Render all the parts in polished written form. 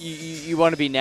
you want to be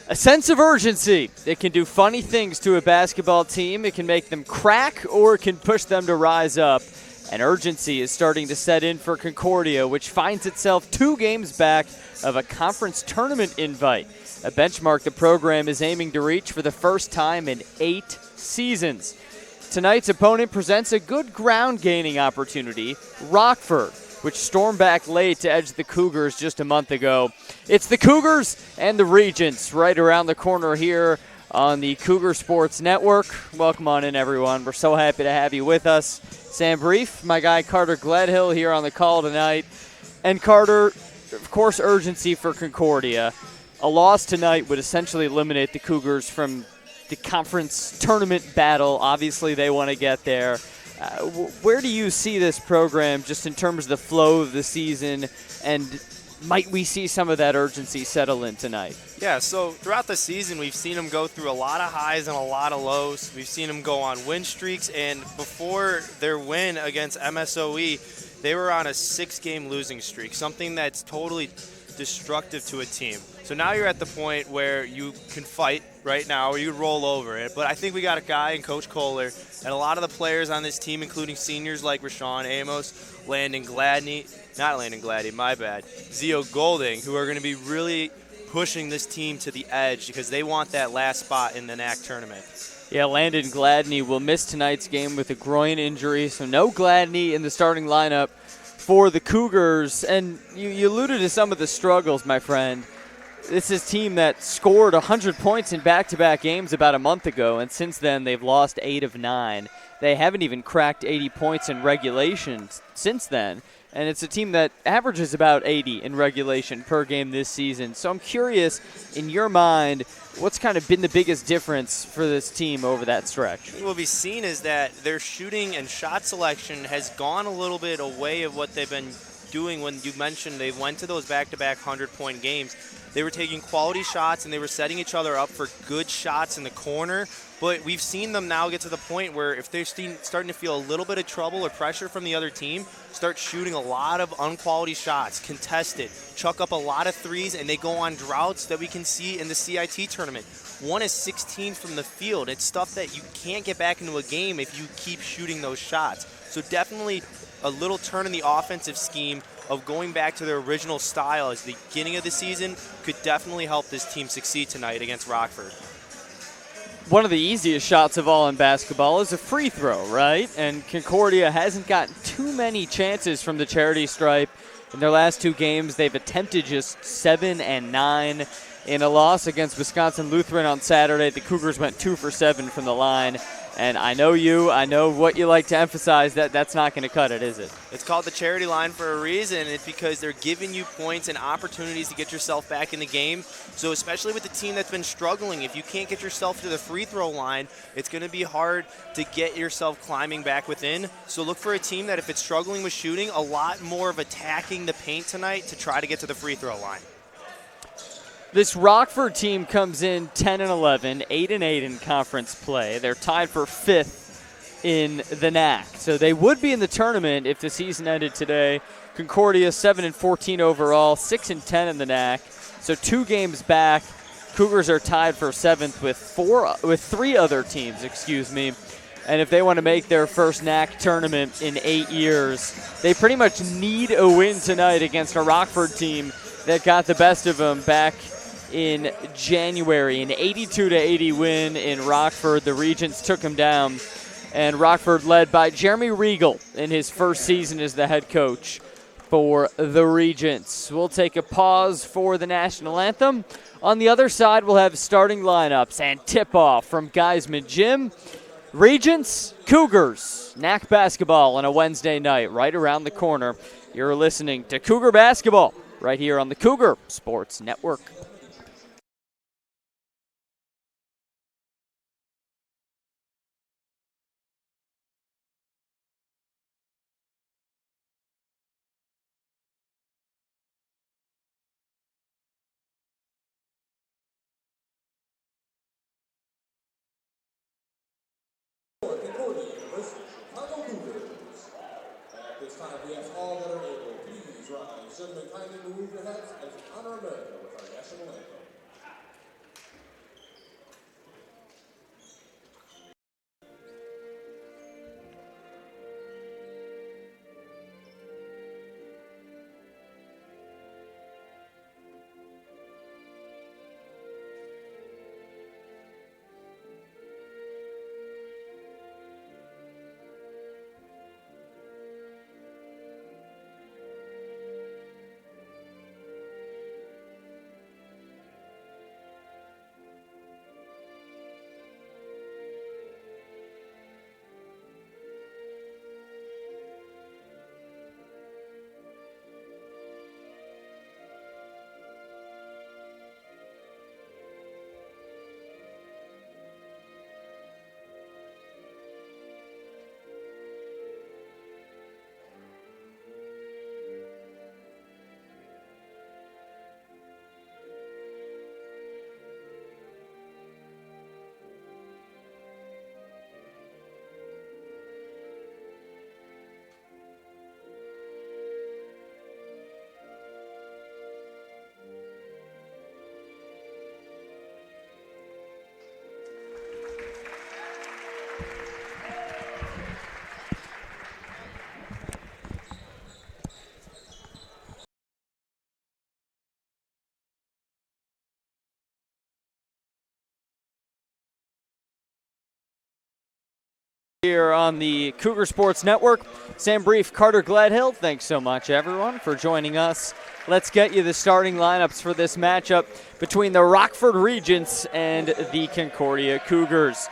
a sense of urgency. It can do funny things to a basketball team. It can make them crack, or it can push them to rise up. And urgency is starting to set in for Concordia, which finds itself 2 games back of a conference tournament invite, a benchmark the program is aiming to reach for the first time in 8 seasons. Tonight's opponent presents a good ground-gaining opportunity, Rockford, which stormed back late to edge the Cougars just a month ago. It's the Cougars and the Regents right around the corner here on the Cougar Sports Network. Welcome on in, everyone. We're so happy to have you with us. Sam Brief, my guy Carter Gledhill here on the call tonight. And Carter, of course, urgency for Concordia. A loss tonight would essentially eliminate the Cougars from the conference tournament battle. Obviously, they want to get there. Where do you see this program just in terms of the flow of the season, and might we see some of that urgency settle in tonight? Yeah, so throughout the season, we've seen them go through a lot of highs and a lot of lows. We've seen them go on win streaks, and before their win against MSOE, they were on a 6-game losing streak, something that's totally destructive to a team. So now you're at the point where you can fight right now, or you can roll over it. But I think we got a guy in Coach Kohler and a lot of the players on this team, including seniors like Rashawn Amos, Zio Golding, who are going to be really pushing this team to the edge because they want that last spot in the NACC tournament. Yeah, Landon Gladney will miss tonight's game with a groin injury, so no Gladney in the starting lineup for the Cougars. And you alluded to some of the struggles, my friend. This is a team that scored 100 points in back-to-back games about a month ago, and since then they've lost 8 of 9. They haven't even cracked 80 points in regulation since then, and it's a team that averages about 80 in regulation per game this season. So I'm curious, in your mind, what's kind of been the biggest difference for this team over that stretch? What we've seen is that their shooting and shot selection has gone a little bit away of what they've been doing. When you mentioned they went to those back-to-back 100-point games, they were taking quality shots and they were setting each other up for good shots in the corner. But we've seen them now get to the point where if they're starting to feel a little bit of trouble or pressure from the other team, start shooting a lot of unquality shots, contested, chuck up a lot of threes, and they go on droughts that we can see in the CIT tournament. 1 is 16 from the field. It's stuff that you can't get back into a game if you keep shooting those shots. So definitely a little turn in the offensive scheme of going back to their original style as the beginning of the season could definitely help this team succeed tonight against Rockford. One of the easiest shots of all in basketball is a free throw, right? And Concordia hasn't gotten too many chances from the charity stripe. In their last 2 games, they've attempted just 7 and 9. In a loss against Wisconsin Lutheran on Saturday, the Cougars went 2 for 7 from the line. And I know what you like to emphasize, that's not going to cut it, is it? It's called the charity line for a reason. It's because they're giving you points and opportunities to get yourself back in the game. So especially with the team that's been struggling, if you can't get yourself to the free throw line, it's going to be hard to get yourself climbing back within. So look for a team that if it's struggling with shooting, a lot more of attacking the paint tonight to try to get to the free throw line. This Rockford team comes in 10 and 11, 8 and 8 in conference play. They're tied for 5th in the NACC. So they would be in the tournament if the season ended today. Concordia 7 and 14 overall, 6 and 10 in the NACC. So 2 games back. Cougars are tied for 7th with 3 other teams, And if they want to make their first NACC tournament in 8 years, they pretty much need a win tonight against a Rockford team that got the best of them back in January. An 82-80 win in Rockford. The Regents took them down and Rockford led by Jeremy Riegel in his first season as the head coach for the Regents. We'll take a pause for the national anthem. On the other side, we'll have starting lineups and tip-off from Geiseman Gym. Regents, Cougars, NACC basketball on a Wednesday night right around the corner. You're listening to Cougar Basketball right here on the Cougar Sports Network. Concordia University, Chicago Cougars. At this time, we ask all that are able, please rise. Gentlemen, kindly remove your hats as we honor America with our national anthem. Here on the Cougar Sports Network, Sam Brief, Carter Gladhill, thanks so much, everyone, for joining us. Let's get you the starting lineups for this matchup between the Rockford Regents and the Concordia Cougars.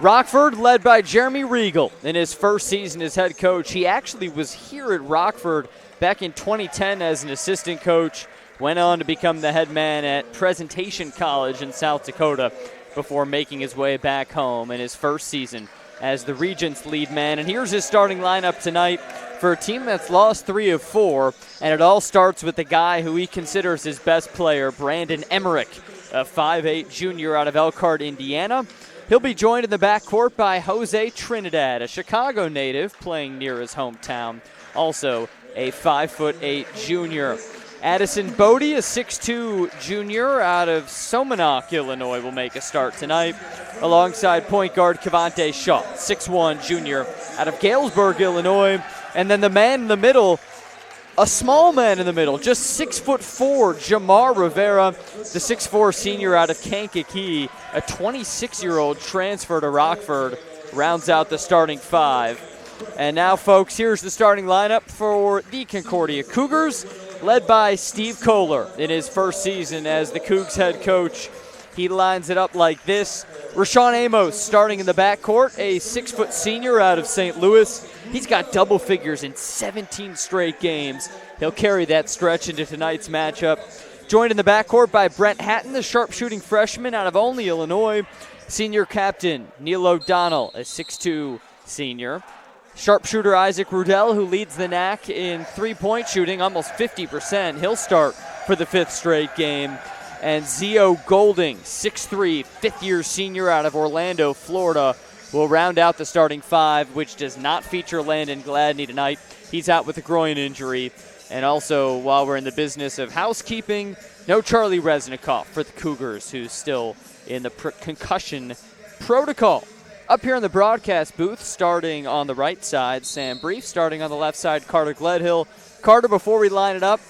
Rockford led by Jeremy Riegel in his first season as head coach. He actually was here at Rockford back in 2010 as an assistant coach, went on to become the head man at Presentation College in South Dakota before making his way back home in his first season as the Regents' lead man. And here's his starting lineup tonight for a team that's lost 3 of 4, and it all starts with the guy who he considers his best player, Brandon Emmerich, a 5'8 junior out of Elkhart, Indiana. He'll be joined in the backcourt by Jose Trinidad, a Chicago native playing near his hometown, also a 5'8 junior. Addison Bodie, a 6'2 junior out of Somonauk, Illinois, will make a start tonight, alongside point guard Cavante Shaw, 6'1 junior out of Galesburg, Illinois. And then the man in the middle, a small man in the middle, just 6'4", Jamar Rivera, the 6'4 senior out of Kankakee, a 26-year-old transfer to Rockford, rounds out the starting 5. And now, folks, here's the starting lineup for the Concordia Cougars, led by Steve Kohler in his first season as the Cougs head coach. He lines it up like this. Rashawn Amos starting in the backcourt, a 6' senior out of St. Louis. He's got double figures in 17 straight games. He'll carry that stretch into tonight's matchup. Joined in the backcourt by Brent Hatton, the sharpshooting freshman out of Olney, Illinois. Senior captain Neil O'Donnell, a 6'2 senior. Sharpshooter Isaac Rudell, who leads the NACC in three-point shooting, almost 50%. He'll start for the 5th straight game. And Zio Golding, 6'3", fifth-year senior out of Orlando, Florida, will round out the starting 5, which does not feature Landon Gladney tonight. He's out with a groin injury. And also, while we're in the business of housekeeping, no Charlie Resnikoff for the Cougars, who's still in the concussion protocol. Up here in the broadcast booth, starting on the right side, Sam Brief. Starting on the left side, Carter Gledhill. Carter, before we line it up,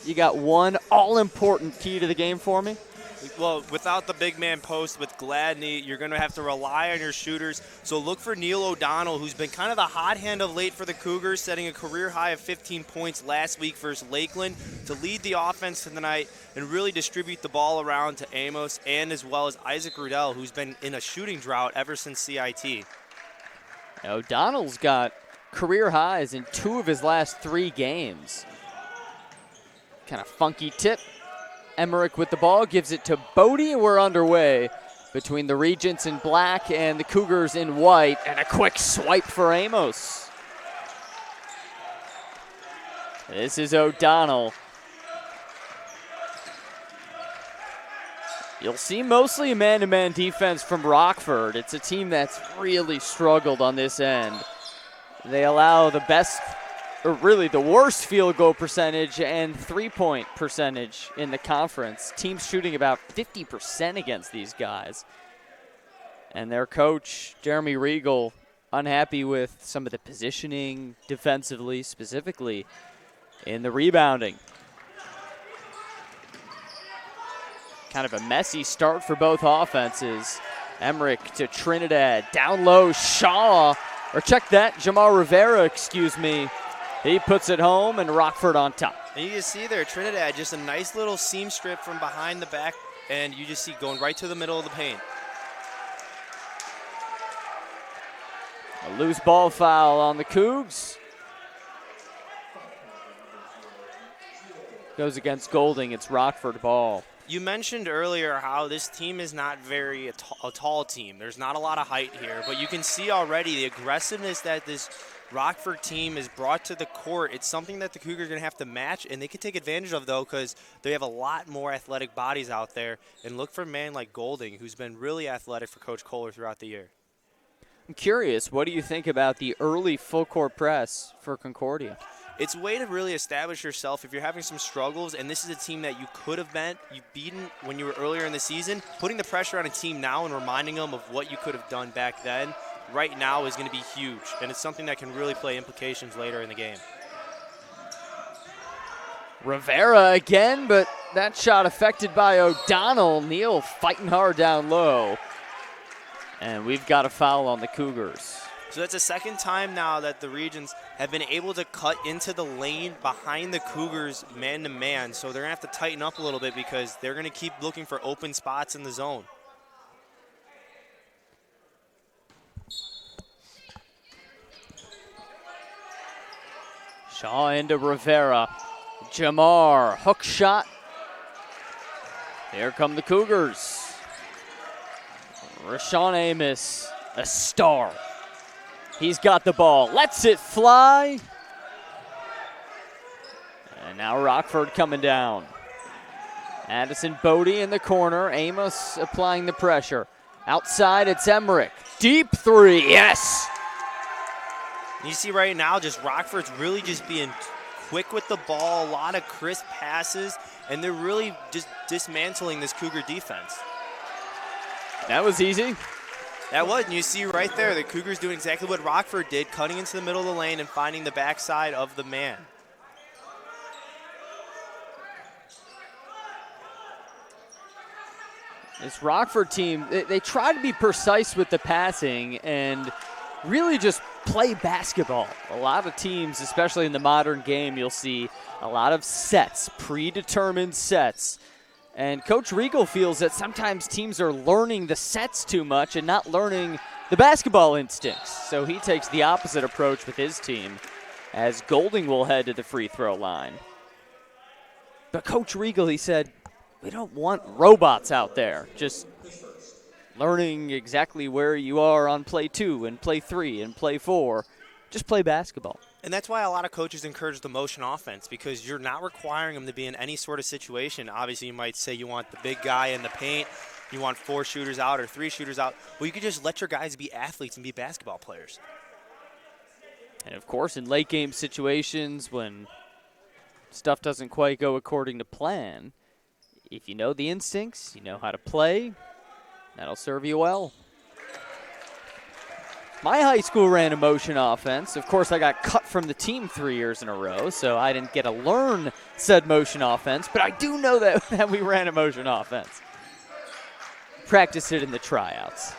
you got one all-important key to the game for me? Well, without the big man post with Gladney, you're going to have to rely on your shooters. So look for Neil O'Donnell, who's been kind of the hot hand of late for the Cougars, setting a career high of 15 points last week versus Lakeland, to lead the offense tonight and really distribute the ball around to Amos and as well as Isaac Rudell, who's been in a shooting drought ever since CIT. O'Donnell's got career highs in 2 of his last 3 games. Kind of funky tip. Emmerich with the ball, gives it to Bodie, and we're underway between the Regents in black and the Cougars in white, and a quick swipe for Amos. This is O'Donnell. You'll see mostly a man-to-man defense from Rockford. It's a team that's really struggled on this end. They allow the best, or really the worst field goal percentage and 3-point percentage in the conference. Teams shooting about 50% against these guys. And their coach, Jeremy Riegel, unhappy with some of the positioning defensively, specifically in the rebounding. Kind of a messy start for both offenses. Emmerich to Trinidad, down low, Shaw, or check that, Jamar Rivera, excuse me. He puts it home, and Rockford on top. And you just see there, Trinidad, just a nice little seam strip from behind the back, and you just see going right to the middle of the paint. A loose ball foul on the Cougs. Goes against Golding. It's Rockford ball. You mentioned earlier how this team is not very a tall team. There's not a lot of height here, but you can see already the aggressiveness that this Rockford team is brought to the court. It's something that the Cougars are going to have to match, and they can take advantage of, though, because they have a lot more athletic bodies out there. And look for a man like Golding, who's been really athletic for Coach Kohler throughout the year. I'm curious, what do you think about the early full-court press for Concordia? It's a way to really establish yourself if you're having some struggles, and this is a team that you could have beaten when you were earlier in the season. Putting the pressure on a team now and reminding them of what you could have done back then right now is going to be huge, and it's something that can really play implications later in the game. Rivera again, but that shot affected by O'Donnell. Neal fighting hard down low. And we've got a foul on the Cougars. So that's the second time now that the Regents have been able to cut into the lane behind the Cougars man-to-man. So they're going to have to tighten up a little bit because they're going to keep looking for open spots in the zone. Shaw into Rivera. Jamar, hook shot. Here come the Cougars. Rashawn Amos, a star. He's got the ball, lets it fly. And now Rockford coming down. Addison Bodie in the corner. Amos applying the pressure. Outside, it's Emmerich. Deep three, yes! You see right now, just Rockford's really just being quick with the ball, a lot of crisp passes, and they're really just dismantling this Cougar defense. That was easy. That was, and you see right there, the Cougars doing exactly what Rockford did, cutting into the middle of the lane and finding the backside of the man. This Rockford team, they try to be precise with the passing and really just play basketball. A lot of teams, especially in the modern game, you'll see a lot of sets, predetermined sets. And Coach Riegel feels that sometimes teams are learning the sets too much and not learning the basketball instincts. So he takes the opposite approach with his team as Golding will head to the free throw line. But Coach Riegel, he said, we don't want robots out there just learning exactly where you are on play 2 and play 3 and play 4. Just play basketball. And that's why a lot of coaches encourage the motion offense, because you're not requiring them to be in any sort of situation. Obviously, you might say you want the big guy in the paint, you want 4 shooters out or 3 shooters out. Well, you could just let your guys be athletes and be basketball players. And, of course, in late game situations when stuff doesn't quite go according to plan, if you know the instincts, you know how to play, that'll serve you well. My high school ran a motion offense. Of course, I got cut from the team 3 years in a row, so I didn't get to learn said motion offense, but I do know that we ran a motion offense. practice it in the tryouts.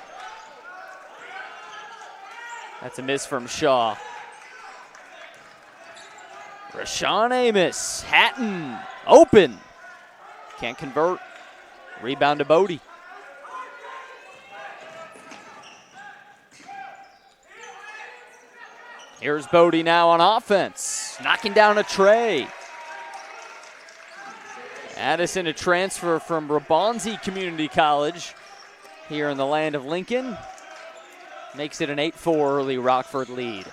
That's a miss from Shaw. Rashawn Amos, Hatton, open. Can't convert. Rebound to Bodie. Here's Bodie now on offense, knocking down a tray. Addison, a transfer from Rabonzi Community College here in the land of Lincoln, makes it an 8-4 early Rockford lead.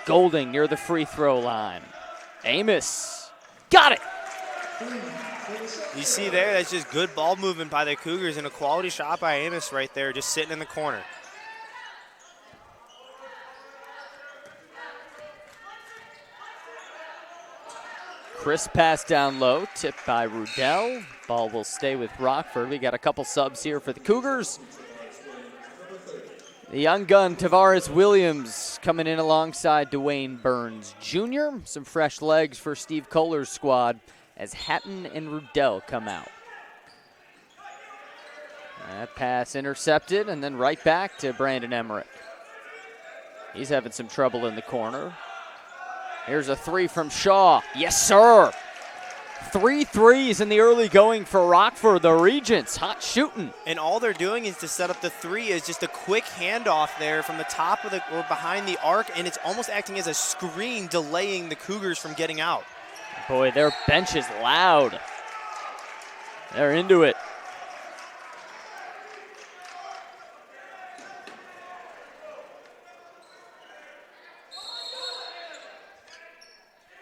Golding near the free throw line. Amos, got it. You see there, that's just good ball movement by the Cougars and a quality shot by Amos right there, just sitting in the corner. Crisp pass down low, tipped by Rudell. Ball will stay with Rockford. We got a couple subs here for the Cougars. The young gun, Tavares Williams, coming in alongside Dwayne Burns Jr. Some fresh legs for Steve Kohler's squad as Hatton and Rudell come out. That pass intercepted, and then right back to Brandon Emmerich. He's having some trouble in the corner. Here's a three from Shaw. Yes, sir. 3 threes in the early going for Rockford, the Regents. Hot shooting. And all they're doing is to set up the three is just a quick handoff there from the top of the or behind the arc, and it's almost acting as a screen delaying the Cougars from getting out. Boy, their bench is loud. They're into it.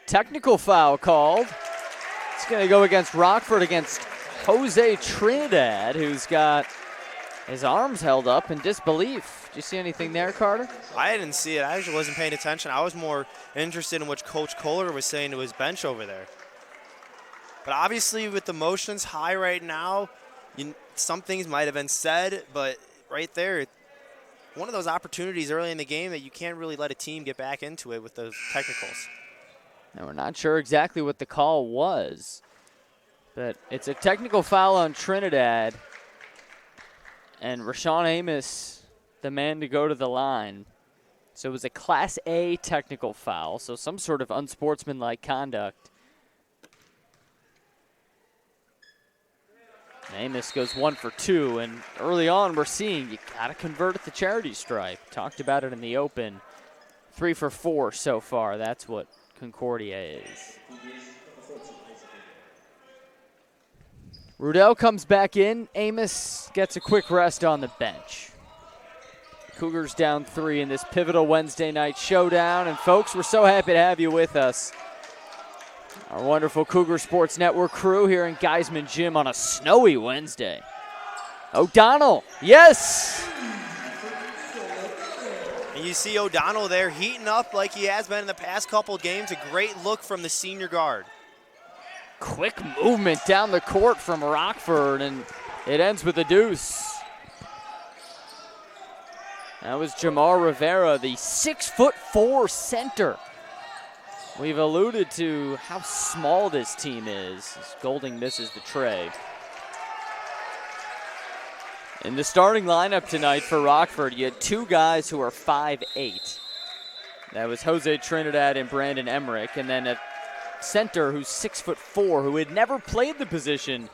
Technical foul called. It's going to go against Rockford, against Jose Trinidad, who's got his arms held up in disbelief. Did you see anything there, Carter? I didn't see it. I actually wasn't paying attention. I was more interested in what Coach Kohler was saying to his bench over there. But obviously with the motions high right now, some things might have been said, but right there, one of those opportunities early in the game that you can't really let a team get back into it with those technicals. And we're not sure exactly what the call was, but it's a technical foul on Trinidad, and Rashawn Amos, the man to go to the line. So it was a Class A technical foul, so some sort of unsportsmanlike conduct. Amos goes 1 for 2, and early on we're seeing you got to convert at the charity stripe. Talked about it in the open. 3 for 4 so far. That's what Concordia is. Rudell comes back in. Amos gets a quick rest on the bench. Cougars down 3 in this pivotal Wednesday night showdown. And folks, we're so happy to have you with us. Our wonderful Cougar Sports Network crew here in Geiseman Gym on a snowy Wednesday. O'Donnell, yes! And you see O'Donnell there heating up like he has been in the past couple games. A great look from the senior guard. Quick movement down the court from Rockford, and it ends with a deuce. That was Jamar Rivera, the 6'4" center. We've alluded to how small this team is as Golding misses the tray. In the starting lineup tonight for Rockford, you had 2 guys who are 5'8". That was Jose Trinidad and Brandon Emmerich, and then a center who's 6'4", who had never played the position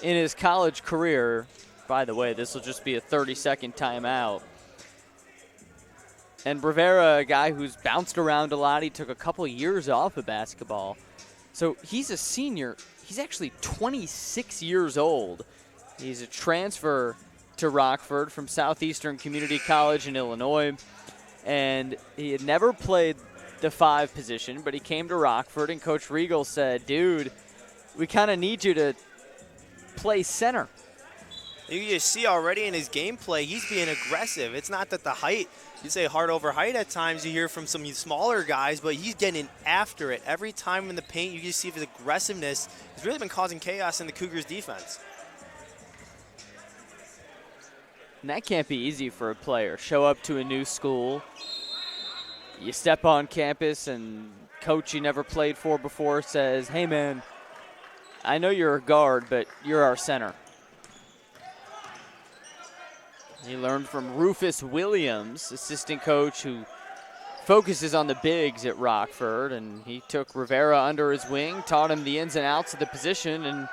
in his college career. By the way, this will just be a 30-second timeout. And Rivera, a guy who's bounced around a lot. He took a couple years off of basketball. So he's a senior. He's actually 26 years old. He's a transfer to Rockford from Southeastern Community College in Illinois. And he had never played the 5 position, but he came to Rockford, and Coach Riegel said, dude, we kind of need you to play center. You just see already in his gameplay, he's being aggressive. It's not that the height, you say heart over height at times, you hear from some smaller guys, but he's getting after it. Every time in the paint, you just see his aggressiveness has really been causing chaos in the Cougars' defense. And that can't be easy for a player. Show up to a new school, you step on campus, and coach you never played for before says, hey man, I know you're a guard, but you're our center. He learned from Rufus Williams, assistant coach who focuses on the bigs at Rockford, and he took Rivera under his wing, taught him the ins and outs of the position, and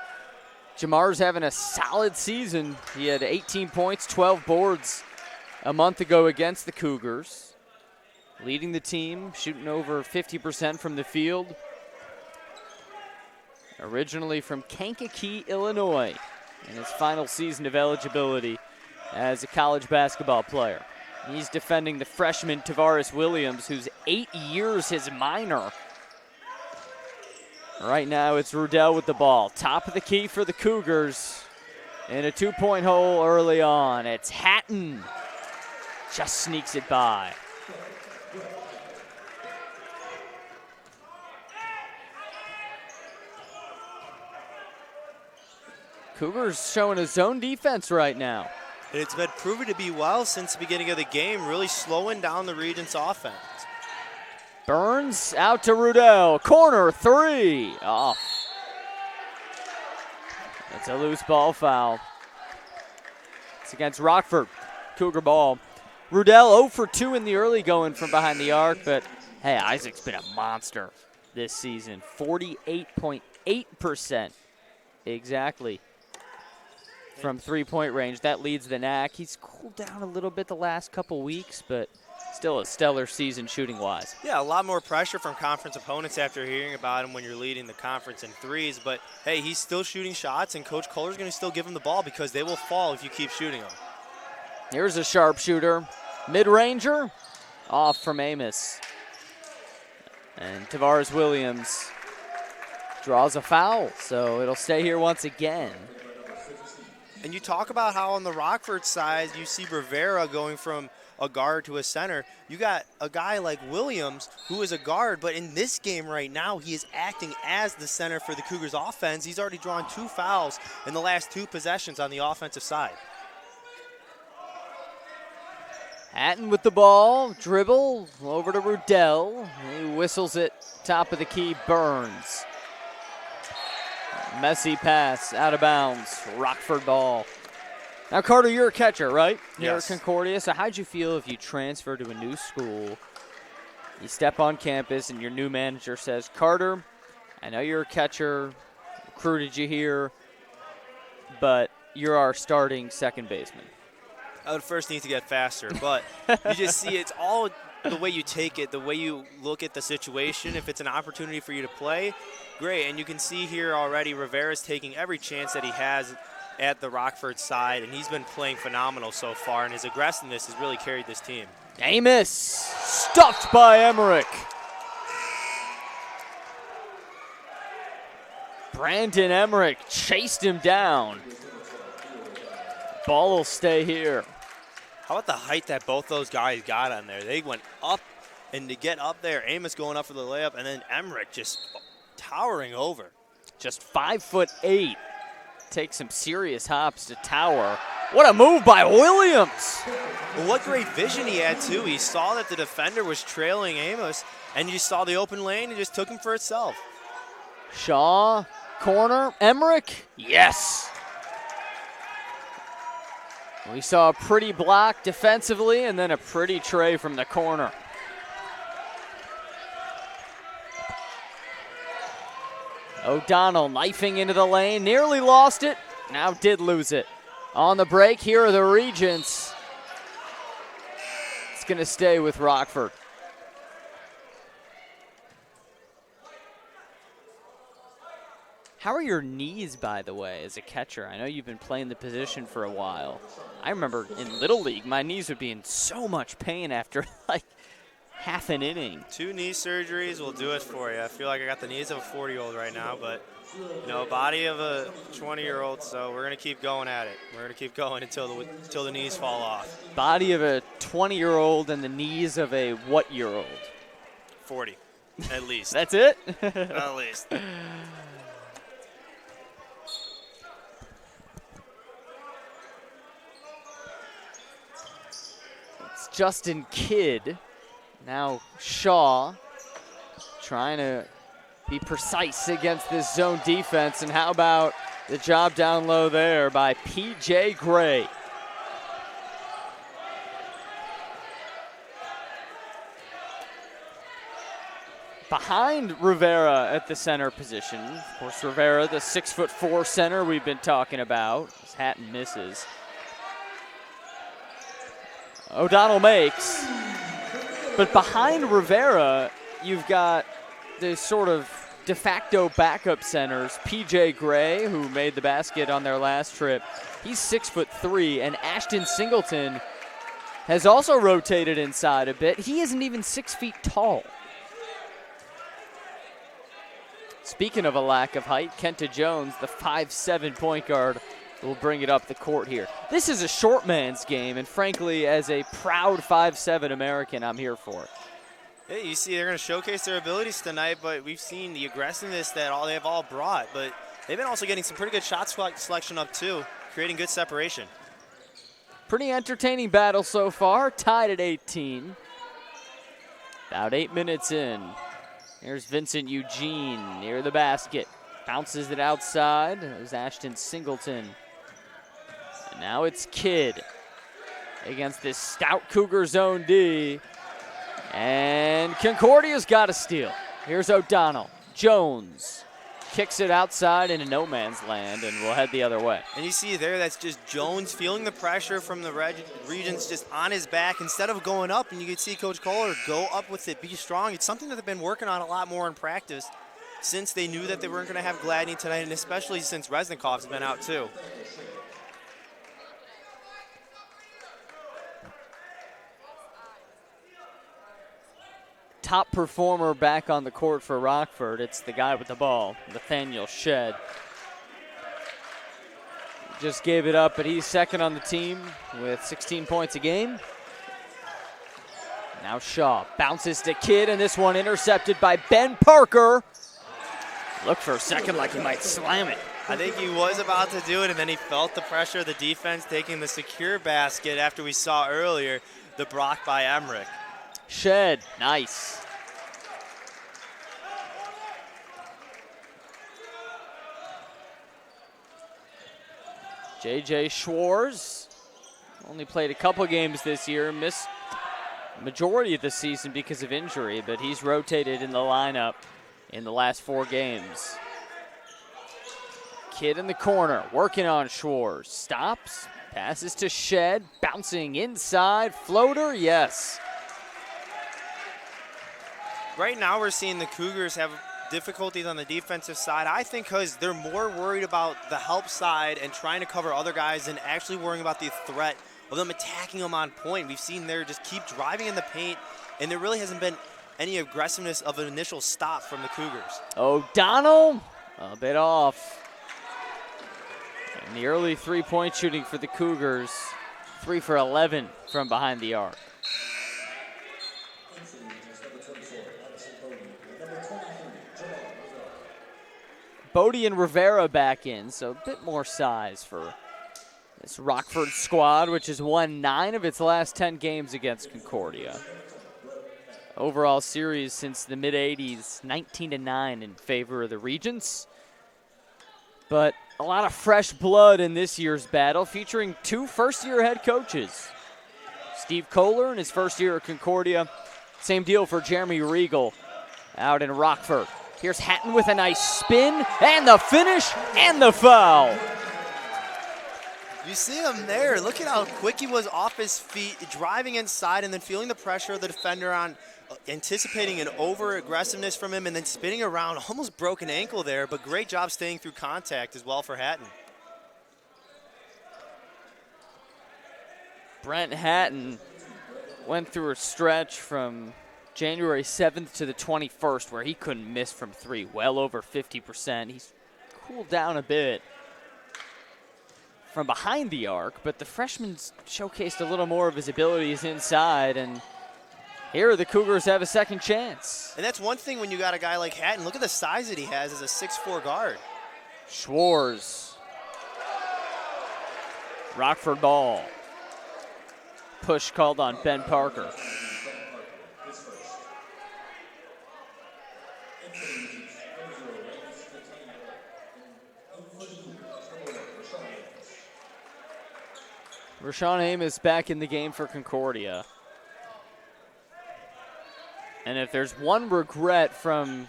Jamar's having a solid season. He had 18 points, 12 boards a month ago against the Cougars, leading the team, shooting over 50% from the field. Originally from Kankakee, Illinois, in his final season of eligibility as a college basketball player. He's defending the freshman Tavares Williams, who's 8 years his minor. Right now it's Rudell with the ball. Top of the key for the Cougars. In a 2-point hole early on. It's Hatton. Just sneaks it by. Cougars showing a zone defense right now. It's been proven to be well since the beginning of the game, really slowing down the Regents' offense. Burns out to Rudell. Corner 3. Off. It's a loose ball foul. It's against Rockford. Cougar ball. Rudell 0 for 2 in the early going from behind the arc, but hey, Isaac's been a monster this season. 48.8% exactly from three-point range. That leads the NACC. He's cooled down a little bit the last couple weeks, but still a stellar season shooting-wise. Yeah, a lot more pressure from conference opponents after hearing about him when you're leading the conference in threes. But, hey, he's still shooting shots, and Coach Kohler's going to still give him the ball because they will fall if you keep shooting them. Here's a sharpshooter. Mid-ranger. Off from Amos. And Tavares Williams draws a foul, so it'll stay here once again. And you talk about how on the Rockford side you see Rivera going from a guard to a center. You got a guy like Williams who is a guard, but in this game right now he is acting as the center for the Cougars offense. He's already drawn 2 fouls in the last 2 possessions on the offensive side. Hatton with the ball, dribble over to Rudell. He whistles it, top of the key, Burns. Messy pass, out of bounds, Rockford ball. Now, Carter, you're a catcher, right? You're Yes. at Concordia. So how'd you feel if you transfer to a new school, you step on campus, and your new manager says, Carter, I know you're a catcher, recruited you here, but you're our starting second baseman. I would first need to get faster, but you just see it's all the way you take it, the way you look at the situation. If it's an opportunity for you to play, great. And you can see here already Rivera's taking every chance that he has at the Rockford side, and he's been playing phenomenal so far, and his aggressiveness has really carried this team. Amos stuffed by Emmerich. Brandon Emmerich chased him down. Ball will stay here. How about the height that both those guys got on there? They went up, and to get up there, Amos going up for the layup, and then Emmerich just towering over. Just 5'8". Takes some serious hops to tower. What a move by Williams. Well, what great vision he had, too. He saw that the defender was trailing Amos, and you saw the open lane and just took him for itself. Shaw, corner, Emmerich, yes. We saw a pretty block defensively and then a pretty tray from the corner. O'Donnell knifing into the lane, nearly lost it, now did lose it. On the break, here are the Regents. It's gonna stay with Rockford. How are your knees, by the way, as a catcher? I know you've been playing the position for a while. I remember in Little League, my knees would be in so much pain after like half an inning. 2 knee surgeries will do it for you. I feel like I got the knees of a 40-year-old right now, but, you know, body of a 20-year-old, so we're going to keep going at it. We're going to keep going until the knees fall off. Body of a 20-year-old and the knees of a what-year-old? 40, at least. That's it? At least. Justin Kidd, now Shaw, trying to be precise against this zone defense. And how about the job down low there by P.J. Gray? behind Rivera at the center position. Of course, Rivera, the 6'4" center we've been talking about. As Hatton misses. O'Donnell makes. But behind Rivera, you've got the sort of de facto backup centers. P.J. Gray, who made the basket on their last trip. He's 6'3", and Ashton Singleton has also rotated inside a bit. He isn't even 6 feet tall. Speaking of a lack of height, Kenta Jones, the 5'7" point guard, will bring it up the court here. This is a short man's game, and frankly, as a proud 5'7" American, I'm here for it. Hey, you see they're going to showcase their abilities tonight, but we've seen the aggressiveness that they've all brought. But they've been also getting some pretty good shot selection up, too, creating good separation. Pretty entertaining battle so far, tied at 18. About 8 minutes in. Here's Vincent Eugene near the basket. Bounces it outside. There's Ashton Singleton. And now it's Kidd against this stout Cougar zone D. And Concordia's got a steal. Here's O'Donnell. Jones kicks it outside into no man's land and will head the other way. And you see there, that's just Jones feeling the pressure from the Regents just on his back instead of going up. And you can see Coach Kohler go up with it, be strong. It's something that they've been working on a lot more in practice since they knew that they weren't going to have Gladney tonight, and especially since Resnikov's been out too. Top performer back on the court for Rockford. It's the guy with the ball, Nathaniel Shedd. Just gave it up, but he's second on the team with 16 points a game. Now Shaw bounces to Kidd, and this one intercepted by Ben Parker. Looked for a second like he might slam it. I think he was about to do it, and then he felt the pressure of the defense taking the secure basket after we saw earlier the block by Emmerich. Shedd, nice. J.J. Schwartz only played a couple games this year, missed majority of the season because of injury, but he's rotated in the lineup in the last 4 games. Kidd in the corner, working on Schwartz. Stops, passes to Shedd, bouncing inside, floater, yes. Right now we're seeing the Cougars have difficulties on the defensive side, I think because they're more worried about the help side and trying to cover other guys than actually worrying about the threat of them attacking them on point. We've seen there just keep driving in the paint, and there really hasn't been any aggressiveness of an initial stop from the Cougars. O'Donnell, a bit off. And the early three-point shooting for the Cougars, 3 for 11 from behind the arc. Bodie and Rivera back in, so a bit more size for this Rockford squad, which has won 9 of its last 10 games against Concordia. Overall series since the mid-'80s, 19-9 in favor of the Regents. But a lot of fresh blood in this year's battle, featuring 2 first-year head coaches. Steve Kohler in his first year at Concordia. Same deal for Jeremy Riegel out in Rockford. Here's Hatton with a nice spin, and the finish, and the foul. You see him there. Look at how quick he was off his feet, driving inside, and then feeling the pressure of the defender on, anticipating an over-aggressiveness from him, and then spinning around. Almost broke an ankle there, but great job staying through contact as well for Hatton. Brent Hatton went through a stretch from January 7th to the 21st where he couldn't miss from 3, well over 50%. He's cooled down a bit from behind the arc, but the freshman showcased a little more of his abilities inside, and here the Cougars have a second chance. And that's one thing when you got a guy like Hatton. Look at the size that he has as a 6'4" guard. Schwartz. Rockford ball. Push called on Ben Parker. Rashawn Amos back in the game for Concordia. And if there's one regret from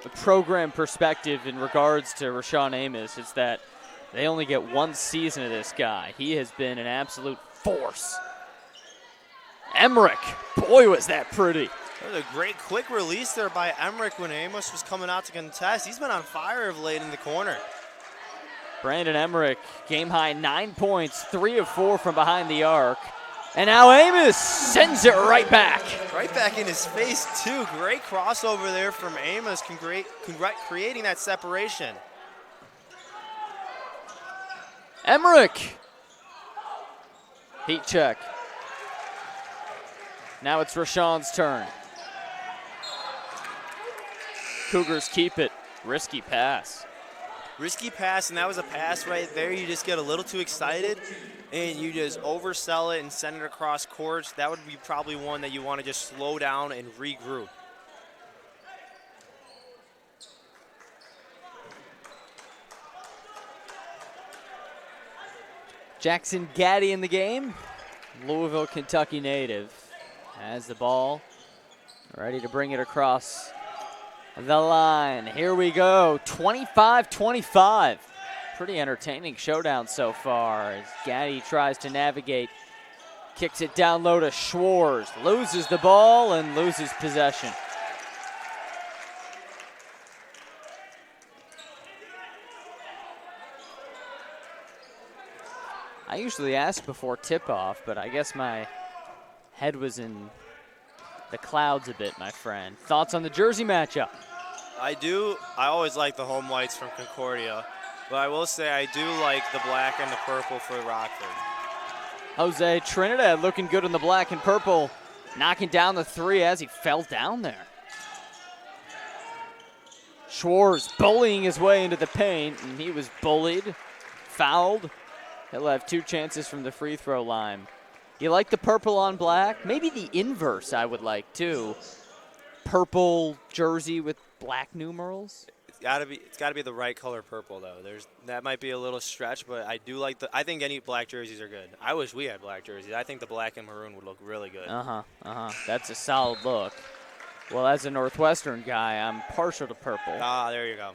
a program perspective in regards to Rashawn Amos, it's that they only get one season of this guy. He has been an absolute force. Emmerich, boy, was that pretty. That was a great quick release there by Emmerich when Amos was coming out to contest. He's been on fire of late in the corner. Brandon Emmerich, game high 9 points, 3 of 4 from behind the arc. And now Amos sends it right back. Right back in his face, too. Great crossover there from Amos, creating that separation. Emmerich. Heat check. Now it's Rashawn's turn. Cougars keep it. Risky pass. Risky pass, and that was a pass right there. You just get a little too excited, and you just oversell it and send it across courts. That would be probably one that you want to just slow down and regroup. Jackson Gaddy in the game. Louisville, Kentucky native. Has the ball. Ready to bring it across the line. Here we go. 25-25. Pretty entertaining showdown so far as Gaddy tries to navigate. Kicks it down low to Schwartz. Loses the ball and loses possession. I usually ask before tip-off, but I guess my head was in the clouds a bit, my friend. Thoughts on the jersey matchup? I do. I always like the home whites from Concordia, but I will say I do like the black and the purple for Rockford. Jose Trinidad looking good in the black and purple, knocking down the three as he fell down there. Schwartz bullying his way into the paint, and he was bullied, fouled. He'll have 2 chances from the free throw line. You like the purple on black? Maybe the inverse I would like too. Purple jersey with black numerals. It's got to be the right color purple though. That might be a little stretch, but I do like I think any black jerseys are good. I wish we had black jerseys. I think the black and maroon would look really good. That's a solid look. Well, as a Northwestern guy, I'm partial to purple. Ah, there you go.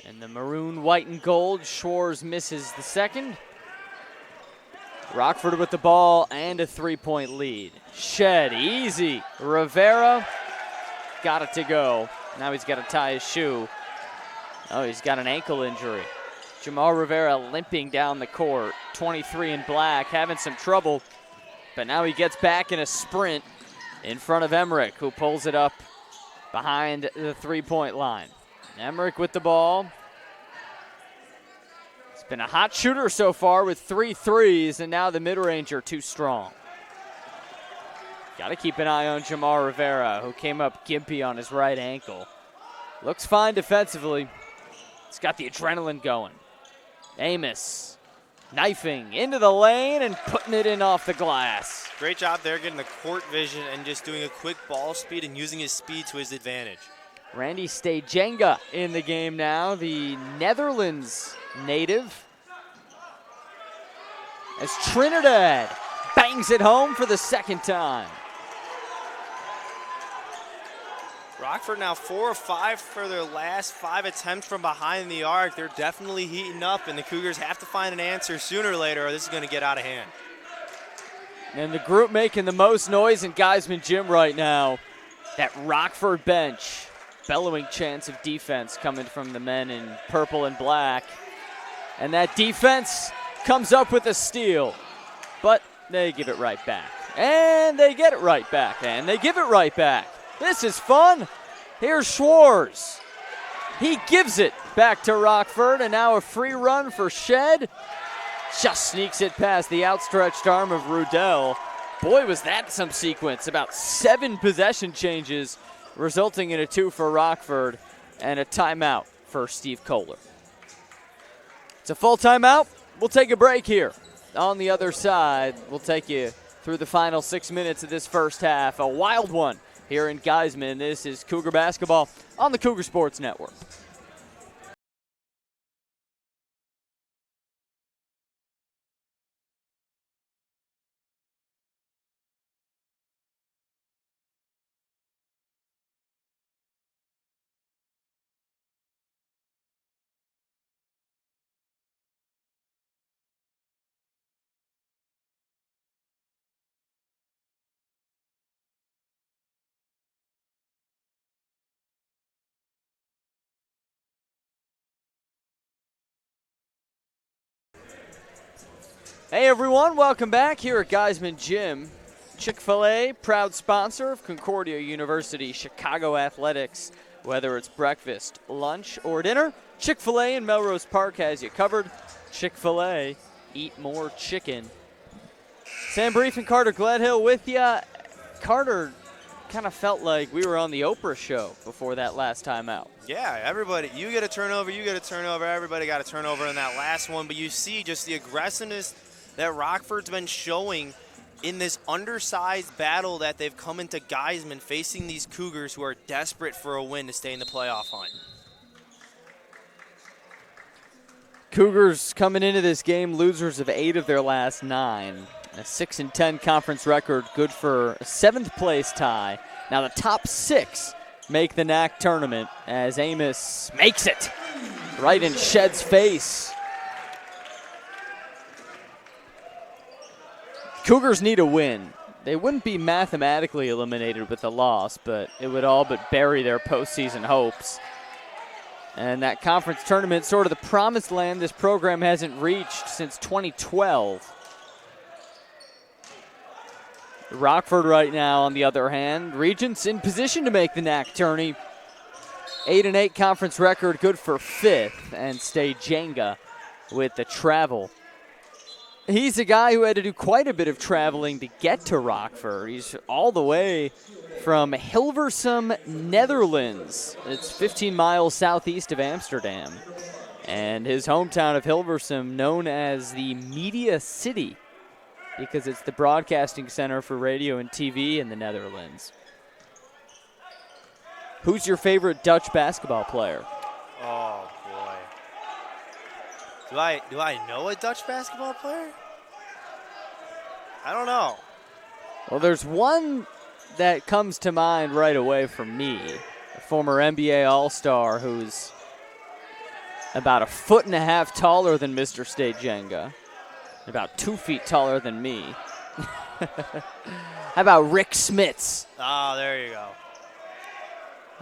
And the maroon, white, and gold. Schwartz misses the second. Rockford with the ball and a 3-point lead. Shed, easy. Rivera got it to go. Now he's got to tie his shoe. Oh, he's got an ankle injury. Jamal Rivera limping down the court. 23 in black, having some trouble. But now he gets back in a sprint in front of Emmerich, who pulls it up behind the 3-point line. Emmerich with the ball. He's been a hot shooter so far with 3 threes, and now the mid-range are too strong. Got to keep an eye on Jamal Rivera, who came up gimpy on his right ankle. Looks fine defensively. He's got the adrenaline going. Amos knifing into the lane and putting it in off the glass. Great job there getting the court vision and just doing a quick ball speed and using his speed to his advantage. Randy Stajenga in the game now, the Netherlands native. As Trinidad bangs it home for the second time. Rockford now 4 of 5 for their last 5 attempts from behind the arc. They're definitely heating up, and the Cougars have to find an answer sooner or later, or this is going to get out of hand. And the group making the most noise in Geiseman Gym right now. That Rockford bench. Bellowing chants of defense coming from the men in purple and black. And that defense comes up with a steal. But they give it right back. And they get it right back. And they give it right back. This is fun. Here's Schwartz. He gives it back to Rockford. And now a free run for Shed. Just sneaks it past the outstretched arm of Rudell. Boy, was that some sequence. About 7 possession changes, resulting in a 2 for Rockford and a timeout for Steve Kohler. It's a full timeout. We'll take a break here. On the other side, we'll take you through the final 6 minutes of this first half. A wild one here in Geiseman. This is Cougar basketball on the Cougar Sports Network. Hey everyone, welcome back here at Geiseman Gym. Chick-fil-A, proud sponsor of Concordia University Chicago Athletics. Whether it's breakfast, lunch, or dinner, Chick-fil-A in Melrose Park has you covered. Chick-fil-A, eat more chicken. Sam Brief and Carter Gledhill with you. Carter, kind of felt like we were on the Oprah show before that last time out. Yeah, everybody, you get a turnover, everybody got a turnover in that last one, but you see just the aggressiveness that Rockford's been showing in this undersized battle that they've come into Geiseman facing these Cougars who are desperate for a win to stay in the playoff hunt. Cougars coming into this game losers of 8 of their last 9. A 6-10 conference record, good for a 7th place tie. Now the top 6 make the NACC tournament as Amos makes it right in Shed's face. Cougars need a win. They wouldn't be mathematically eliminated with the loss, but it would all but bury their postseason hopes. And that conference tournament, sort of the promised land this program hasn't reached since 2012. Rockford right now, on the other hand, Regents in position to make the NACC tourney. 8-8 conference record, good for 5th, and stay Jenga with the travel. He's a guy who had to do quite a bit of traveling to get to Rockford. He's all the way from Hilversum, Netherlands. It's 15 miles southeast of Amsterdam. And his hometown of Hilversum, known as the Media City, because it's the broadcasting center for radio and TV in the Netherlands. Who's your favorite Dutch basketball player? Oh, boy. Do I know a Dutch basketball player? I don't know. Well, there's one that comes to mind right away for me, a former NBA All-Star who's about 1.5 feet taller than Mr. State Jenga, about 2 feet taller than me. How about Rick Smits? Oh, there you go.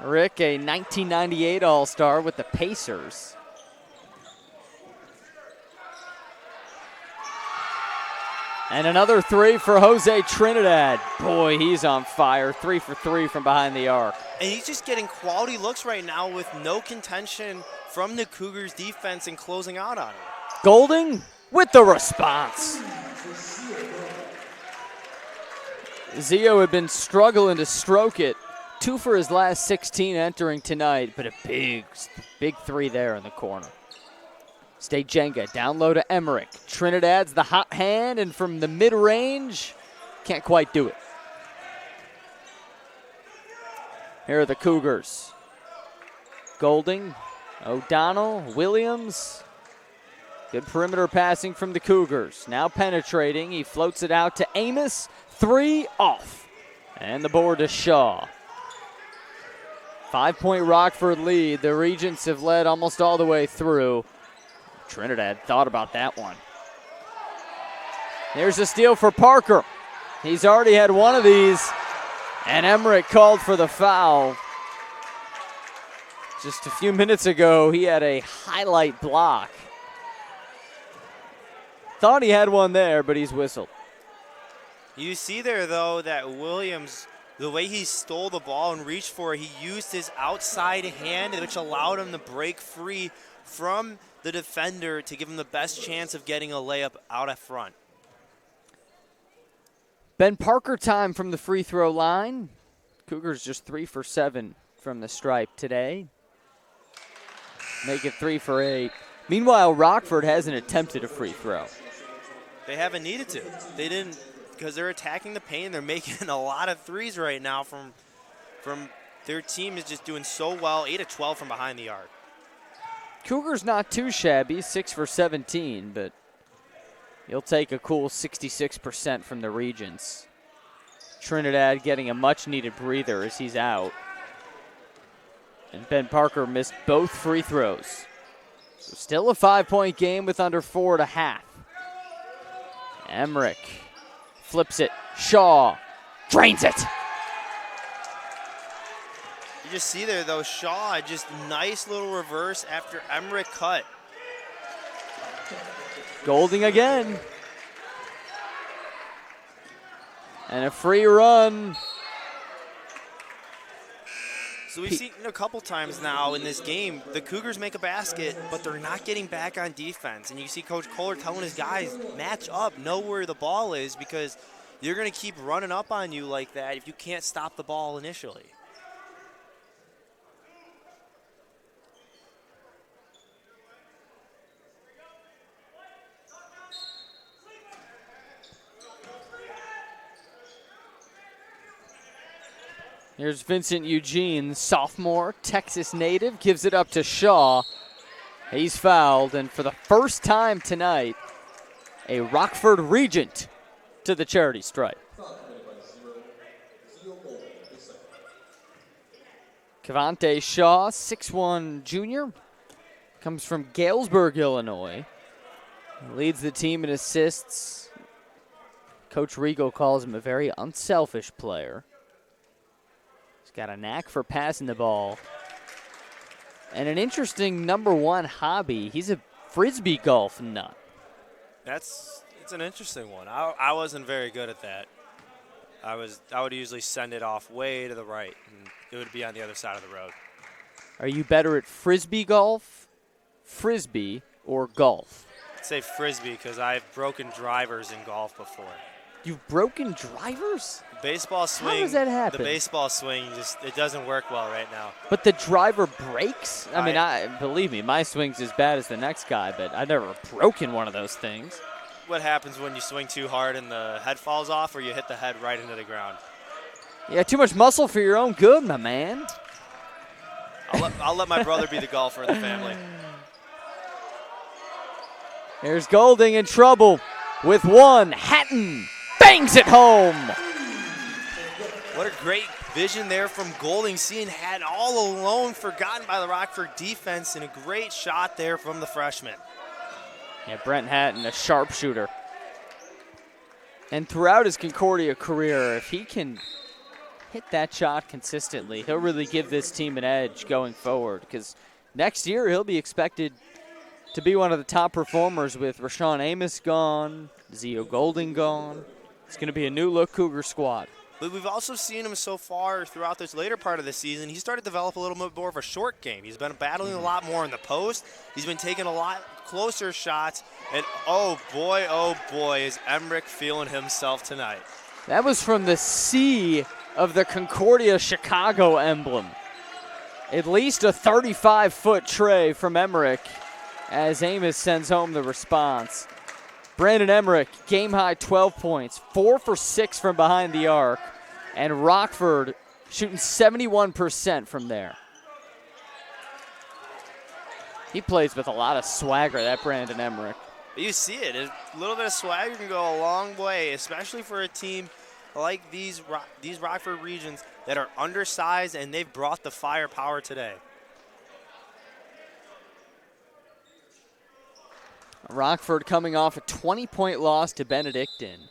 Rick, a 1998 All-Star with the Pacers. And another 3 for Jose Trinidad. Boy, he's on fire. 3 for 3 from behind the arc. And he's just getting quality looks right now with no contention from the Cougars defense and closing out on him. Golding with the response. Zio had been struggling to stroke it. 2 for his last 16 entering tonight, but a big 3 there in the corner. State Jenga, down low to Emmerich. Trinidad's the hot hand, and from the mid-range, can't quite do it. Here are the Cougars. Golding, O'Donnell, Williams. Good perimeter passing from the Cougars. Now penetrating, he floats it out to Amos. 3 off. And the board to Shaw. 5-point Rockford lead. The Regents have led almost all the way through. Trinidad thought about that one. Here's a steal for Parker. He's already had one of these, and Emmerich called for the foul. Just a few minutes ago, he had a highlight block. Thought he had one there, but he's whistled. You see there, though, that Williams, the way he stole the ball and reached for it, he used his outside hand, which allowed him to break free from the defender to give him the best chance of getting a layup out at front. Ben Parker time from the free throw line. Cougars just 3 for 7 from the stripe today. Make it 3 for 8. Meanwhile, Rockford hasn't attempted a free throw. They haven't needed to. They didn't, because they're attacking the paint. They're making a lot of threes right now from their team is just doing so well. 8 of 12 from behind the arc. Cougars not too shabby, 6 for 17, but you'll take a cool 66% from the Regents. Trinidad getting a much-needed breather as he's out. And Ben Parker missed both free throws. So still a 5-point game with under 4.5. Emmerich flips it. Shaw drains it. You just see there, though, Shaw, just nice little reverse after Emmerich cut. Golding again. And a free run. So we've seen a couple times now in this game, the Cougars make a basket, but they're not getting back on defense. And you see Coach Kohler telling his guys, match up, know where the ball is, because you're going to keep running up on you like that if you can't stop the ball initially. Here's Vincent Eugene, sophomore, Texas native, gives it up to Shaw. He's fouled, and for the first time tonight, a Rockford Regent to the charity stripe. Cavante Shaw, 6'1 junior, comes from Galesburg, Illinois. Leads the team in assists. Coach Rigo calls him a very unselfish player. Got a knack for passing the ball. And an interesting number one hobby. He's a Frisbee golf nut. It's an interesting one. I wasn't very good at that. I would usually send it off way to the right, and it would be on the other side of the road. Are you better at Frisbee golf, Frisbee, or golf? I'd say Frisbee because I've broken drivers in golf before. You've broken drivers? Baseball swing. How does that happen? The baseball swing it doesn't work well right now. But the driver breaks? I mean, believe me, my swing's as bad as the next guy, but I've never broken one of those things. What happens when you swing too hard and the head falls off, or you hit the head right into the ground? Yeah, too much muscle for your own good, my man. I'll let my brother be the golfer in the family. Here's Golding in trouble with one. Hatton bangs it home. What a great vision there from Golding, seeing Hatton all alone, forgotten by the Rockford defense, and a great shot there from the freshman. Yeah, Brent Hatton, a sharpshooter. And throughout his Concordia career, if he can hit that shot consistently, he'll really give this team an edge going forward, because next year he'll be expected to be one of the top performers with Rashawn Amos gone, Zio Golding gone. It's going to be a new-look Cougar squad. But we've also seen him so far throughout this later part of the season. He started to develop a little bit more of a short game. He's been battling a lot more in the post. He's been taking a lot closer shots. And oh boy, is Emmerich feeling himself tonight. That was from the C of the Concordia Chicago emblem. At least a 35-foot tray from Emmerich as Amos sends home the response. Brandon Emmerich, game-high 12 points, 4 for 6 from behind the arc, and Rockford shooting 71% from there. He plays with a lot of swagger, that Brandon Emmerich. You see it. A little bit of swagger can go a long way, especially for a team like these Rockford Regions that are undersized, and they've brought the firepower today. Rockford coming off a 20-point loss to Benedictine,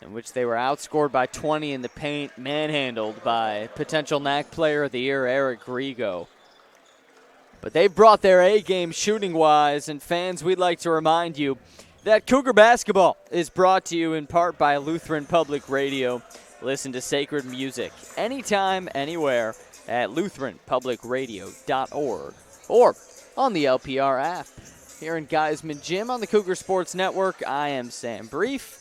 in which they were outscored by 20 in the paint, manhandled by potential NACC Player of the Year Eric Rigo. But they brought their A-game shooting-wise, and fans, we'd like to remind you that Cougar basketball is brought to you in part by Lutheran Public Radio. Listen to sacred music anytime, anywhere at lutheranpublicradio.org or on the LPR app. Here in Geiseman Gym on the Cougar Sports Network, I am Sam Brief.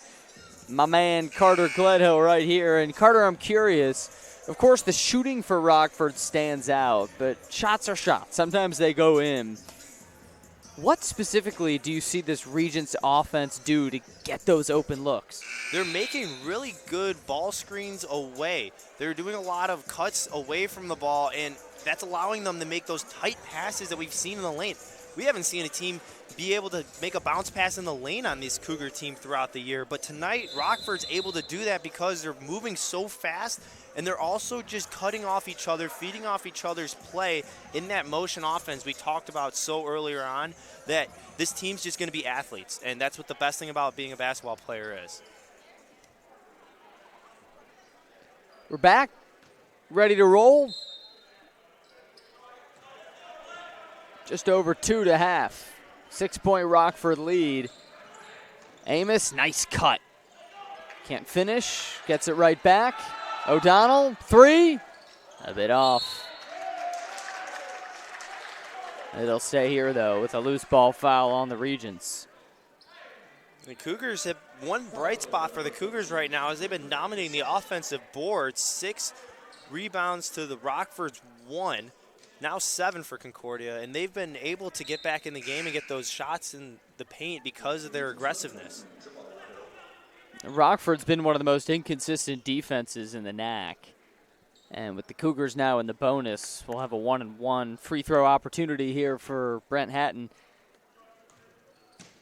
My man Carter Gledhill right here. And Carter, I'm curious, of course the shooting for Rockford stands out, but shots are shots. Sometimes they go in. What specifically do you see this Regents offense do to get those open looks? They're making really good ball screens away. They're doing a lot of cuts away from the ball, and that's allowing them to make those tight passes that we've seen in the lane. We haven't seen a team be able to make a bounce pass in the lane on this Cougar team throughout the year. But tonight, Rockford's able to do that because they're moving so fast, and they're also just cutting off each other, feeding off each other's play in that motion offense we talked about so earlier on, that this team's just going to be athletes. And that's what the best thing about being a basketball player is. We're back, ready to roll. Just over 2 to half. 6-point Rockford lead. Amos, nice cut. Can't finish. Gets it right back. O'Donnell, 3. A bit off. It'll stay here, though, with a loose ball foul on the Regents. The Cougars have one bright spot for the Cougars right now is they've been dominating the offensive board. 6 rebounds to the Rockford's 1. Now 7 for Concordia, and they've been able to get back in the game and get those shots in the paint because of their aggressiveness. Rockford's been one of the most inconsistent defenses in the NACC. And with the Cougars now in the bonus, we'll have a 1-and-1 free throw opportunity here for Brent Hatton.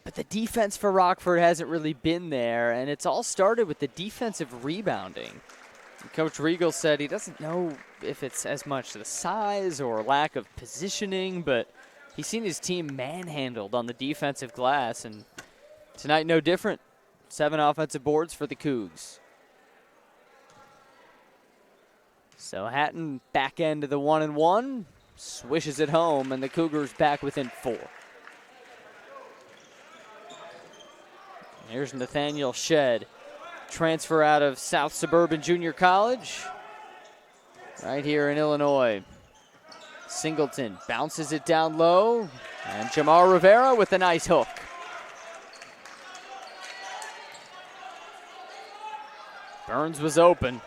But the defense for Rockford hasn't really been there, and it's all started with the defensive rebounding. Coach Riegel said he doesn't know if it's as much the size or lack of positioning, but he's seen his team manhandled on the defensive glass, and tonight no different. 7 offensive boards for the Cougs. So Hatton back end to the 1-and-1, swishes it home, and the Cougars back within 4. Here's Nathaniel Shedd, transfer out of South Suburban Junior College, right here in Illinois. Singleton bounces it down low, and Jamar Rivera with a nice hook. Burns was open.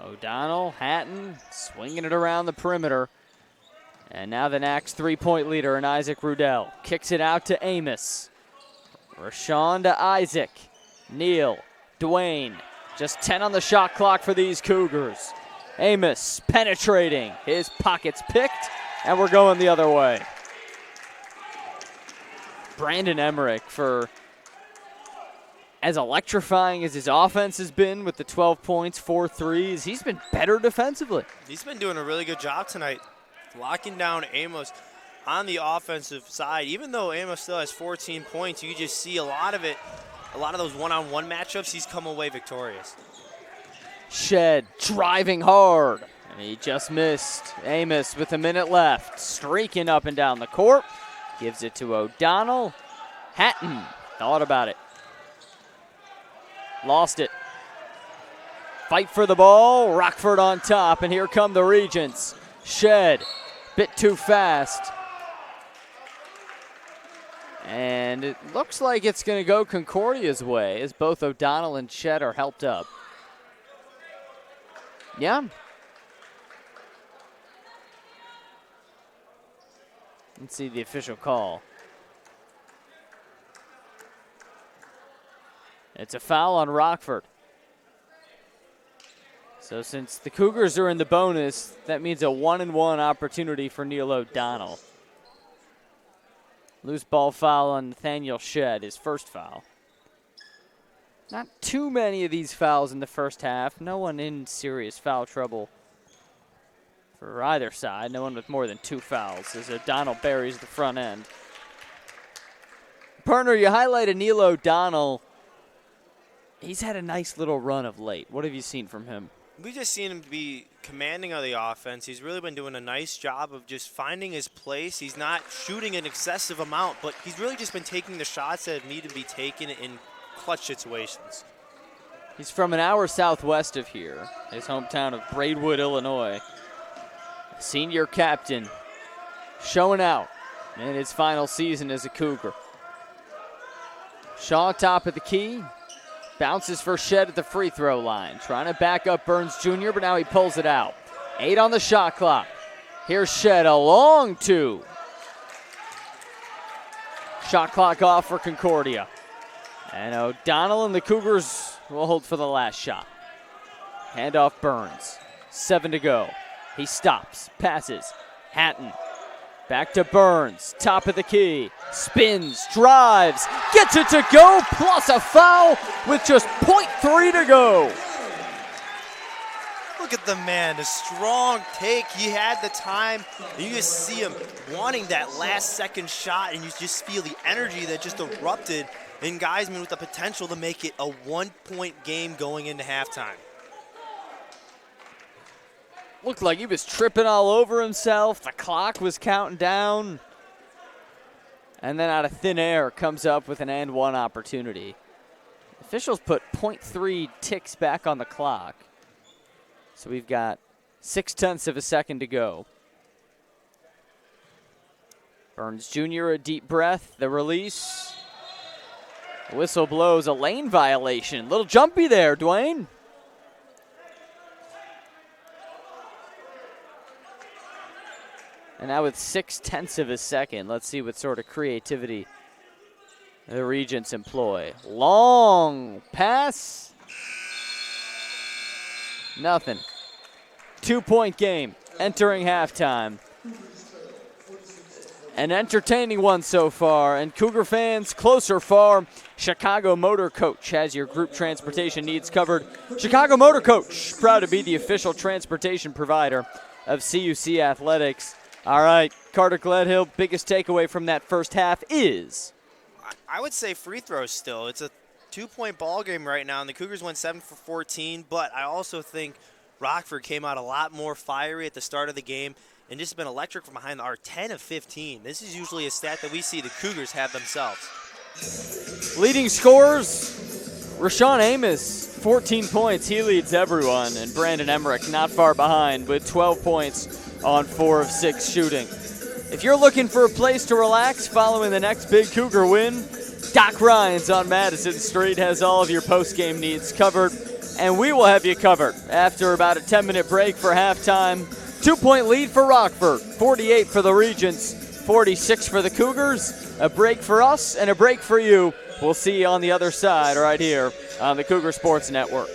O'Donnell, Hatton, swinging it around the perimeter. And now the NACC's 3-point leader in Isaac Rudell. Kicks it out to Amos. Rashawn to Isaac. Neal, Dwayne. Just 10 on the shot clock for these Cougars. Amos penetrating. His pockets picked, and we're going the other way. Brandon Emmerich, for as electrifying as his offense has been with the 12 points, 4 threes, he's been better defensively. He's been doing a really good job tonight, locking down Amos on the offensive side. Even though Amos still has 14 points, you just see a lot of those one-on-one matchups, he's come away victorious. Shedd driving hard, and he just missed. Amos with a minute left, streaking up and down the court. Gives it to O'Donnell. Hatton thought about it. Lost it. Fight for the ball. Rockford on top, and here come the Regents. Shedd, bit too fast. And it looks like it's going to go Concordia's way as both O'Donnell and Shedd are helped up. Yeah. Let's see the official call. It's a foul on Rockford. So since the Cougars are in the bonus, that means a 1-and-1 opportunity for Neal O'Donnell. Loose ball foul on Nathaniel Shedd, his first foul. Not too many of these fouls in the first half. No one in serious foul trouble for either side. No one with more than 2 fouls as O'Donnell buries the front end. Partner, you highlighted Neal O'Donnell. He's had a nice little run of late. What have you seen from him? We've just seen him be commanding of the offense. He's really been doing a nice job of just finding his place. He's not shooting an excessive amount, but he's really just been taking the shots that need to be taken in clutch situations. He's from an hour southwest of here, his hometown of Braidwood, Illinois. Senior captain, showing out in his final season as a Cougar. Shaw top of the key. Bounces for Shedd at the free throw line. Trying to back up Burns Jr., but now he pulls it out. 8 on the shot clock. Here's Shedd, a long 2. Shot clock off for Concordia. And O'Donnell and the Cougars will hold for the last shot. Handoff Burns. 7 to go. He stops, passes. Hatton. Back to Burns, top of the key, spins, drives, gets it to go, plus a foul with just .3 to go. Look at the man, a strong take. He had the time. You just see him wanting that last second shot, and you just feel the energy that just erupted in Geiseman with the potential to make it a 1-point game going into halftime. Looked like he was tripping all over himself. The clock was counting down. And then out of thin air comes up with an and one opportunity. Officials put 0.3 ticks back on the clock. So we've got 0.6 of a second to go. Burns Jr. a deep breath. The release. Whistle blows a lane violation. Little jumpy there, Dwayne. And now with 0.6 of a second, let's see what sort of creativity the Regents employ. Long pass. Nothing. 2-point game entering halftime. An entertaining one so far, and Cougar fans, closer far, Chicago Motor Coach has your group transportation needs covered. Chicago Motor Coach, proud to be the official transportation provider of CUC Athletics. All right, Carter Gledhill, biggest takeaway from that first half is? I would say free throws still. It's a 2-point ball game right now, and the Cougars went 7 for 14, but I also think Rockford came out a lot more fiery at the start of the game and just been electric from behind the arc. 10 of 15. This is usually a stat that we see the Cougars have themselves. Leading scorers, Rashawn Amos, 14 points. He leads everyone, and Brandon Emmerich not far behind with 12 points on 4 of 6 shooting. If you're looking for a place to relax following the next big Cougar win, Doc Ryan's on Madison Street has all of your post-game needs covered, and we will have you covered after about a 10-minute break for halftime. 2-point lead for Rockford, 48 for the Regents, 46 for the Cougars. A break for us and a break for you. We'll see you on the other side right here on the Cougar Sports Network.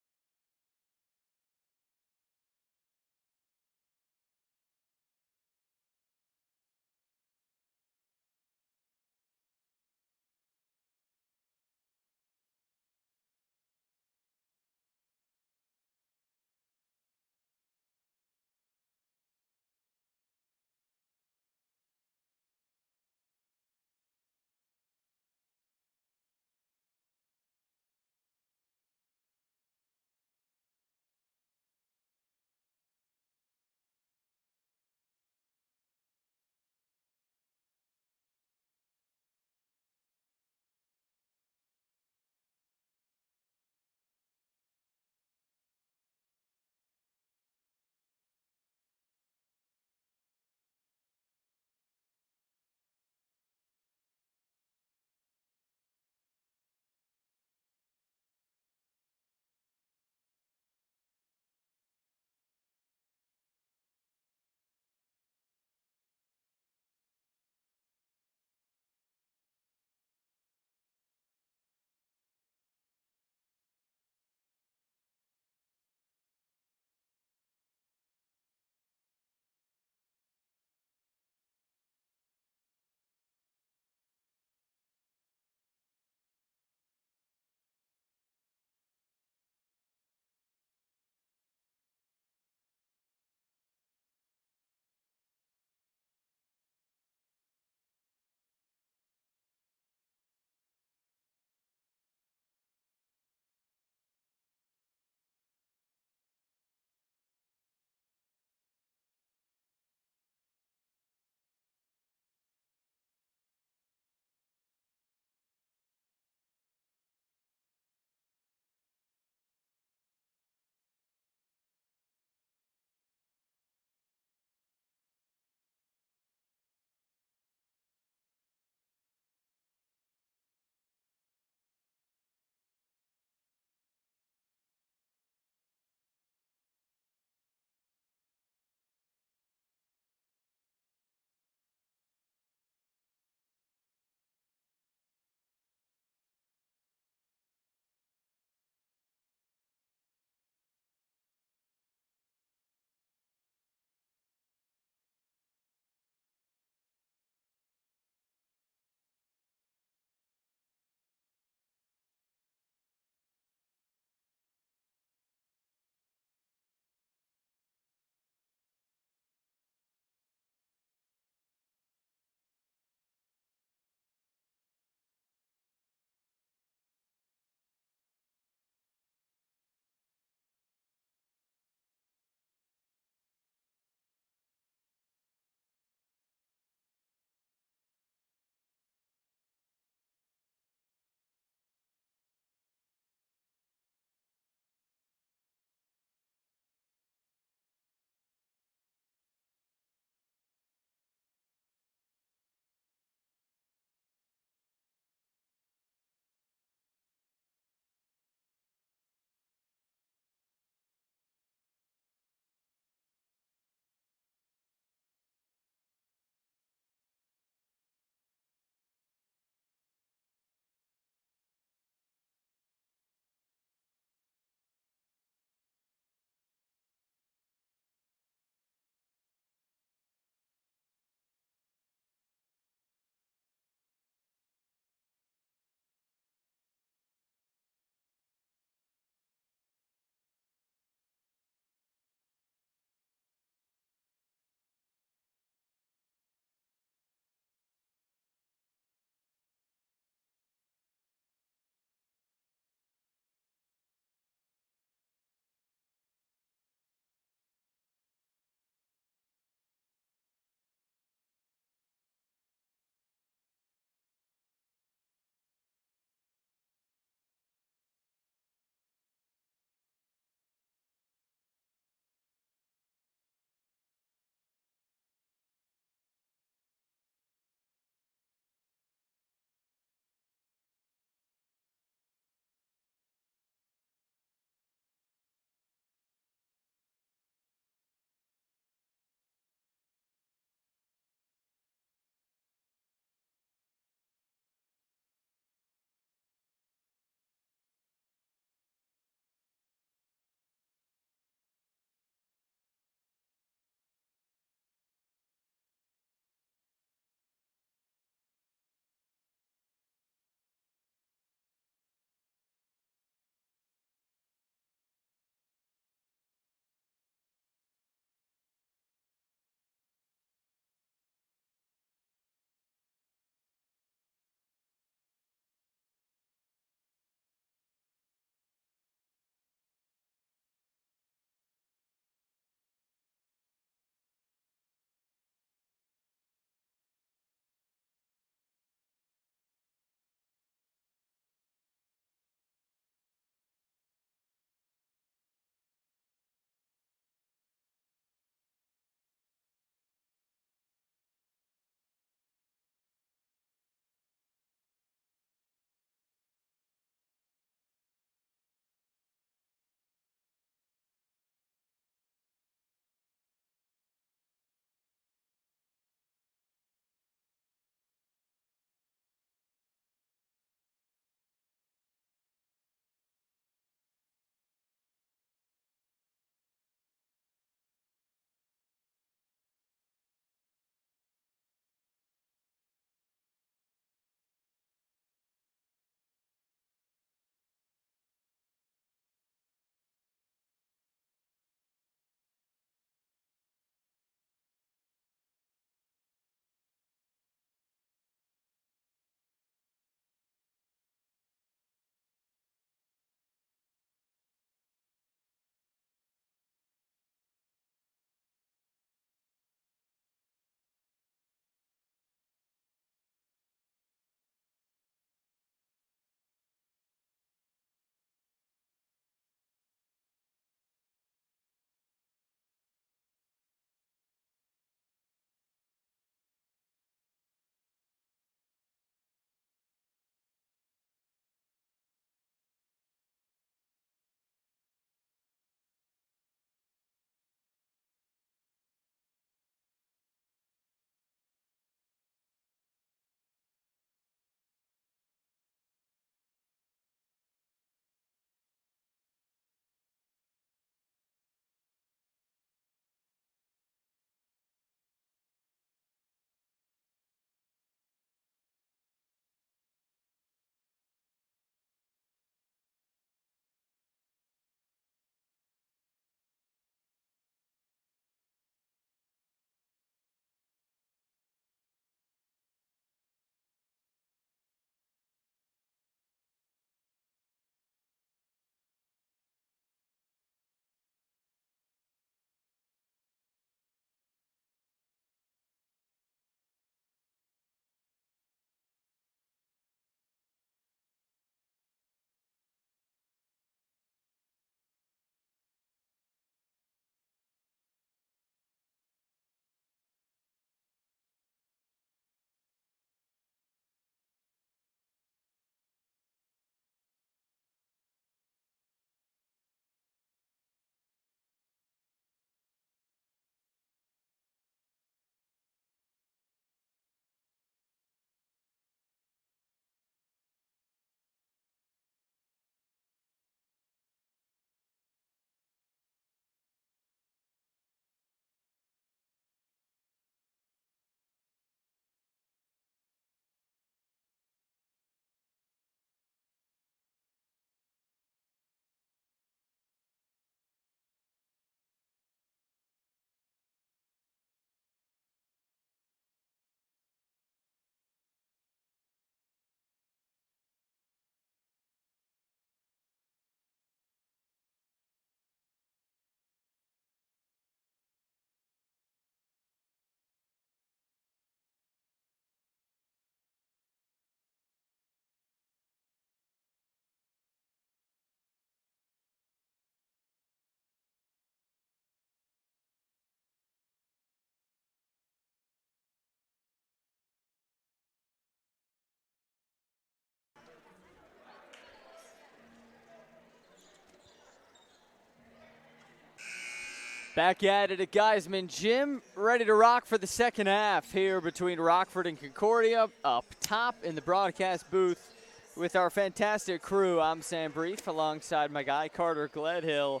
Back at it at Geiseman Gym, ready to rock for the second half here between Rockford and Concordia. Up top in the broadcast booth with our fantastic crew, I'm Sam Brief alongside my guy Carter Gledhill.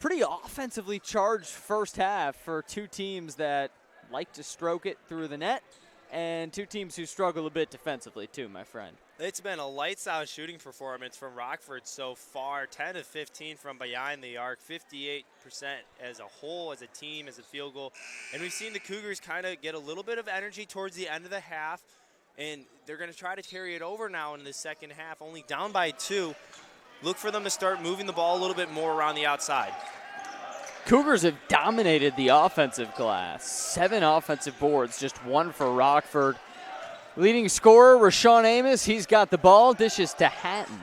Pretty offensively charged first half for two teams that like to stroke it through the net and two teams who struggle a bit defensively too, my friend. It's been a lights-out shooting performance from Rockford so far. 10 of 15 from behind the arc, 58% as a whole, as a team, as a field goal. And we've seen the Cougars kind of get a little bit of energy towards the end of the half, and they're going to try to carry it over now in the second half, only down by 2. Look for them to start moving the ball a little bit more around the outside. Cougars have dominated the offensive glass. 7 offensive boards, just 1 for Rockford. Leading scorer, Rashawn Amos, he's got the ball, dishes to Hatton.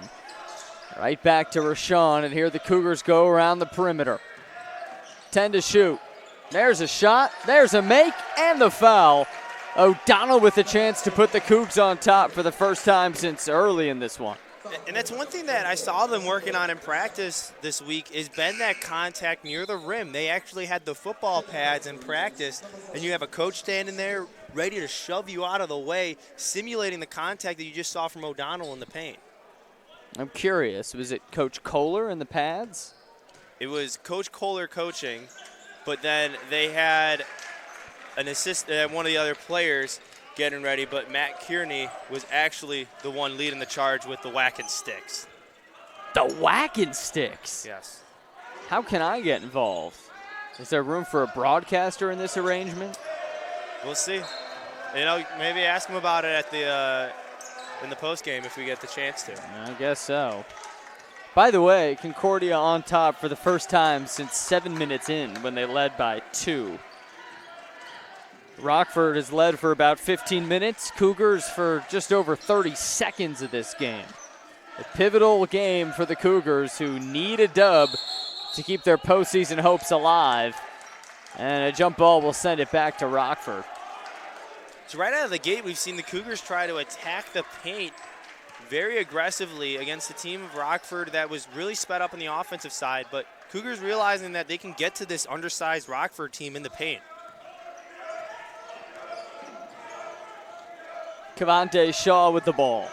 Right back to Rashawn, and here the Cougars go around the perimeter. 10 to shoot. There's a shot, there's a make, and the foul. O'Donnell with a chance to put the Cougs on top for the first time since early in this one. And that's one thing that I saw them working on in practice this week is been that contact near the rim. They actually had the football pads in practice, and you have a coach standing there ready to shove you out of the way, simulating the contact that you just saw from O'Donnell in the paint. I'm curious, was it Coach Kohler in the pads? It was Coach Kohler coaching, but then they had an assistant, one of the other players getting ready, but Matt Kearney was actually the one leading the charge with the whacking sticks. The whacking sticks? Yes. How can I get involved? Is there room for a broadcaster in this arrangement? We'll see. You know, maybe ask him about it at the in the postgame if we get the chance to. I guess so. By the way, Concordia on top for the first time since 7 minutes in when they led by 2. Rockford has led for about 15 minutes. Cougars for just over 30 seconds of this game. A pivotal game for the Cougars who need a dub to keep their postseason hopes alive. And a jump ball will send it back to Rockford. So right out of the gate, we've seen the Cougars try to attack the paint very aggressively against a team of Rockford that was really sped up on the offensive side. But Cougars realizing that they can get to this undersized Rockford team in the paint. Cavante Shaw with the ball.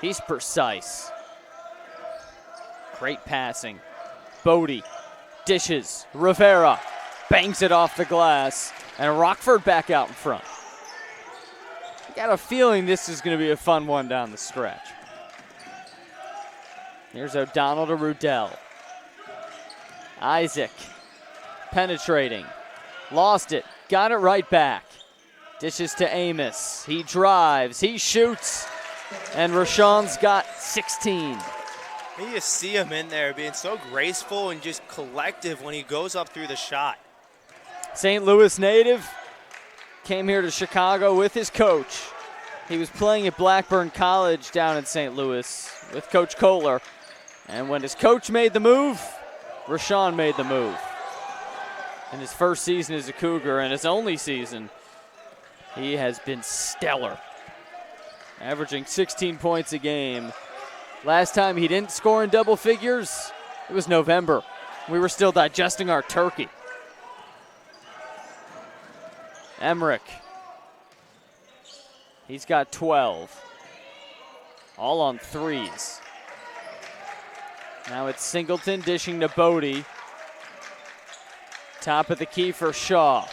He's precise. Great passing. Bodie dishes. Rivera bangs it off the glass. And Rockford back out in front. Got a feeling this is going to be a fun one down the stretch. Here's O'Donnell to Rudell. Isaac penetrating. Lost it. Got it right back. Dishes to Amos. He drives. He shoots. And Rashawn's got 16. You just see him in there being so graceful and just collective when he goes up through the shot. St. Louis native. Came here to Chicago with his coach. He was playing at Blackburn College down in St. Louis with Coach Kohler. And when his coach made the move, Rashawn made the move. In his first season as a Cougar and his only season, he has been stellar, averaging 16 points a game. Last time he didn't score in double figures, it was November. We were still digesting our turkey. Emmerich. He's got 12. All on threes. Now it's Singleton dishing to Bodie. Top of the key for Shaw.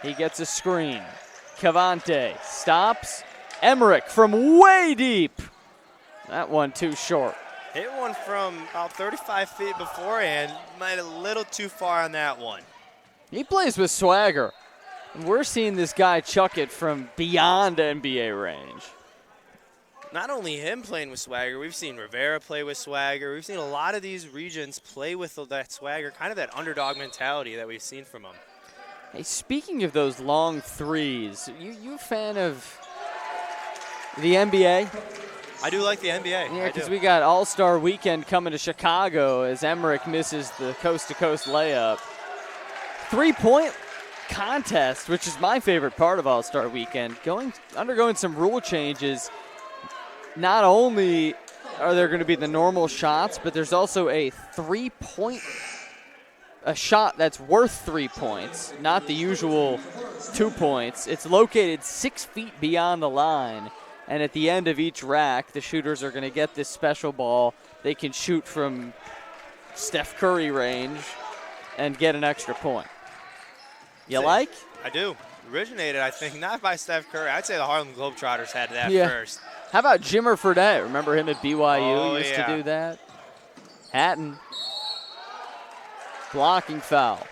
He gets a screen. Cavante stops. Emmerich from way deep. That one too short. Hit one from about 35 feet beforehand. Might a little too far on that one. He plays with swagger. And we're seeing this guy chuck it from beyond NBA range. Not only him playing with swagger, we've seen Rivera play with swagger. We've seen a lot of these regions play with that swagger, kind of that underdog mentality that we've seen from them. Hey, speaking of those long threes, you a fan of the NBA? I do like the NBA. Yeah, because we got All-Star Weekend coming to Chicago as Emmerich misses the coast-to-coast layup. Three-point contest, which is my favorite part of All-Star Weekend, undergoing some rule changes. Not only are there going to be the normal shots, but there's also a three-point a shot that's worth 3 points, not the usual 2 points. It's located 6 feet beyond the line, and at the end of each rack, the shooters are going to get this special ball. They can shoot from Steph Curry range and get an extra point. You like? I do. Originated, I think, not by Steph Curry. I'd say the Harlem Globetrotters had that first. How about Jimmer Fredette? Remember him at BYU? He used to do that. Hatton. Blocking foul.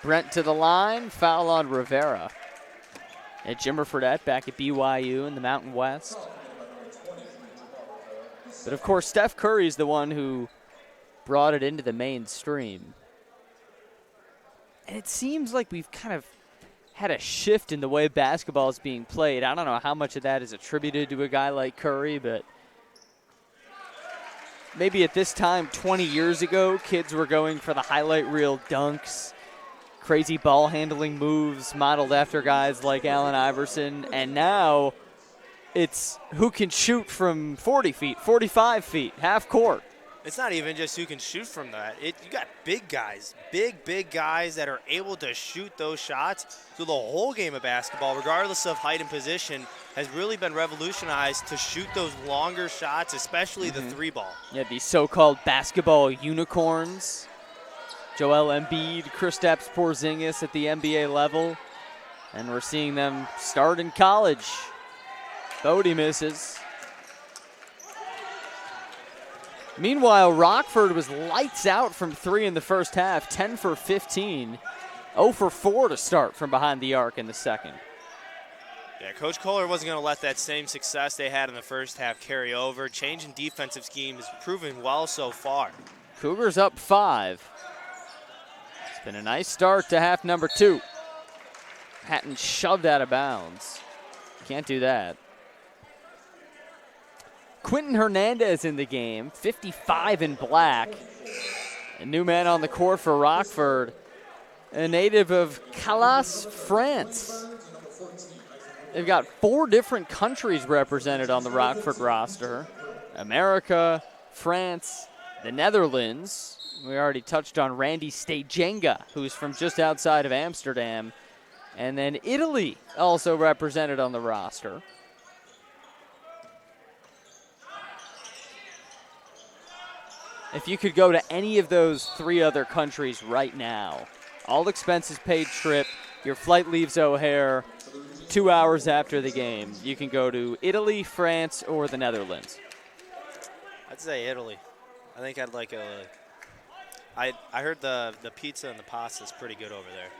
Brent to the line. Foul on Rivera. And Jimmer Fredette back at BYU in the Mountain West. But, of course, Steph Curry is the one who brought it into the mainstream. And it seems like we've kind of had a shift in the way basketball is being played. I don't know how much of that is attributed to a guy like Curry, but maybe at this time 20 years ago, kids were going for the highlight reel dunks, crazy ball handling moves modeled after guys like Allen Iverson, and now it's who can shoot from 40 feet, 45 feet, half court. It's not even just who can shoot from that. You got big guys, big guys that are able to shoot those shots. So the whole game of basketball, regardless of height and position, has really been revolutionized to shoot those longer shots, especially the three ball. Yeah, these so-called basketball unicorns. Joel Embiid, Kristaps Porzingis at the NBA level. And we're seeing them start in college. Bodie misses. Meanwhile, Rockford was lights out from 3 in the first half, 10 for 15, 0 for 4 to start from behind the arc in the second. Yeah, Coach Kohler wasn't going to let that same success they had in the first half carry over. Changing defensive scheme is proving well so far. Cougars up 5. It's been a nice start to half number 2. Hatton shoved out of bounds. Can't do that. Quentin Hernandez in the game, 55 in black. A new man on the court for Rockford, a native of Calais, France. They've got 4 different countries represented on the Rockford roster. America, France, the Netherlands. We already touched on Randy Stajenga, who's from just outside of Amsterdam. And then Italy also represented on the roster. If you could go to any of those 3 other countries right now, all expenses paid trip, your flight leaves O'Hare 2 hours after the game, you can go to Italy, France, or the Netherlands. I'd say Italy. I think I'd like I heard the pizza and the pasta is pretty good over there.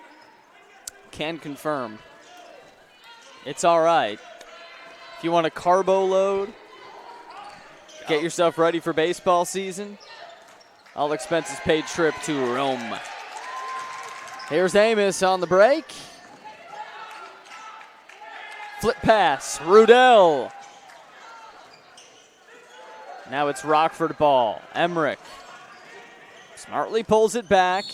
Can confirm. It's all right. If you want a carbo load, get yourself ready for baseball season, all expenses paid trip to Rome. Here's Amos on the break. Flip pass, Rudell. Now it's Rockford ball. Emmerich smartly pulls it back.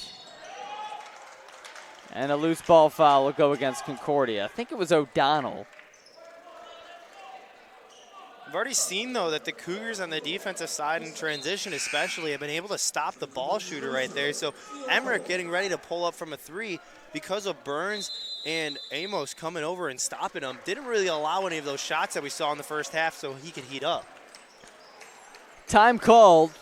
And a loose ball foul will go against Concordia. I think it was O'Donnell. I've already seen, though, that the Cougars on the defensive side in transition especially have been able to stop the ball shooter right there. So Emmerich getting ready to pull up from a 3 because of Burns and Amos coming over and stopping him. Didn't really allow any of those shots that we saw in the first half so he could heat up. Time called.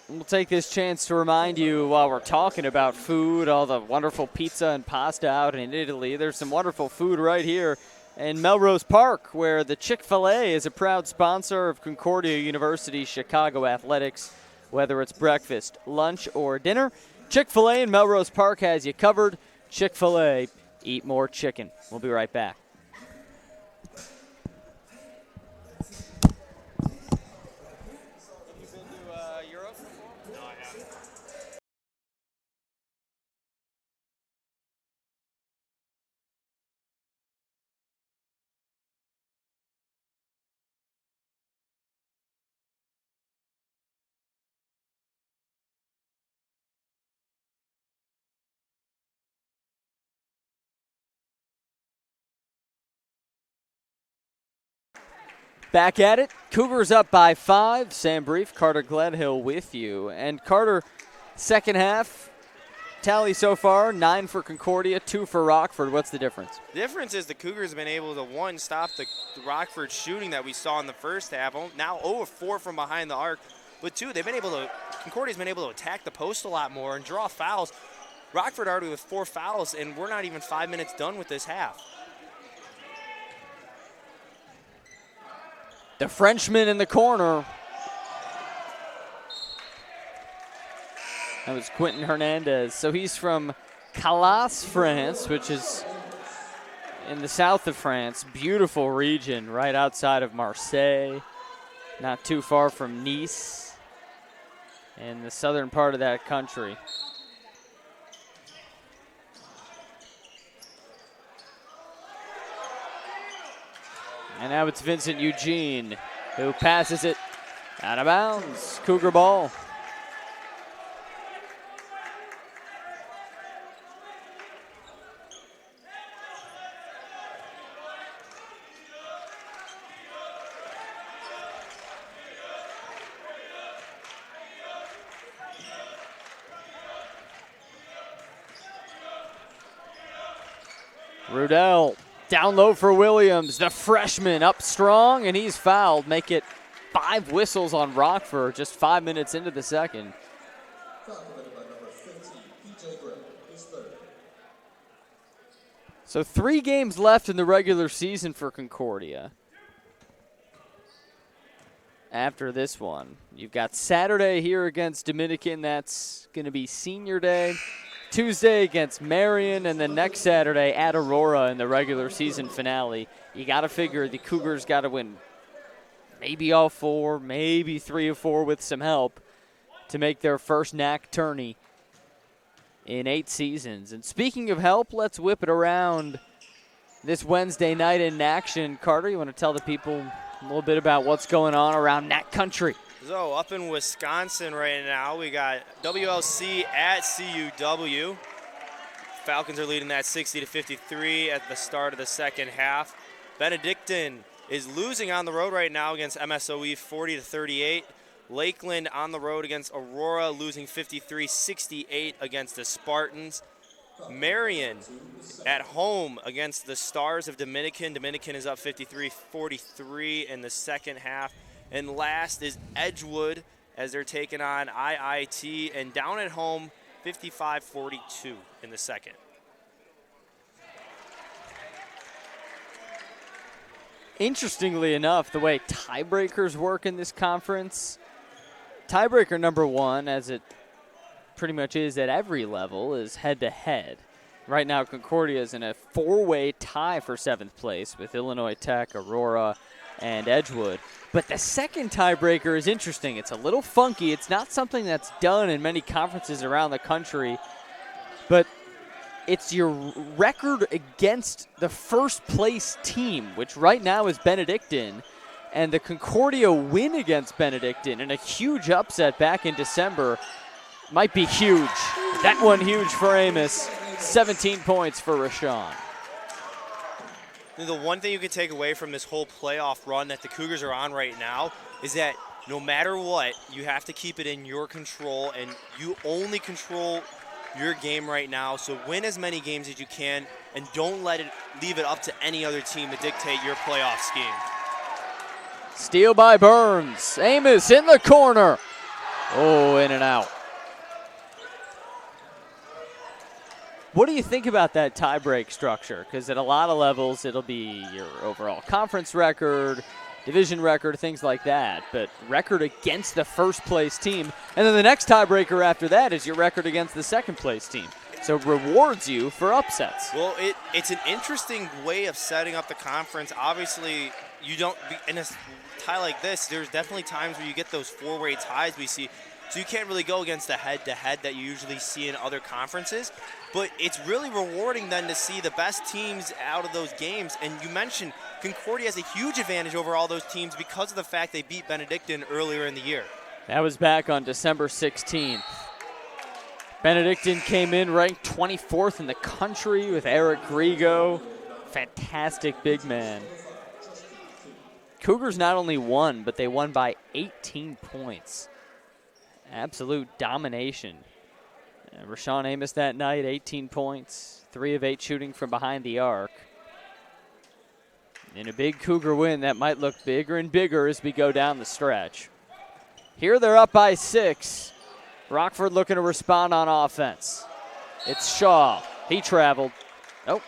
We'll take this chance to remind you while we're talking about food, all the wonderful pizza and pasta out in Italy. There's some wonderful food right here in Melrose Park, where the Chick-fil-A is a proud sponsor of Concordia University Chicago athletics. Whether it's breakfast, lunch, or dinner, Chick-fil-A in Melrose Park has you covered. Chick-fil-A, eat more chicken. We'll be right back. Back at it. Cougars up by 5. Sam Brief, Carter Gledhill with you. And Carter, second half, tally so far, 9 for Concordia, 2 for Rockford. What's the difference? The difference is the Cougars have been able to, one, stop the Rockford shooting that we saw in the first half. Now 0-4 from behind the arc. But two, Concordia's been able to attack the post a lot more and draw fouls. Rockford already with 4 fouls, and we're not even 5 minutes done with this half. The Frenchman in the corner. That was Quentin Hernandez. So he's from Calas, France, which is in the south of France. Beautiful region right outside of Marseille. Not too far from Nice in the southern part of that country. And now it's Vincent Eugene who passes it out of bounds. Cougar ball. Rudell down low for Williams. The freshman up strong, and he's fouled. Make it 5 whistles on Rockford just 5 minutes into the second. So 3 games left in the regular season for Concordia. After this one, you've got Saturday here against Dominican. That's going to be senior day. Tuesday against Marion, and then next Saturday at Aurora in the regular season finale. You got to figure the Cougars got to win maybe all 4, maybe 3 or 4 with some help to make their first NACC tourney in 8 seasons. And speaking of help, let's whip it around this Wednesday night in action. Carter, you want to tell the people a little bit about what's going on around NACC country? So up in Wisconsin right now, we got WLC at CUW. Falcons are leading that 60-53 at the start of the second half. Benedictine is losing on the road right now against MSOE 40-38. Lakeland on the road against Aurora, losing 53-68 against the Spartans. Marion at home against the Stars of Dominican. Dominican is up 53-43 in the second half. And last is Edgewood as they're taking on IIT, and down at home, 55-42 in the second. Interestingly enough, the way tiebreakers work in this conference, tiebreaker number 1, as it pretty much is at every level, is head-to-head. Right now, Concordia is in a 4-way tie for 7th place with Illinois Tech, Aurora, and Edgewood. But the second tiebreaker is interesting. It's a little funky. It's not something that's done in many conferences around the country, but it's your record against the first place team, which right now is Benedictine, and the Concordia win against Benedictine in a huge upset back in December might be huge. That one huge for Amos. 17 points for Rashawn. The one thing you can take away from this whole playoff run that the Cougars are on right now is that no matter what, you have to keep it in your control, and you only control your game right now. So win as many games as you can, and don't leave it up to any other team to dictate your playoff scheme. Steal by Burns. Amos in the corner. Oh, in and out. What do you think about that tie-break structure? Because at a lot of levels, it'll be your overall conference record, division record, things like that. But record against the first-place team. And then the next tiebreaker after that is your record against the second-place team. So it rewards you for upsets. Well, it's an interesting way of setting up the conference. Obviously, you don't in a tie like this, there's definitely times where you get those 4-way ties we see. So you can't really go against the head-to-head that you usually see in other conferences. But it's really rewarding then to see the best teams out of those games. And you mentioned Concordia has a huge advantage over all those teams because of the fact they beat Benedictine earlier in the year. That was back on December 16th. Benedictine came in ranked 24th in the country with Eric Grigo. Fantastic big man. Cougars not only won, but they won by 18 points. Absolute domination. And Rashawn Amos that night, 18 points, 3 of 8 shooting from behind the arc. In a big Cougar win, that might look bigger and bigger as we go down the stretch. Here they're up by 6. Rockford looking to respond on offense. It's Shaw. He traveled. Nope.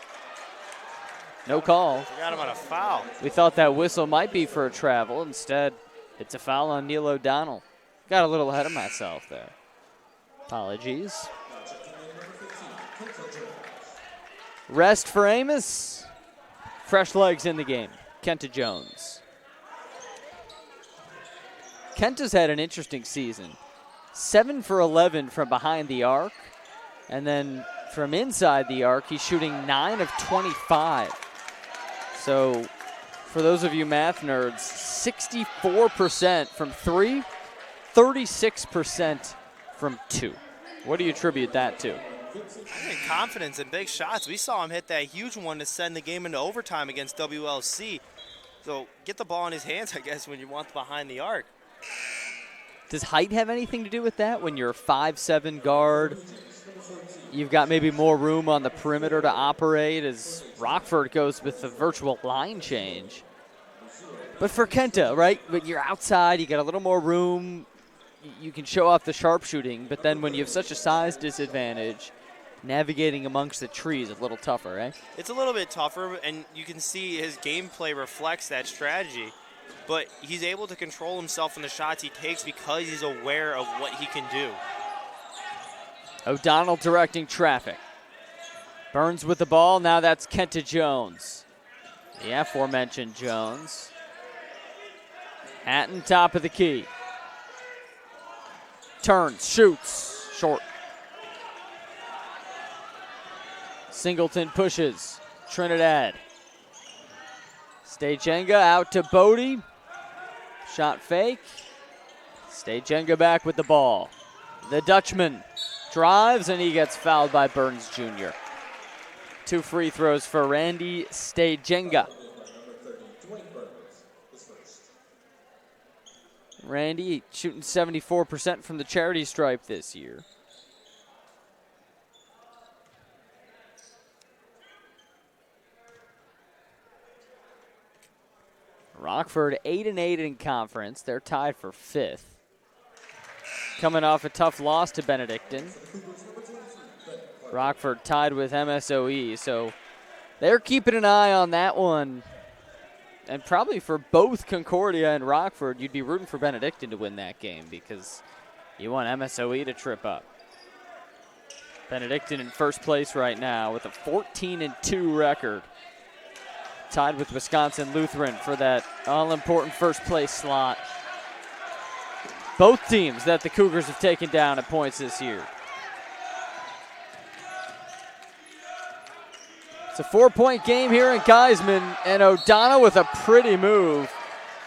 No call. Forgot him on a foul. We thought that whistle might be for a travel. Instead, it's a foul on Neil O'Donnell. Got a little ahead of myself there. Apologies. Rest for Amos. Fresh legs in the game. Kenta Jones. Kenta's had an interesting season. 7 for 11 from behind the arc. And then from inside the arc, he's shooting 9 of 25. So for those of you math nerds, 64% from 3, 36% from 2. What do you attribute that to? I think confidence and big shots. We saw him hit that huge one to send the game into overtime against WLC. So get the ball in his hands, I guess, when you want behind the arc. Does height have anything to do with that? When you're a 5'7" guard, you've got maybe more room on the perimeter to operate as Rockford goes with the virtual line change. But for Kenta, right, when you're outside, you got a little more room. You can show off the sharpshooting, but then when you have such a size disadvantage, navigating amongst the trees is a little tougher, right? It's a little bit tougher, and you can see his gameplay reflects that strategy. But he's able to control himself in the shots he takes because he's aware of what he can do. O'Donnell directing traffic. Burns with the ball. Now that's Kenta Jones. The aforementioned Jones. Hatton, top of the key. Turns, shoots, short. Singleton pushes. Trinidad. Stajenga out to Bodie. Shot fake. Stajenga back with the ball. The Dutchman drives, and he gets fouled by Burns Jr. 2 free throws for Randy Stajenga. Randy shooting 74% from the charity stripe this year. Rockford 8-8 in conference. They're tied for 5th. Coming off a tough loss to Benedictine. Rockford tied with MSOE, so they're keeping an eye on that one. And probably for both Concordia and Rockford, you'd be rooting for Benedictine to win that game because you want MSOE to trip up. Benedictine in first place right now with a 14-2 record. Tied with Wisconsin Lutheran for that all-important first place slot. Both teams that the Cougars have taken down at points this year. It's a 4-point game here in Geiseman, and O'Donnell with a pretty move.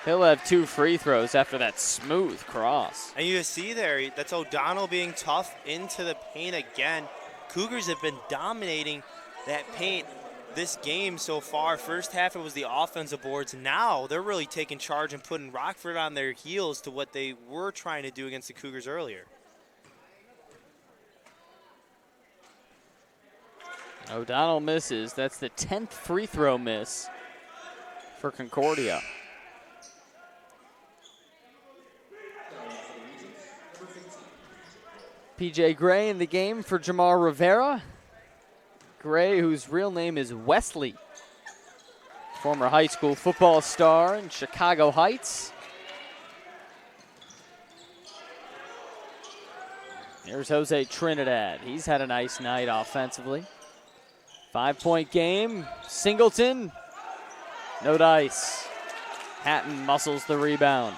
He'll have 2 free throws after that smooth cross. And you see there, that's O'Donnell being tough into the paint again. Cougars have been dominating that paint this game so far. First half, it was the offensive boards. Now they're really taking charge and putting Rockford on their heels to what they were trying to do against the Cougars earlier. O'Donnell misses. That's the 10th free throw miss for Concordia. PJ Gray in the game for Jamar Rivera. Gray, whose real name is Wesley. Former high school football star in Chicago Heights. Here's Jose Trinidad. He's had a nice night offensively. 5-point game. Singleton. No dice. Hatton muscles the rebound.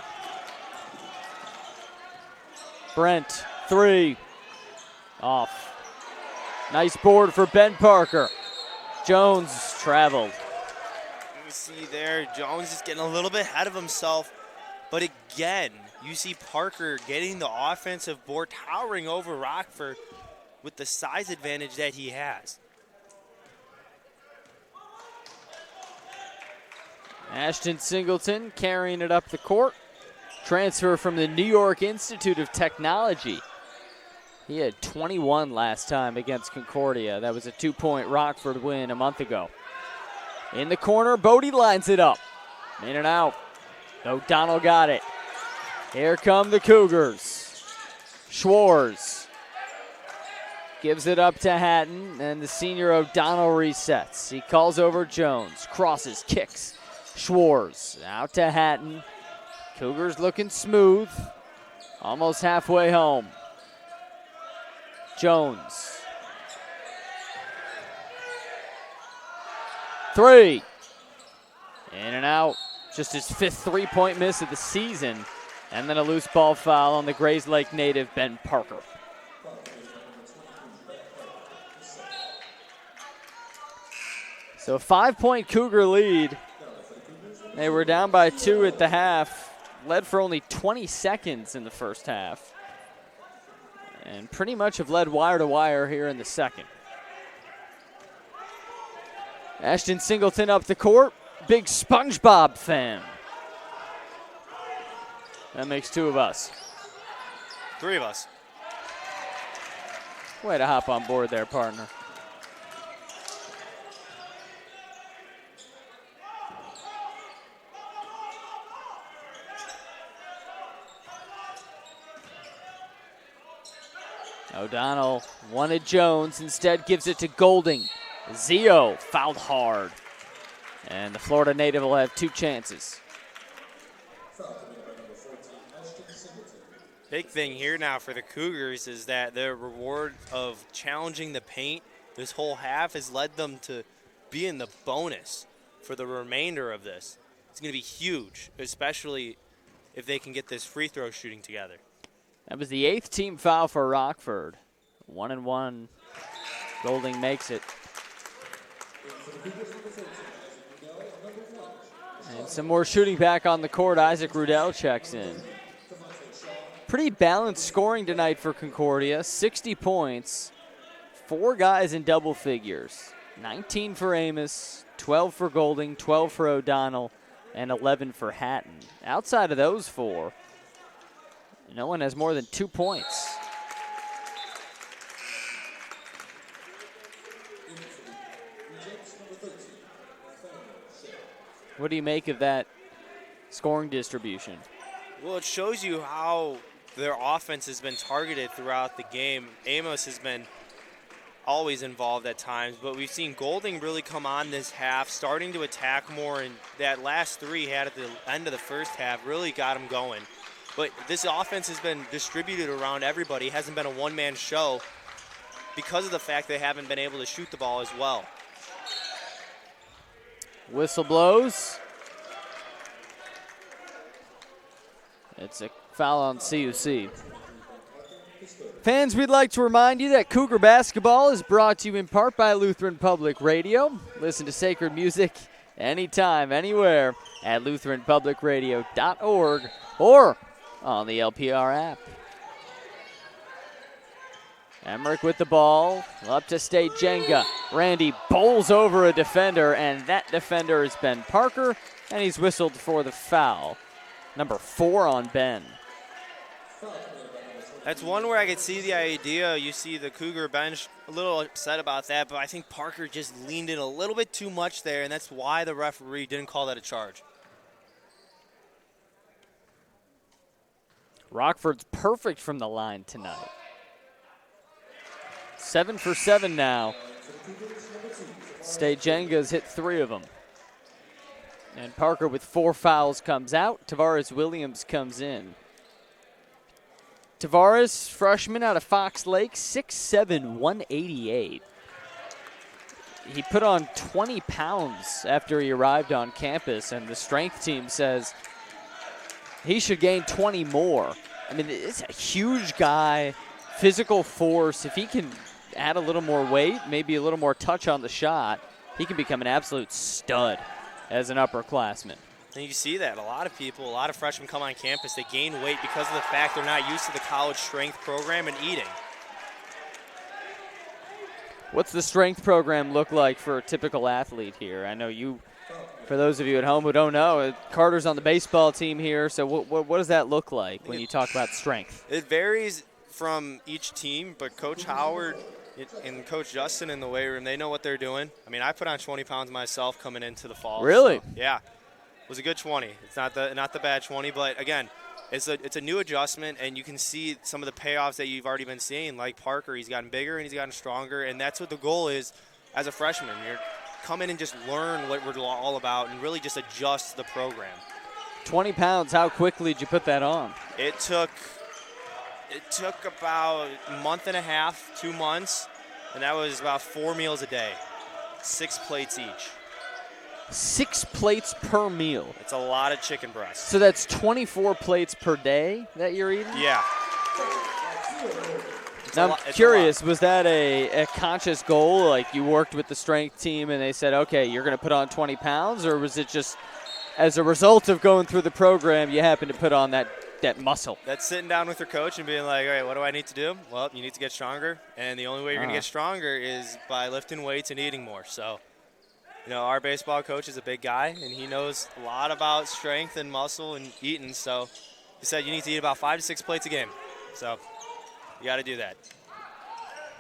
Brent, 3. Off. Nice board for Ben Parker. Jones traveled. You see there, Jones is getting a little bit ahead of himself. But again, you see Parker getting the offensive board, towering over Rockford with the size advantage that he has. Ashton Singleton carrying it up the court. Transfer from the New York Institute of Technology. He had 21 last time against Concordia. That was a 2-point Rockford win a month ago. In the corner, Bodie lines it up. In and out. O'Donnell got it. Here come the Cougars. Schwartz gives it up to Hatton, and the senior O'Donnell resets. He calls over Jones, crosses, kicks. Schwartz out to Hatton. Cougars looking smooth. Almost halfway home. Jones. 3. In and out. Just his 5th three-point miss of the season. And then a loose ball foul on the Grays Lake native, Ben Parker. So a 5-point Cougar lead. They were down by 2 at the half. Led for only 20 seconds in the first half. And pretty much have led wire to wire here in the second. Ashton Singleton up the court. Big SpongeBob fan. That makes 2 of us. 3 of us. Way to hop on board there, partner. O'Donnell wanted Jones, instead gives it to Golding. Zio fouled hard. And the Florida native will have 2 chances. Big thing here now for the Cougars is that their reward of challenging the paint this whole half has led them to be in the bonus for the remainder of this. It's going to be huge, especially if they can get this free throw shooting together. That was the 8th team foul for Rockford. 1-1. Golding makes it. And some more shooting back on the court. Isaac Rudell checks in. Pretty balanced scoring tonight for Concordia. 60 points. 4 guys in double figures. 19 for Amos, 12 for Golding, 12 for O'Donnell, and 11 for Hatton. Outside of those 4, no one has more than 2 points. What do you make of that scoring distribution? Well, it shows you how their offense has been targeted throughout the game. Amos has been always involved at times, but we've seen Golding really come on this half, starting to attack more, and that last 3 he had at the end of the first half really got him going. But this offense has been distributed around everybody. It hasn't been a one-man show because of the fact they haven't been able to shoot the ball as well. Whistle blows. It's a foul on CUC. Fans, we'd like to remind you that Cougar basketball is brought to you in part by Lutheran Public Radio. Listen to sacred music anytime, anywhere at lutheranpublicradio.org or on the LPR app. Emmerich with the ball, up to State Jenga. Randy bowls over a defender, and that defender is Ben Parker, and he's whistled for the foul. Number 4 on Ben. That's one where I could see the idea. You see the Cougar bench a little upset about that, but I think Parker just leaned in a little bit too much there, and that's why the referee didn't call that a charge. Rockford's perfect from the line tonight. 7 for 7 now. State Jenga's hit 3 of them. And Parker with 4 fouls comes out. Tavares Williams comes in. Tavares, freshman out of Fox Lake, 6'7", 188. He put on 20 pounds after he arrived on campus, and the strength team says he should gain 20 more. I mean, it's a huge guy, physical force. If he can add a little more weight, maybe a little more touch on the shot, he can become an absolute stud as an upperclassman. And you see that. A lot of people, a lot of freshmen come on campus, they gain weight because of the fact they're not used to the college strength program and eating. What's the strength program look like for a typical athlete here? I know you, for those of you at home who don't know, Carter's on the baseball team here, so what does that look like when you talk about strength? It varies from each team, but Coach Howard and Coach Justin in the weight room, they know what they're doing. I mean, I put on 20 pounds myself coming into the fall. Really? So, yeah. It was a good 20. It's not the bad 20, but again, it's a new adjustment, and you can see some of the payoffs that you've already been seeing. Like Parker, he's gotten bigger and he's gotten stronger, and that's what the goal is as a freshman. You're come in and just learn what we're all about and really just adjust the program. 20 pounds, how quickly did you put that on? It took about a month and a half, 2 months, and that was about 4 meals a day, 6 plates each. 6 plates per meal. It's a lot of chicken breasts. So that's 24 plates per day that you're eating? Yeah. Now, I'm curious, was that a conscious goal? Like you worked with the strength team and they said, okay, you're going to put on 20 pounds? Or was it just as a result of going through the program, you happened to put on that muscle? That's sitting down with your coach and being like, all right, what do I need to do? Well, you need to get stronger. And the only way you're going to get stronger is by lifting weights and eating more. So, our baseball coach is a big guy, and he knows a lot about strength and muscle and eating. So he said you need to eat about 5 to 6 plates a game. So you got to do that.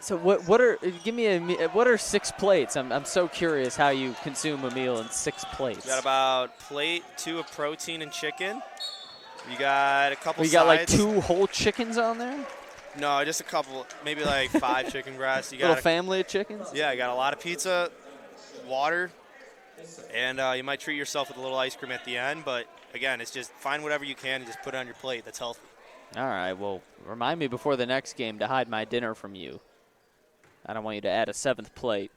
So what are 6 plates? I'm so curious how you consume a meal in 6 plates. You got about plate 2 of protein and chicken. You got a couple sides. You got like 2 whole chickens on there? No, just a couple, maybe like 5 chicken breasts. You got little family of chickens? Yeah, you got a lot of pizza, water, and you might treat yourself with a little ice cream at the end. But again, it's just find whatever you can and just put it on your plate. That's healthy. All right, well, remind me before the next game to hide my dinner from you. I don't want you to add a 7th plate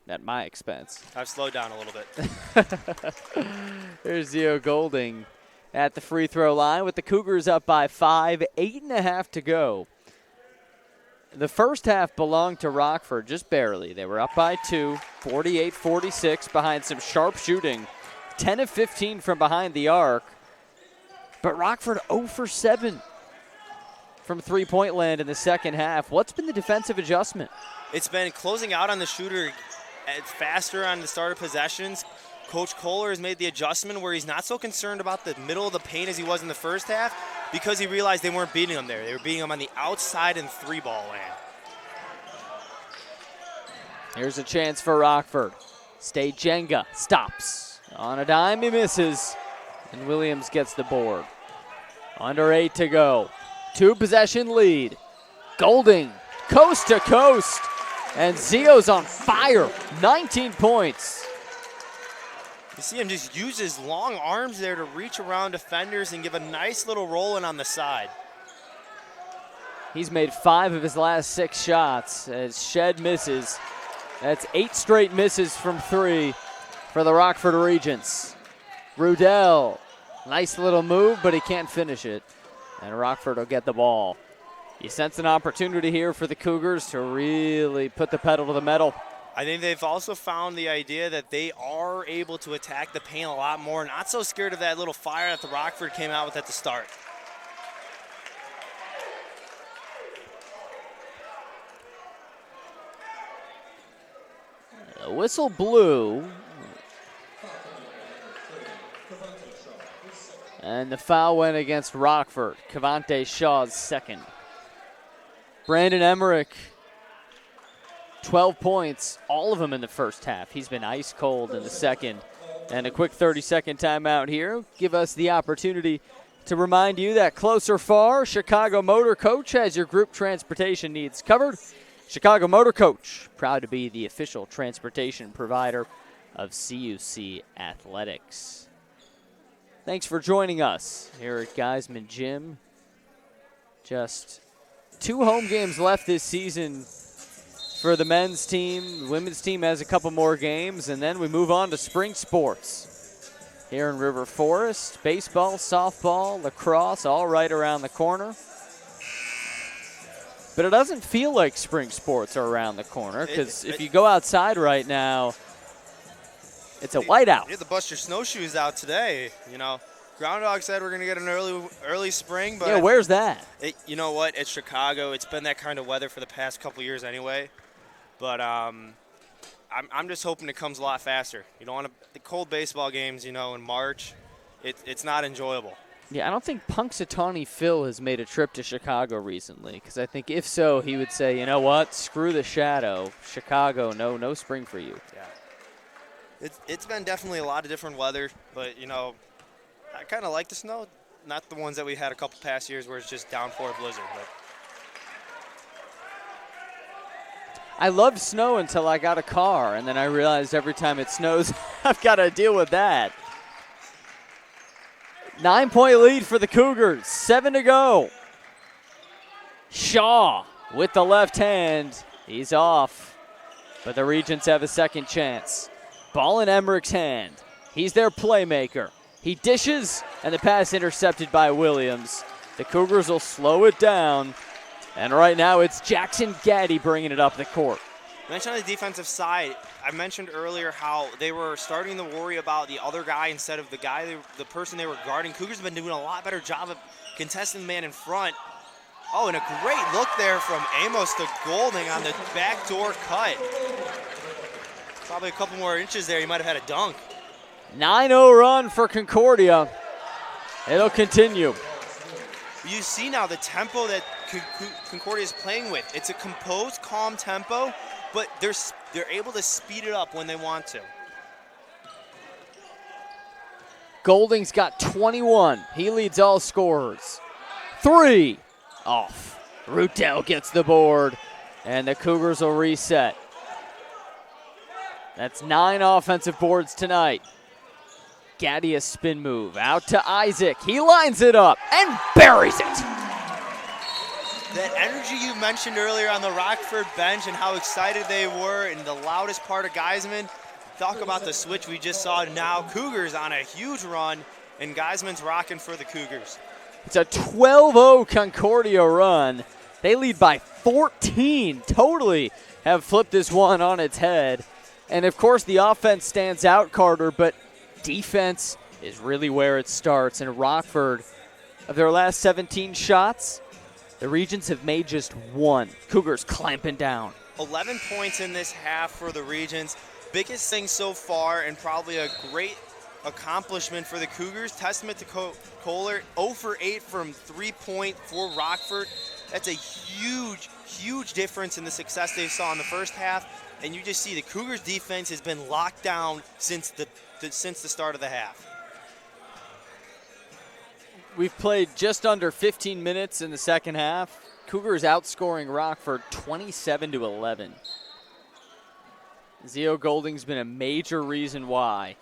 at my expense. I've slowed down a little bit. There's Zio Golding at the free throw line with the Cougars up by 5, 8.5 to go. The first half belonged to Rockford, just barely. They were up by 2, 48-46 behind some sharp shooting. 10 of 15 from behind the arc. But Rockford 0 for 7 from three-point land in the second half. What's been the defensive adjustment? It's been closing out on the shooter faster on the start of possessions. Coach Kohler has made the adjustment where he's not so concerned about the middle of the paint as he was in the first half because he realized they weren't beating him there. They were beating him on the outside and 3-ball land. Here's a chance for Rockford. State Jenga stops. On a dime, he misses. And Williams gets the board. Under 8 to go. 2-possession lead. Golding, coast to coast. And Zio's on fire. 19 points. You see him just use his long arms there to reach around defenders and give a nice little roll in on the side. He's made 5 of his last 6 shots as Shed misses. That's 8 straight misses from 3 for the Rockford Regents. Rudell, nice little move, but he can't finish it. And Rockford will get the ball. You sense an opportunity here for the Cougars to really put the pedal to the metal. I think they've also found the idea that they are able to attack the paint a lot more. Not so scared of that little fire that the Rockford came out with at the start. The whistle blew. And the foul went against Rockford. Cavante Shaw's second. Brandon Emmerich, 12 points, all of them in the first half. He's been ice cold in the second. And a quick 30-second timeout here. Give us the opportunity to remind you that close or far, Chicago Motor Coach has your group transportation needs covered. Chicago Motor Coach, proud to be the official transportation provider of CUC Athletics. Thanks for joining us here at Geiseman Gym. Just 2 home games left this season for the men's team. The women's team has a couple more games, and then we move on to spring sports. Here in River Forest, baseball, softball, lacrosse, all right around the corner. But it doesn't feel like spring sports are around the corner because if you go outside right now, it's a whiteout. You had to bust your snowshoes out today. Groundhog said we're going to get an early spring. But yeah, where's that? You know what? It's Chicago. It's been that kind of weather for the past couple years anyway. But I'm just hoping it comes a lot faster. You don't want the cold baseball games, in March. It's not enjoyable. Yeah, I don't think Punxsutawney Phil has made a trip to Chicago recently, because I think if so, he would say, you know what, screw the shadow. Chicago, no spring for you. Yeah. It's been definitely a lot of different weather, but, you know, I kind of like the snow. Not the ones that we had a couple past years where it's just downpour blizzard. But I loved snow until I got a car, and then I realized every time it snows, I've got to deal with that. 9-point lead for the Cougars. 7 to go. Shaw with the left hand. He's off, but the Regents have a second chance. Ball in Emmerich's hand. He's their playmaker. He dishes, and the pass intercepted by Williams. The Cougars will slow it down, and right now it's Jackson Gaddy bringing it up the court. mentioned on the defensive side, I mentioned earlier how they were starting to worry about the other guy instead of the person they were guarding. Cougars have been doing a lot better job of contesting the man in front. Oh, and a great look there from Amos to Golding on the backdoor cut. Probably a couple more inches there, he might have had a dunk. 9-0 run for Concordia. It'll continue. You see now the tempo that Concordia is playing with. It's a composed, calm tempo, but they're able to speed it up when they want to. Golding's got 21. He leads all scorers. 3 off. Rutell gets the board, and the Cougars will reset. That's 9 offensive boards tonight. Gaddy a spin move. Out to Isaac. He lines it up and buries it. That energy you mentioned earlier on the Rockford bench and how excited they were in the loudest part of Geiseman. Talk about the switch we just saw now. Cougars on a huge run, and Geiseman's rocking for the Cougars. It's a 12-0 Concordia run. They lead by 14. Totally have flipped this one on its head. And, of course, the offense stands out, Carter, but defense is really where it starts. And Rockford, of their last 17 shots, the Regents have made just 1. Cougars clamping down. 11 points in this half for the Regents. Biggest thing so far, and probably a great accomplishment for the Cougars. Testament to Kohler, 0 for 8 from 3-point for Rockford. That's a huge, huge difference in the success they saw in the first half. And you just see the Cougars' defense has been locked down since the start of the half. We've played just under 15 minutes in the second half. Cougars outscoring Rockford 27-11. Zio Golding's been a major reason why.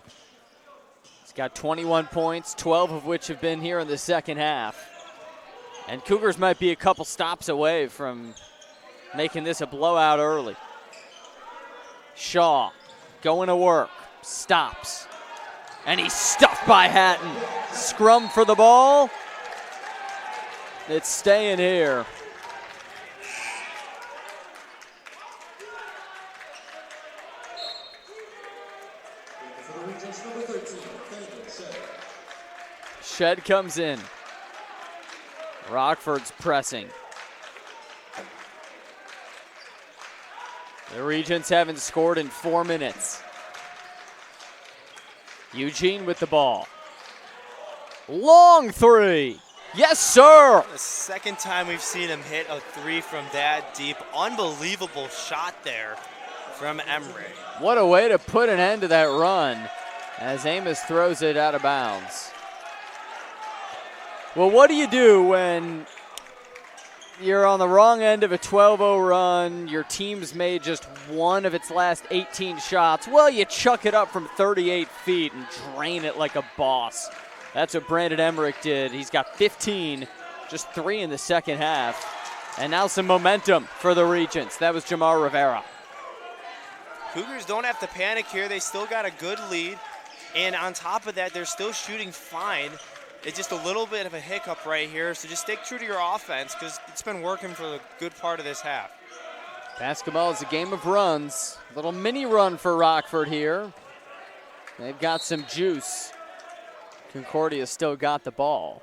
He's got 21 points, 12 of which have been here in the second half. And Cougars might be a couple stops away from making this a blowout early. Shaw going to work, stops, and he's stuffed by Hatton. Scrum for the ball. It's staying here. Shed comes in. Rockford's pressing. The Regents haven't scored in 4 minutes. Eugene with the ball. Long three. Yes, sir. The second time we've seen him hit a 3 from that deep. Unbelievable shot there from Emery. What a way to put an end to that run as Amos throws it out of bounds. Well, what do you do when you're on the wrong end of a 12-0 run, your team's made just 1 of its last 18 shots? Well, you chuck it up from 38 feet and drain it like a boss. That's what Brandon Emmerich did. He's got 15, just 3 in the second half. And now some momentum for the Regents. That was Jamar Rivera. Cougars don't have to panic here. They still got a good lead. And on top of that, they're still shooting fine. It's just a little bit of a hiccup right here, so just stick true to your offense because it's been working for the good part of this half. Basketball is a game of runs. A little mini run for Rockford here. They've got some juice. Concordia still got the ball.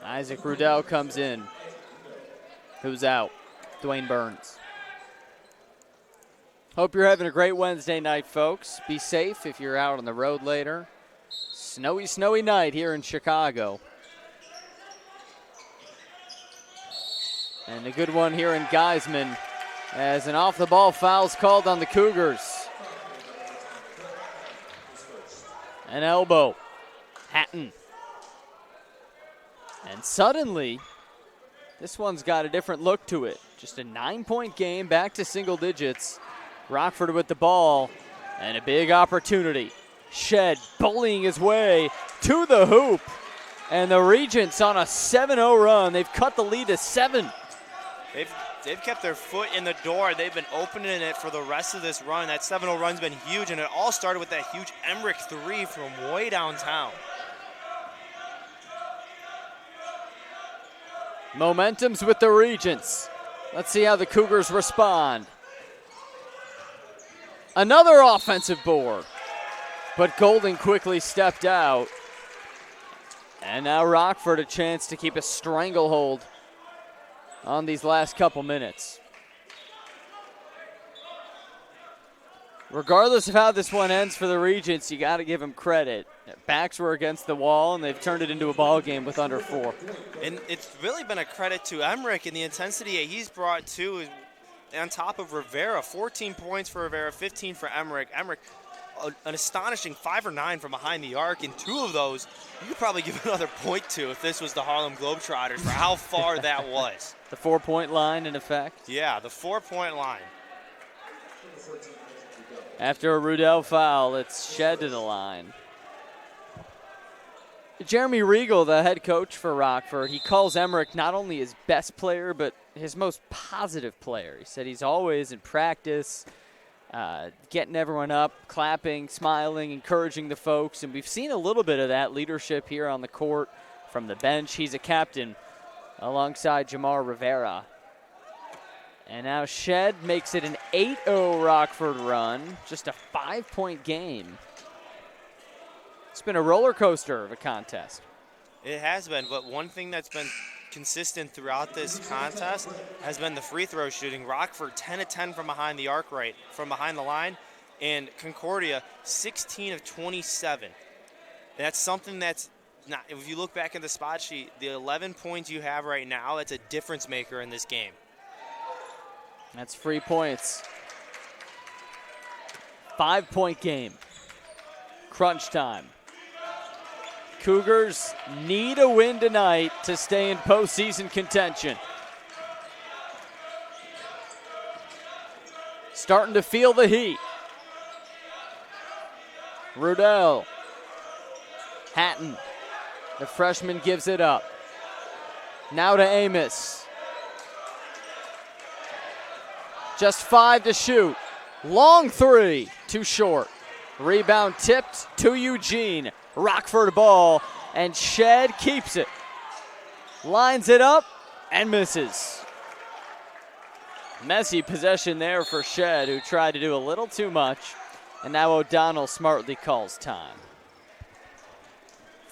Isaac Rudell comes in. Who's out? Dwayne Burns. Hope you're having a great Wednesday night, folks. Be safe if you're out on the road later. Snowy night here in Chicago. And a good one here in Geiseman as an off-the-ball foul's called on the Cougars. An elbow. Hatton. And suddenly, this one's got a different look to it. Just a 9-point game, back to single digits. Rockford with the ball, and a big opportunity. Shed bullying his way to the hoop. And the Regents on a 7-0 run. They've cut the lead to 7. They've kept their foot in the door. They've been opening it for the rest of this run. That 7-0 run's been huge, and it all started with that huge Emmerich 3 from way downtown. Momentum's with the Regents. Let's see how the Cougars respond. Another offensive board, but Golden quickly stepped out. And now Rockford a chance to keep a stranglehold on these last couple minutes. Regardless of how this one ends for the Regents, you got to give them credit. Backs were against the wall, and they've turned it into a ball game with under 4. And it's really been a credit to Emmerich and the intensity he's brought too, on top of Rivera. 14 points for Rivera, 15 for Emmerich. Emmerich, an astonishing 5 or 9 from behind the arc, and 2 of those you could probably give another point to if this was the Harlem Globetrotters for how far that was. The 4-point line in effect. Yeah, the 4-point line. After a Rudell foul, it's Shed to the line. Jeremy Riegel, the head coach for Rockford, he calls Emmerich not only his best player, but his most positive player. He said he's always in practice, getting everyone up, clapping, smiling, encouraging the folks. And we've seen a little bit of that leadership here on the court from the bench. He's a captain alongside Jamar Rivera. And now Shed makes it an 8-0 Rockford run, just a 5-point game. It's been a roller coaster of a contest. It has been, but one thing that's been consistent throughout this contest has been the free throw shooting. Rockford 10 of 10 from behind the arc right, from behind the line, and Concordia 16 of 27. And that's something that's not, if you look back at the spot sheet, the 11 points you have right now, that's a difference maker in this game. That's free points. 5-point game. Crunch time. Cougars need a win tonight to stay in postseason contention. Starting to feel the heat. Rudell. Hatton. The freshman gives it up. Now to Amos. Just 5 to shoot. Long 3, too short. Rebound tipped to Eugene. Rockford ball, and Shed keeps it. Lines it up and misses. Messy possession there for Shed, who tried to do a little too much. And now O'Donnell smartly calls time.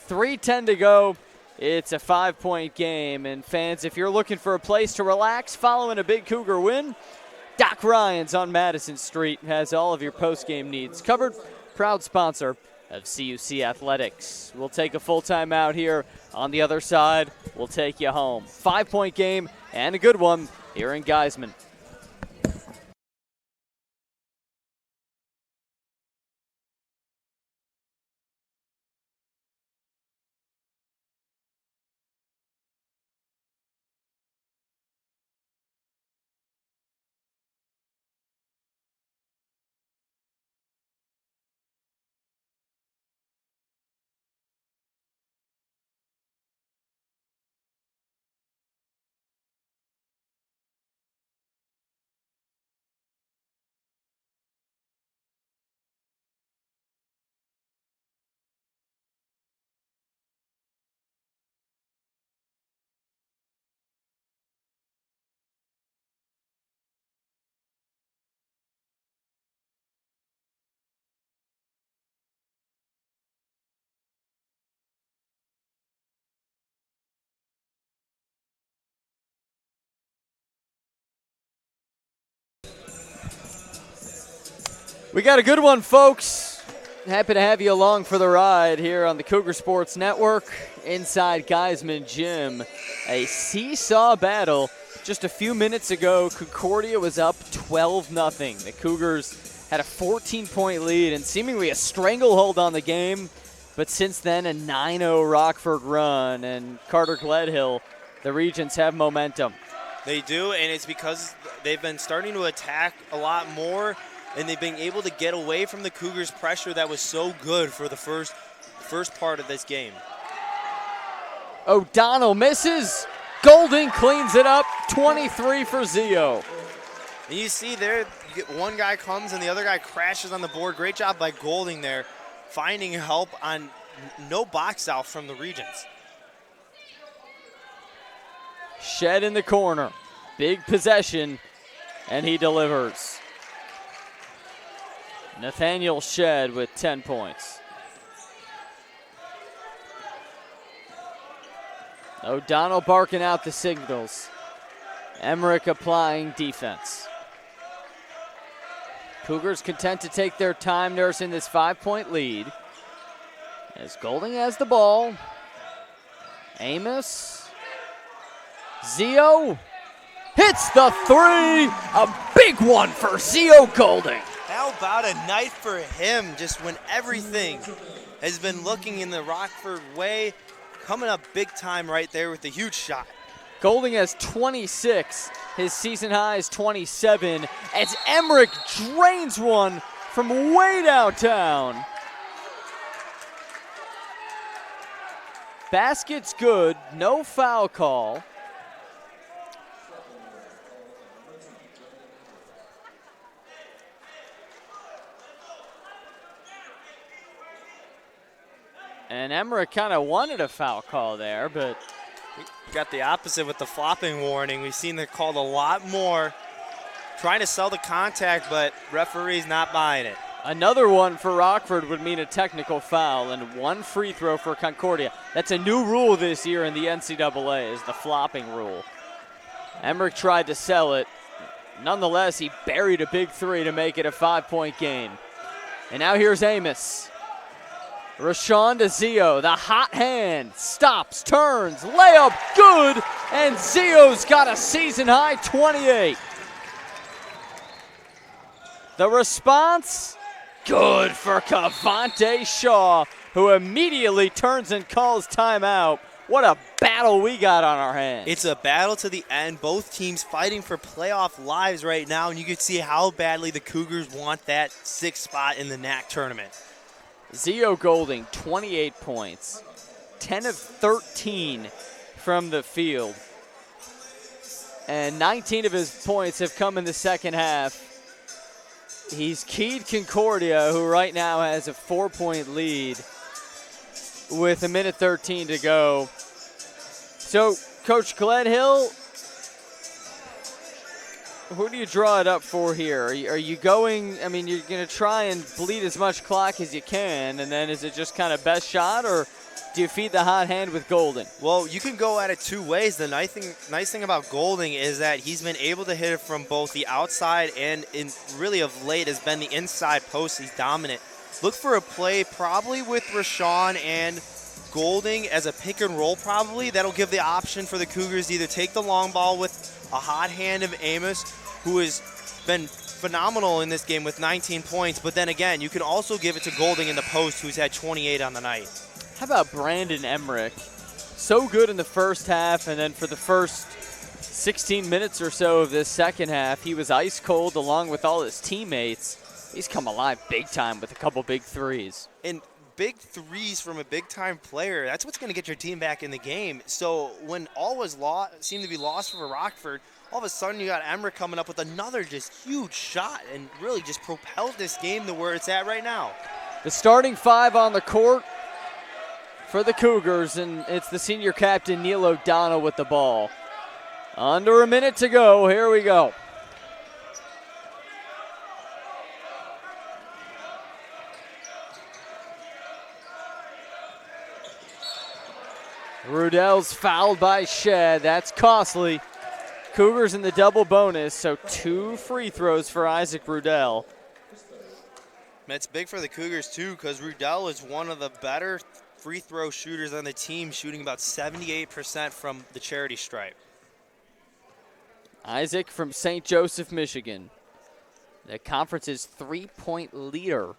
3:10 to go. It's a 5-point game. And fans, if you're looking for a place to relax following a big Cougar win, Doc Ryan's on Madison Street has all of your post-game needs covered. Proud sponsor of CUC Athletics. We'll take a full time out here. On the other side, we'll take you home. 5-point game and a good one here in Geiseman. We got a good one, folks. Happy to have you along for the ride here on the Cougar Sports Network inside Geiseman Gym. A seesaw battle. Just a few minutes ago, Concordia was up 12-0. The Cougars had a 14-point lead and seemingly a stranglehold on the game. But since then, a 9-0 Rockford run. And Carter Gledhill, the Regents have momentum. They do, and it's because they've been starting to attack a lot more, and they've been able to get away from the Cougars' pressure that was so good for the first part of this game. O'Donnell misses. Golding cleans it up, 23 for Zio. And you see there, one guy comes and the other guy crashes on the board. Great job by Golding there, finding help on no box out from the Regents. Shed in the corner. Big possession, and he delivers. Nathaniel Shed with 10 points. O'Donnell barking out the signals. Emmerich applying defense. Cougars content to take their time nursing this 5-point lead. As Golding has the ball. Amos. Zio hits the three. A big one for Zio Golding. How about a night for him, just when everything has been looking in the Rockford way, coming up big time right there with a huge shot. Golding has 26. His season high is 27 as Emmerich drains one from way downtown. Basket's good, no foul call. And Emmerich kind of wanted a foul call there, but we got the opposite with the flopping warning. We've seen it called a lot more. Trying to sell the contact, but referee's not buying it. Another one for Rockford would mean a technical foul and one free throw for Concordia. That's a new rule this year in the NCAA, is the flopping rule. Emmerich tried to sell it. Nonetheless, he buried a big three to make it a 5-point game. And now here's Amos. Rashawn to Zio, the hot hand, stops, turns, layup, good, and Zio's got a season-high 28. The response, good for Cavante Shaw, who immediately turns and calls timeout. What a battle we got on our hands. It's a battle to the end. Both teams fighting for playoff lives right now, and you can see how badly the Cougars want that 6th spot in the NACC tournament. Zio Golding, 28 points, 10 of 13 from the field. And 19 of his points have come in the second half. He's keyed Concordia, who right now has a 4-point lead with 1:13 to go. So, Coach Gledhill, who do you draw it up for here? Are you going, I mean, you're going to try and bleed as much clock as you can, and then is it just kind of best shot, or do you feed the hot hand with Golding? Well, you can go at it two ways. The nice thing about Golding is that he's been able to hit it from both the outside and really of late has been the inside post. He's dominant. Look for a play probably with Rashawn and Golding as a pick and roll probably. That'll give the option for the Cougars to either take the long ball with a hot hand of Amos, who has been phenomenal in this game with 19 points, but then again, you can also give it to Golding in the post, who's had 28 on the night. How about Brandon Emmerich? So good in the first half, and then for the first 16 minutes or so of this second half, he was ice cold along with all his teammates. He's come alive big time with a couple big threes. And big threes from a big-time player, that's what's going to get your team back in the game. So when all was seemed to be lost for Rockford, all of a sudden you got Emmerich coming up with another just huge shot and really just propelled this game to where it's at right now. The starting five on the court for the Cougars, and it's the senior captain, Neil O'Donnell, with the ball. Under a minute to go. Here we go. Rudell's fouled by Shed. That's costly. Cougars in the double bonus, so 2 free throws for Isaac Rudell. That's big for the Cougars, too, because Rudell is one of the better free throw shooters on the team, shooting about 78% from the charity stripe. Isaac from St. Joseph, Michigan, the conference's 3-point leader.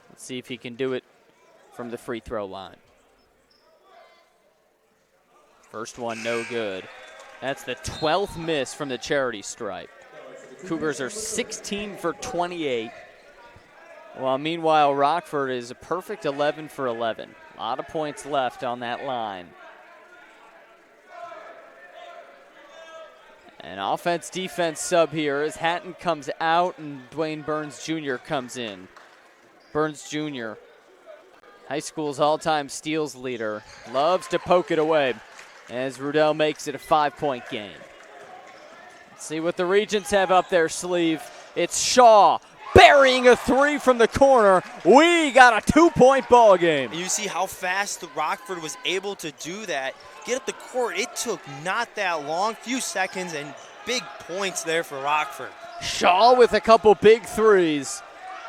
Let's see if he can do it from the free throw line. First one, no good. That's the 12th miss from the charity stripe. Cougars are 16 for 28. While meanwhile, Rockford is a perfect 11 for 11. A lot of points left on that line. An offense-defense sub here as Hatton comes out and Dwayne Burns Jr. comes in. Burns Jr., high school's all-time steals leader, loves to poke it away as Rudell makes it a 5-point game. Let's see what the Regents have up their sleeve. It's Shaw burying a three from the corner. We got a 2-point ball game. And you see how fast Rockford was able to do that. Get up the court. It took not that long, few seconds, and big points there for Rockford. Shaw with a couple big threes.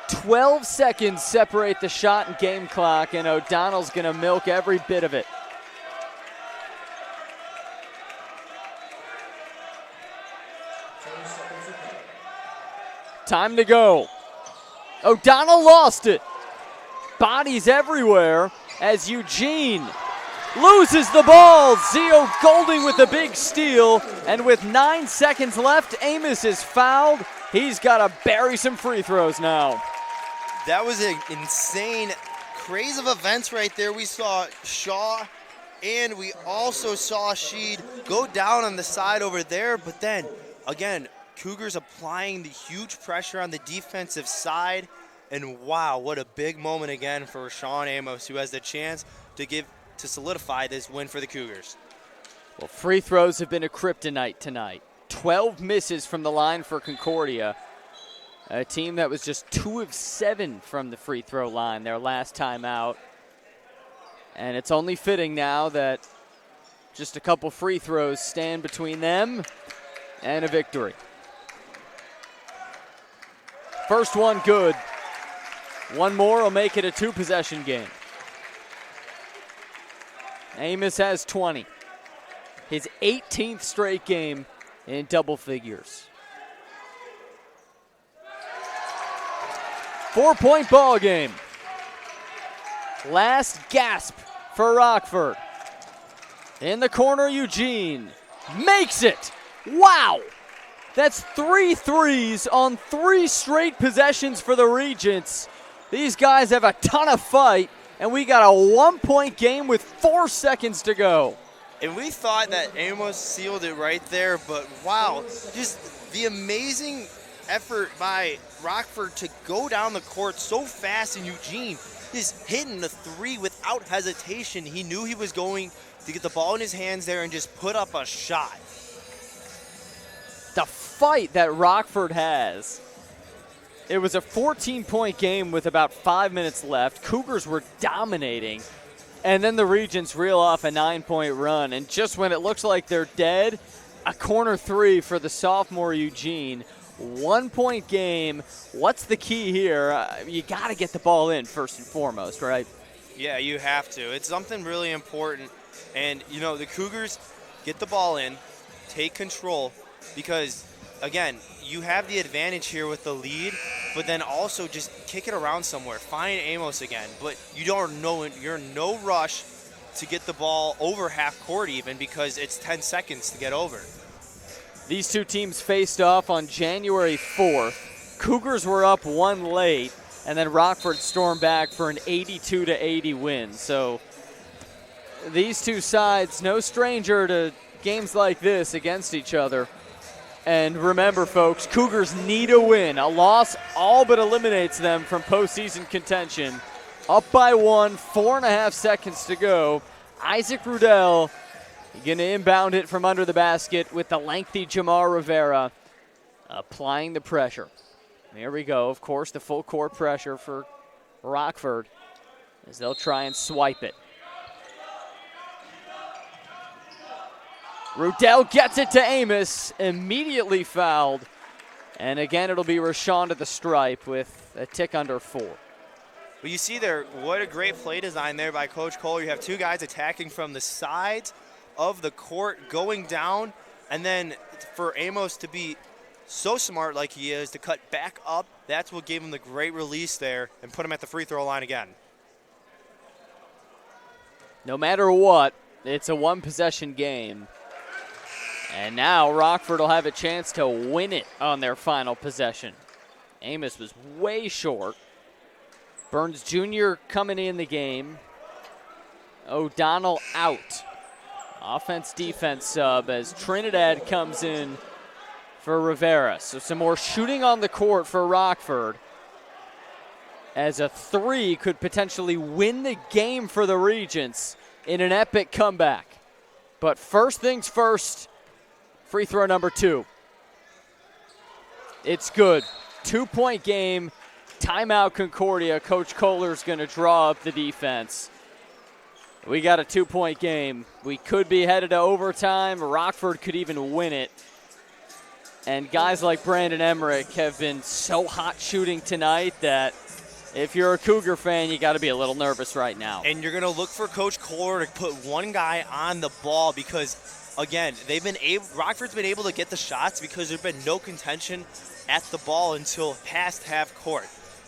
12 seconds separate the shot and game clock, and O'Donnell's going to milk every bit of it. Time to go. O'Donnell lost it. Bodies everywhere as Eugene loses the ball. Zio Golding with the big steal. And with 9 seconds left, Amos is fouled. He's got to bury some free throws now. That was an insane craze of events right there. We saw Shaw and we also saw Sheed go down on the side over there. But then, again, Cougars applying the huge pressure on the defensive side. And wow, what a big moment again for Sean Amos, who has the chance to solidify this win for the Cougars. Well, free throws have been a kryptonite tonight. 12 misses from the line for Concordia, a team that was just 2 of 7 from the free throw line their last time out. And it's only fitting now that just a couple free throws stand between them and a victory. First one good. One more will make it a 2-possession game. Amos has 20. His 18th straight game in double figures. 4-point ball game. Last gasp for Rockford. In the corner, Eugene makes it. Wow! That's 3 threes on 3 straight possessions for the Regents. These guys have a ton of fight, and we got a 1-point game with 4 seconds to go. And we thought that Amos sealed it right there, but wow, just the amazing effort by Rockford to go down the court so fast, and Eugene just hitting the 3 without hesitation. He knew he was going to get the ball in his hands there and just put up a shot. The fight that Rockford has. It was a 14-point game with about 5 minutes left. Cougars were dominating. And then the Regents reel off a 9-point run. And just when it looks like they're dead, a corner 3 for the sophomore Eugene. 1-point game. What's the key here? You got to get the ball in first and foremost, right? Yeah, you have to. It's something really important. And, you know, the Cougars get the ball in, take control, because, again, you have the advantage here with the lead, but then also just kick it around somewhere. Find Amos again. But you're in no rush to get the ball over half court even, because it's 10 seconds to get over. These two teams faced off on January 4th. Cougars were up 1 late, and then Rockford stormed back for an 82-80 win. So these two sides, no stranger to games like this against each other. And remember, folks, Cougars need a win. A loss all but eliminates them from postseason contention. Up by 1, 4.5 seconds to go. Isaac Rudell going to inbound it from under the basket with the lengthy Jamar Rivera applying the pressure. There we go. Of course, the full court pressure for Rockford as they'll try and swipe it. Rudell gets it to Amos, immediately fouled. And again, it'll be Rashawn to the stripe with a tick under 4. Well, you see there, what a great play design there by Coach Kohler. You have two guys attacking from the sides of the court, going down, and then for Amos to be so smart like he is, to cut back up, that's what gave him the great release there and put him at the free throw line again. No matter what, it's a one-possession game. And now Rockford will have a chance to win it on their final possession. Amos was way short. Burns Jr. coming in the game. O'Donnell out. Offense-defense sub as Trinidad comes in for Rivera. So some more shooting on the court for Rockford, as a 3 could potentially win the game for the Regents in an epic comeback. But first things first, free throw number 2. It's good. 2-point game. Timeout Concordia. Coach Kohler's going to draw up the defense. We got a 2-point game. We could be headed to overtime. Rockford could even win it. And guys like Brandon Emmerich have been so hot shooting tonight that if you're a Cougar fan, you got to be a little nervous right now. And you're going to look for Coach Kohler to put one guy on the ball because, again, Rockford's been able to get the shots because there's been no contention at the ball until past half court.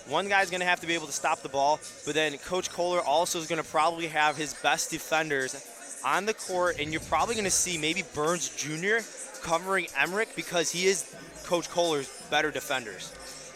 One guy's going to have to be able to stop the ball, but then Coach Kohler also is going to probably have his best defenders on the court, and you're probably going to see maybe Burns Jr. covering Emmerich because he is Coach Kohler's better defenders.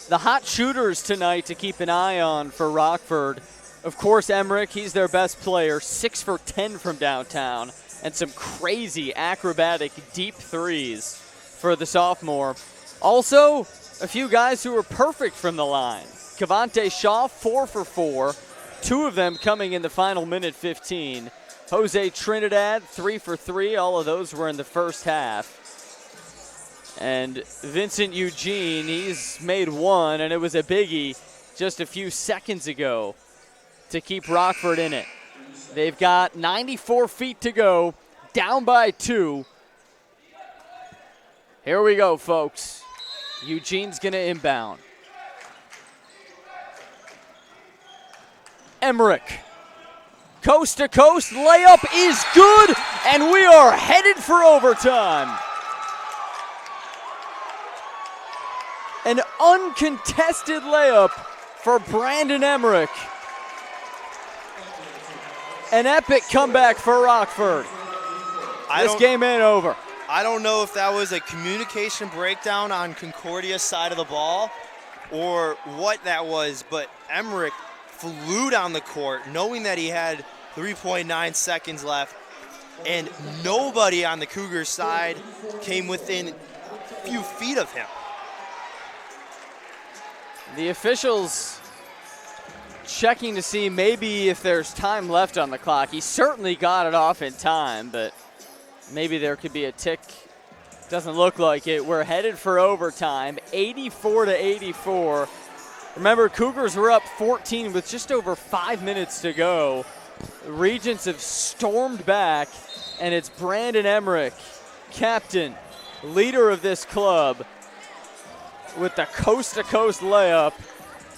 The hot shooters tonight to keep an eye on for Rockford. Of course, Emmerich, he's their best player, 6 for 10 from downtown, and some crazy acrobatic deep threes for the sophomore. Also, a few guys who were perfect from the line. Cavante Shaw, 4 for 4, 2 of them coming in the final minute 15. Jose Trinidad, 3 for 3. All of those were in the first half. And Vincent Eugene, he's made 1, and it was a biggie just a few seconds ago to keep Rockford in it. They've got 94 feet to go, down by 2. Here we go, folks. Eugene's going to inbound. Emmerich. Coast to coast, layup is good, and we are headed for overtime. An uncontested layup for Brandon Emmerich. An epic comeback for Rockford. This game ain't over. I don't know if that was a communication breakdown on Concordia's side of the ball or what that was, but Emmerich flew down the court knowing that he had 3.9 seconds left, and nobody on the Cougars side came within a few feet of him. The officials checking to see maybe if there's time left on the clock. He certainly got it off in time, but maybe there could be a tick. Doesn't look like it. We're headed for overtime, 84-84. Remember, Cougars were up 14 with just over 5 minutes to go. The Regents have stormed back, and it's Brandon Emmerich, captain, leader of this club, with the coast-to-coast layup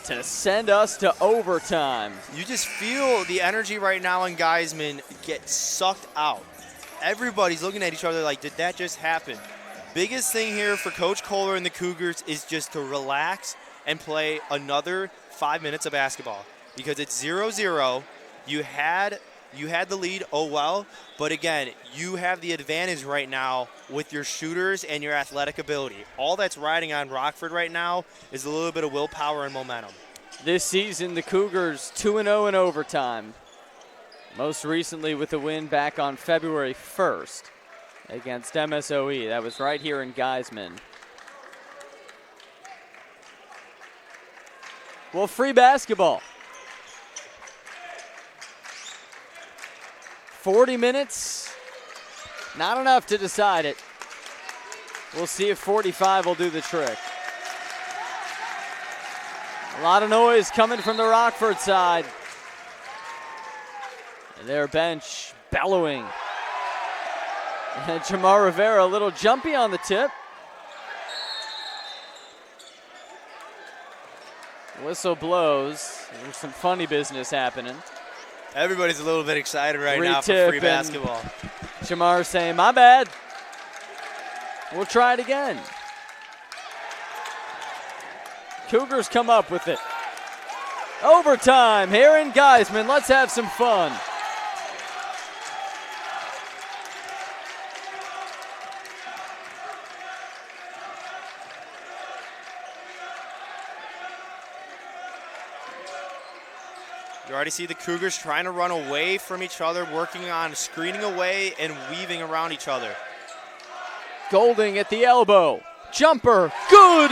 to send us to overtime. You just feel the energy right now in Geiseman get sucked out. Everybody's looking at each other like, did that just happen? Biggest thing here for Coach Kohler and the Cougars is just to relax and play another 5 minutes of basketball because it's 0-0. You had the lead, oh well, but again, you have the advantage right now with your shooters and your athletic ability. All that's riding on Rockford right now is a little bit of willpower and momentum. This season, the Cougars 2-0 in overtime. Most recently with a win back on February 1st against MSOE. That was right here in Geiseman. Well, free basketball. 40 minutes, not enough to decide it. We'll see if 45 will do the trick. A lot of noise coming from the Rockford side. Their bench bellowing. And Jamar Rivera a little jumpy on the tip. Whistle blows. There's some funny business happening. Everybody's a little bit excited right now for free basketball. Jamar saying, my bad. We'll try it again. Cougars come up with it. Overtime here in Geiseman. Let's have some fun. You already see the Cougars trying to run away from each other, working on screening away and weaving around each other. Golding at the elbow. Jumper, good.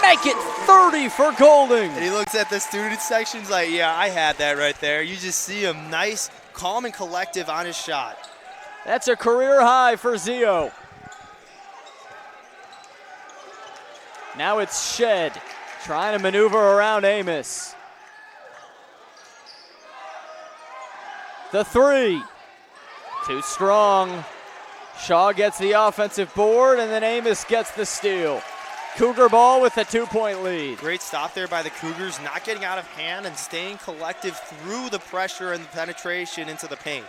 Make it 30 for Golding. And he looks at the student sections like, yeah, I had that right there. You just see him nice, calm, and collective on his shot. That's a career high for Zio. Now it's Shed trying to maneuver around Amos. The three. Too strong. Shaw gets the offensive board, and then Amos gets the steal. Cougar ball with a 2-point lead. Great stop there by the Cougars, not getting out of hand and staying collective through the pressure and the penetration into the paint.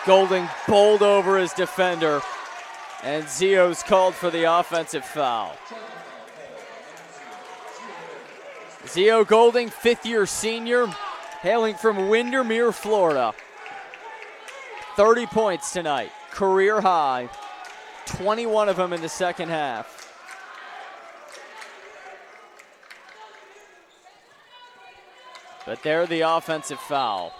Golding bowled over his defender, and Zio's called for the offensive foul. Zio Golding, fifth-year senior, hailing from Windermere, Florida. 30 points tonight, career high, 21 of them in the second half. But there the offensive foul.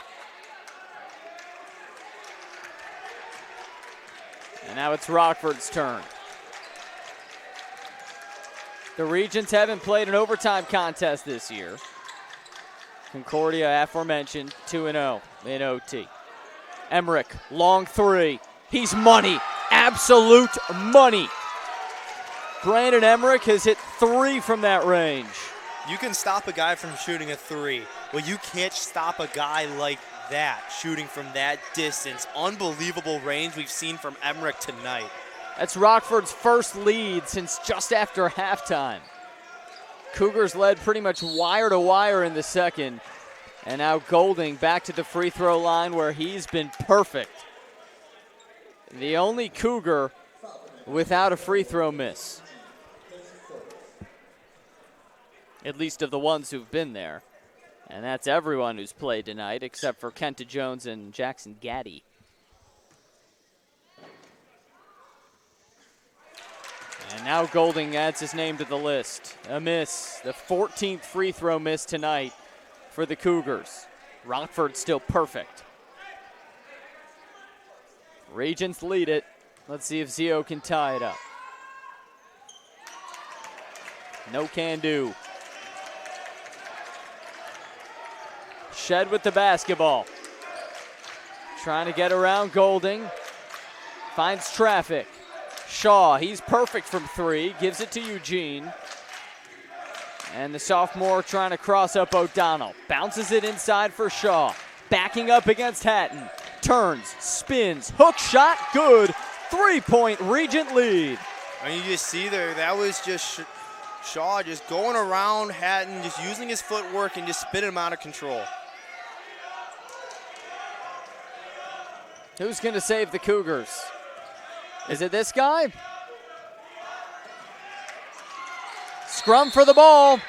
And now it's Rockford's turn. The Regents haven't played an overtime contest this year. Concordia, aforementioned, 2-0 in OT. Emmerich, long three. He's money, absolute money. Brandon Emmerich has hit 3 from that range. You can stop a guy from shooting a 3. Well, you can't stop a guy like that shooting from that distance. Unbelievable range we've seen from Emmerich tonight. That's Rockford's first lead since just after halftime. Cougars led pretty much wire to wire in the second. And now Golding back to the free throw line where he's been perfect. The only Cougar without a free throw miss. At least of the ones who've been there. And that's everyone who's played tonight except for Kenta Jones and Jackson Gaddy. And now Golding adds his name to the list. A miss, the 14th free throw miss tonight for the Cougars. Rockford still perfect. Regents lead it. Let's see if Zio can tie it up. No can do. Shed with the basketball. Trying to get around Golding. Finds traffic. Shaw, he's perfect from 3, gives it to Eugene. And the sophomore trying to cross up O'Donnell. Bounces it inside for Shaw. Backing up against Hatton. Turns, spins, hook shot, good. 3-point Regent lead. And you just see there, that was just Shaw just going around Hatton, just using his footwork and just spinning him out of control. Who's going to save the Cougars? Is it this guy? Scrum for the ball.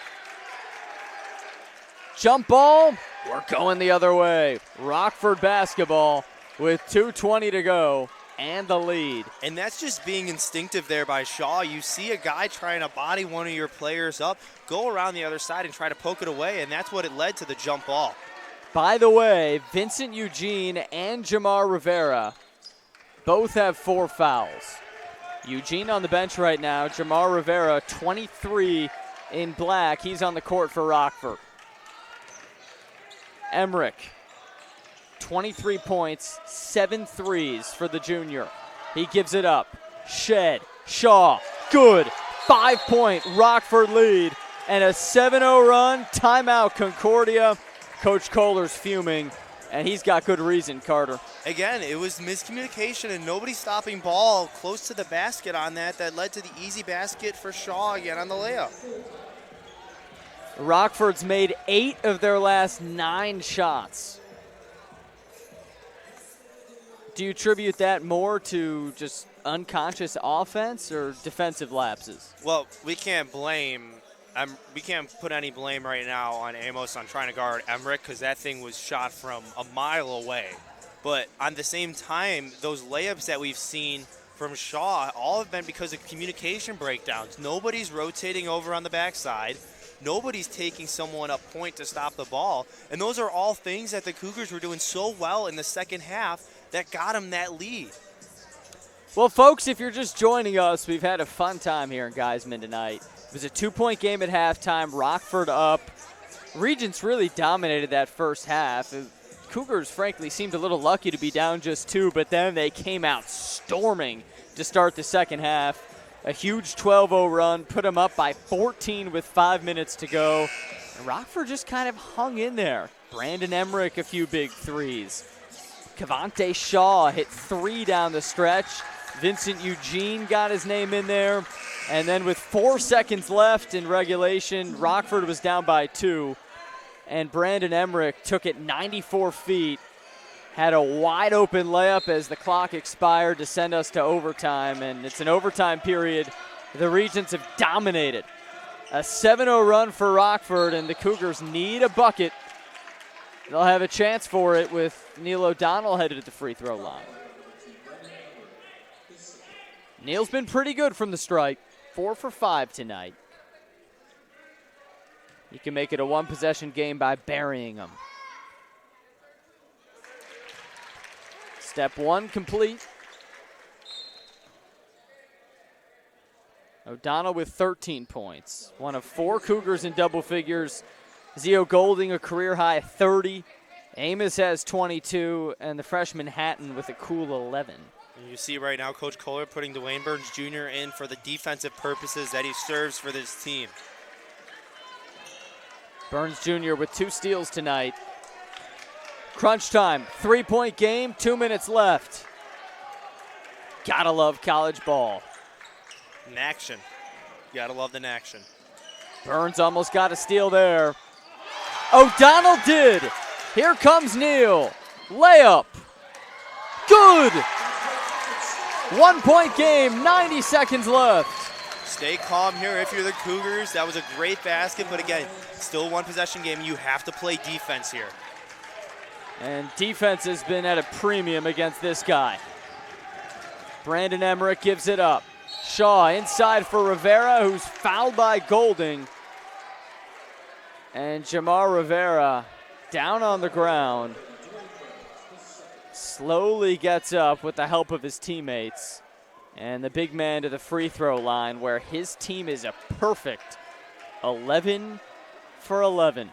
Jump ball. We're going the other way. Rockford basketball with 2:20 to go and the lead. And that's just being instinctive there by Shaw. You see a guy trying to body one of your players up, go around the other side and try to poke it away, and that's what it led to the jump ball. By the way, Vincent Eugene and Jamar Rivera both have 4 fouls. Eugene on the bench right now. Jamar Rivera, 23 in black. He's on the court for Rockford. Emmerich, 23 points, 7 threes for the junior. He gives it up. Shed, Shaw, good. 5-point Rockford lead and a 7-0 run. Timeout Concordia. Coach Kohler's fuming And he's got good reason, Carter. Again, it was miscommunication and nobody stopping ball close to the basket on that led to the easy basket for Shaw again on the layup. Rockford's made 8 of their last 9 shots. Do you attribute that more to just unconscious offense or defensive lapses? Well, we can't put any blame right now on Amos on trying to guard Emmerich because that thing was shot from a mile away. But on the same time, those layups that we've seen from Shaw all have been because of communication breakdowns. Nobody's rotating over on the backside. Nobody's taking someone up point to stop the ball. And those are all things that the Cougars were doing so well in the second half that got them that lead. Well, folks, if you're just joining us, we've had a fun time here in Geiseman tonight. It was a 2-point game at halftime. Rockford up. Regents really dominated that first half. The Cougars, frankly, seemed a little lucky to be down just 2, but then they came out storming to start the second half. A huge 12-0 run, put them up by 14 with 5 minutes to go. And Rockford just kind of hung in there. Brandon Emmerich, a few big threes. Cavante Shaw hit 3 down the stretch. Vincent Eugene got his name in there. And then with 4 seconds left in regulation, Rockford was down by 2. And Brandon Emmerich took it 94 feet. Had a wide open layup as the clock expired to send us to overtime. And it's an overtime period. The Regents have dominated. A 7-0 run for Rockford, and the Cougars need a bucket. They'll have a chance for it with Neil O'Donnell headed at the free throw line. Neil's been pretty good from the stripe. 4 for 5 tonight. You can make it a 1-possession game by burying them. Step 1 complete. O'Donnell with 13 points. One of 4 Cougars in double figures. Zio Golding a career-high 30. Amos has 22, and the freshman Hatton with a cool 11. And you see right now Coach Kohler putting Dwayne Burns Jr. in for the defensive purposes that he serves for this team. Burns Jr. with 2 steals tonight. Crunch time, 3-point game, 2 minutes left. Gotta love college ball. Action. Gotta love the action. Burns almost got a steal there. O'Donnell did. Here comes Neal. Layup. Good. 1-point game, 90 seconds left. Stay calm here if you're the Cougars. That was a great basket, but again, still 1-possession game. You have to play defense here. And defense has been at a premium against this guy. Brandon Emmerich gives it up. Shaw inside for Rivera, who's fouled by Golding. And Jamar Rivera down on the ground. Slowly gets up with the help of his teammates. And the big man to the free throw line where his team is a perfect 11 for 11.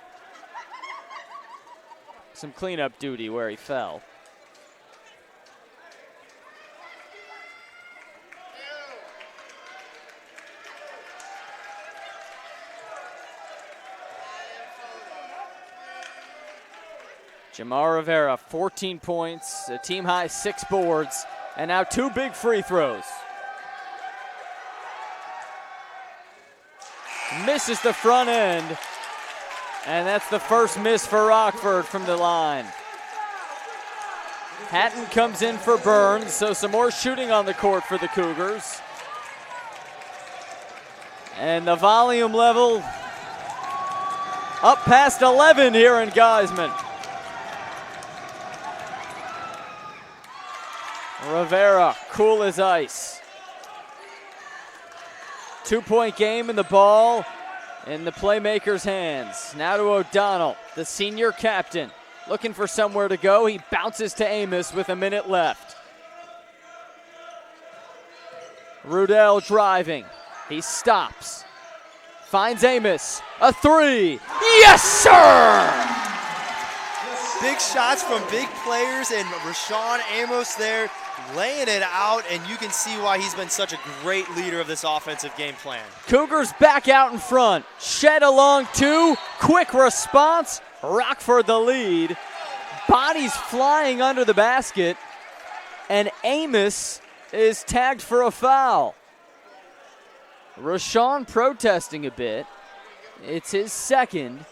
Some cleanup duty where he fell. Jamar Rivera, 14 points, a team high 6 boards, and now 2 big free throws. Misses the front end, and that's the first miss for Rockford from the line. Hatton comes in for Burns, so some more shooting on the court for the Cougars. And the volume level up past 11 here in Geiseman. Rivera, cool as ice. 2-point game, and the ball in the playmaker's hands. Now to O'Donnell, the senior captain. Looking for somewhere to go. He bounces to Amos with a minute left. Rudell driving. He stops. Finds Amos. A 3. Yes, sir! Big shots from big players, and Rashawn Amos there laying it out, and you can see why he's been such a great leader of this offensive game plan. Cougars back out in front. Shed along 2. Quick response. Rockford the lead. bodies flying under the basket, and Amos is tagged for a foul. Rashawn protesting a bit. It's his second.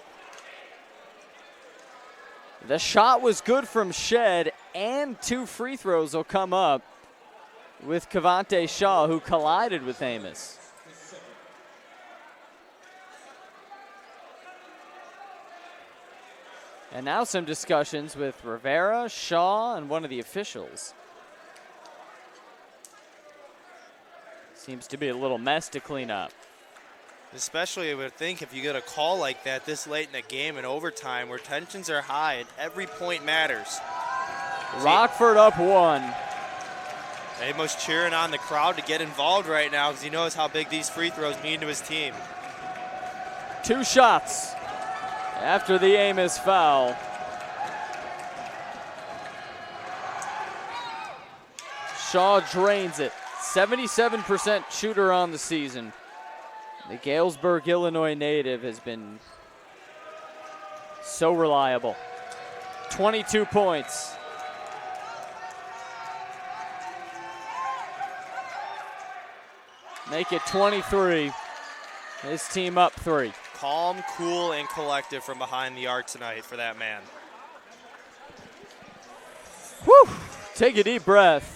The shot was good from Shed, and 2 free throws will come up with Cavante Shaw, who collided with Amos. And now some discussions with Rivera, Shaw, and one of the officials. Seems to be a little mess to clean up. Especially, I would think, if you get a call like that this late in the game in overtime where tensions are high and every point matters. Rockford up 1. Amos cheering on the crowd to get involved right now because he knows how big these free throws mean to his team. 2 shots after the Amos foul. Shaw drains it. 77% shooter on the season. The Galesburg, Illinois native has been so reliable. 22 points. Make it 23. His team up 3. Calm, cool, and collective from behind the arc tonight for that man. Whew! Take a deep breath.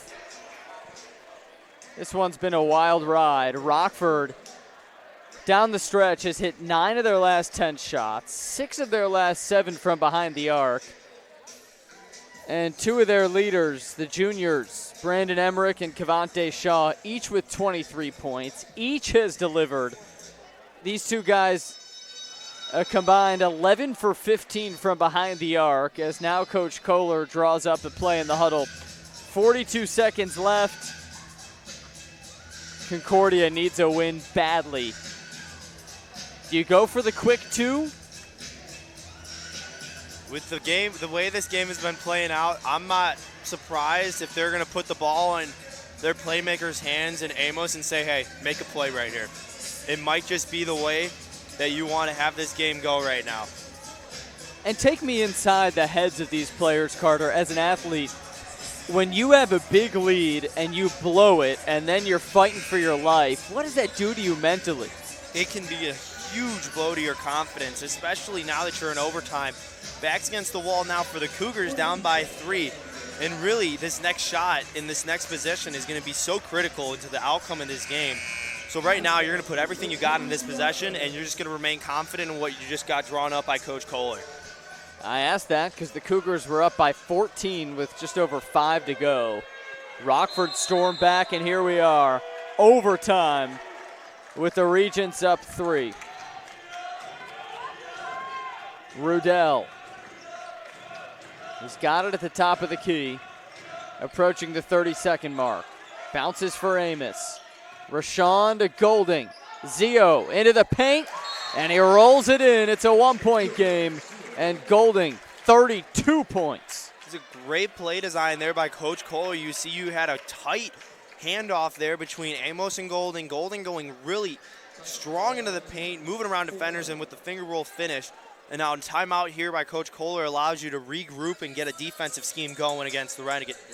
This one's been a wild ride. Rockford, down the stretch, has hit 9 of their last 10 shots, 6 of their last 7 from behind the arc. And 2 of their leaders, the juniors, Brandon Emmerich and Cavante Shaw, each with 23 points. Each has delivered. These 2 guys a combined 11 for 15 from behind the arc, as now Coach Kohler draws up a play in the huddle. 42 seconds left. Concordia needs a win badly. Do you go for the quick 2? With the game, the way this game has been playing out, I'm not surprised if they're going to put the ball in their playmakers' hands and Amos and say, hey, make a play right here. It might just be the way that you want to have this game go right now. And take me inside the heads of these players, Carter, as an athlete. When you have a big lead and you blow it and then you're fighting for your life, what does that do to you mentally? It can be a huge blow to your confidence, especially now that you're in overtime. Backs against the wall now for the Cougars, down by 3. And really, this next shot in this next possession is going to be so critical into the outcome of this game. So right now, you're going to put everything you got in this possession, and you're just going to remain confident in what you just got drawn up by Coach Kohler. I asked that because the Cougars were up by 14 with just over 5 to go. Rockford stormed back, and here we are, overtime with the Regents up 3. Rudell. He's got it at the top of the key, approaching the 30-second mark. Bounces for Amos. Rashawn to Golding. Zio into the paint, and he rolls it in. It's a 1-point game. And Golding, 32 points. It's a great play design there by Coach Kohler. You see you had a tight handoff there between Amos and Golding. Golding going really strong into the paint, moving around defenders, and with the finger roll finish. And now timeout here by Coach Kohler allows you to regroup and get a defensive scheme going against the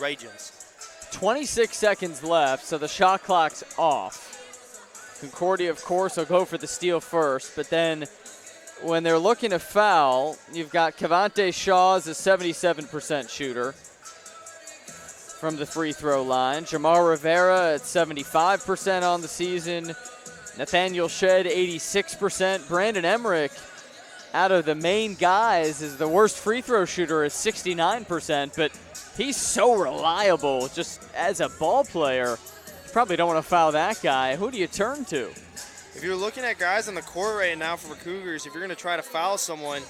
Regents. 26 seconds left, so the shot clock's off. Concordia, of course, will go for the steal first, but then when they're looking to foul, you've got Cavante Shaw as a 77% shooter from the free throw line. Jamar Rivera at 75% on the season. Nathaniel Shed, 86%. Brandon Emmerich, out of the main guys, is the worst free throw shooter at 69%, but he's so reliable just as a ball player. You probably don't want to foul that guy. Who do you turn to? If you're looking at guys on the court right now for the Cougars, if you're going to try to foul someone,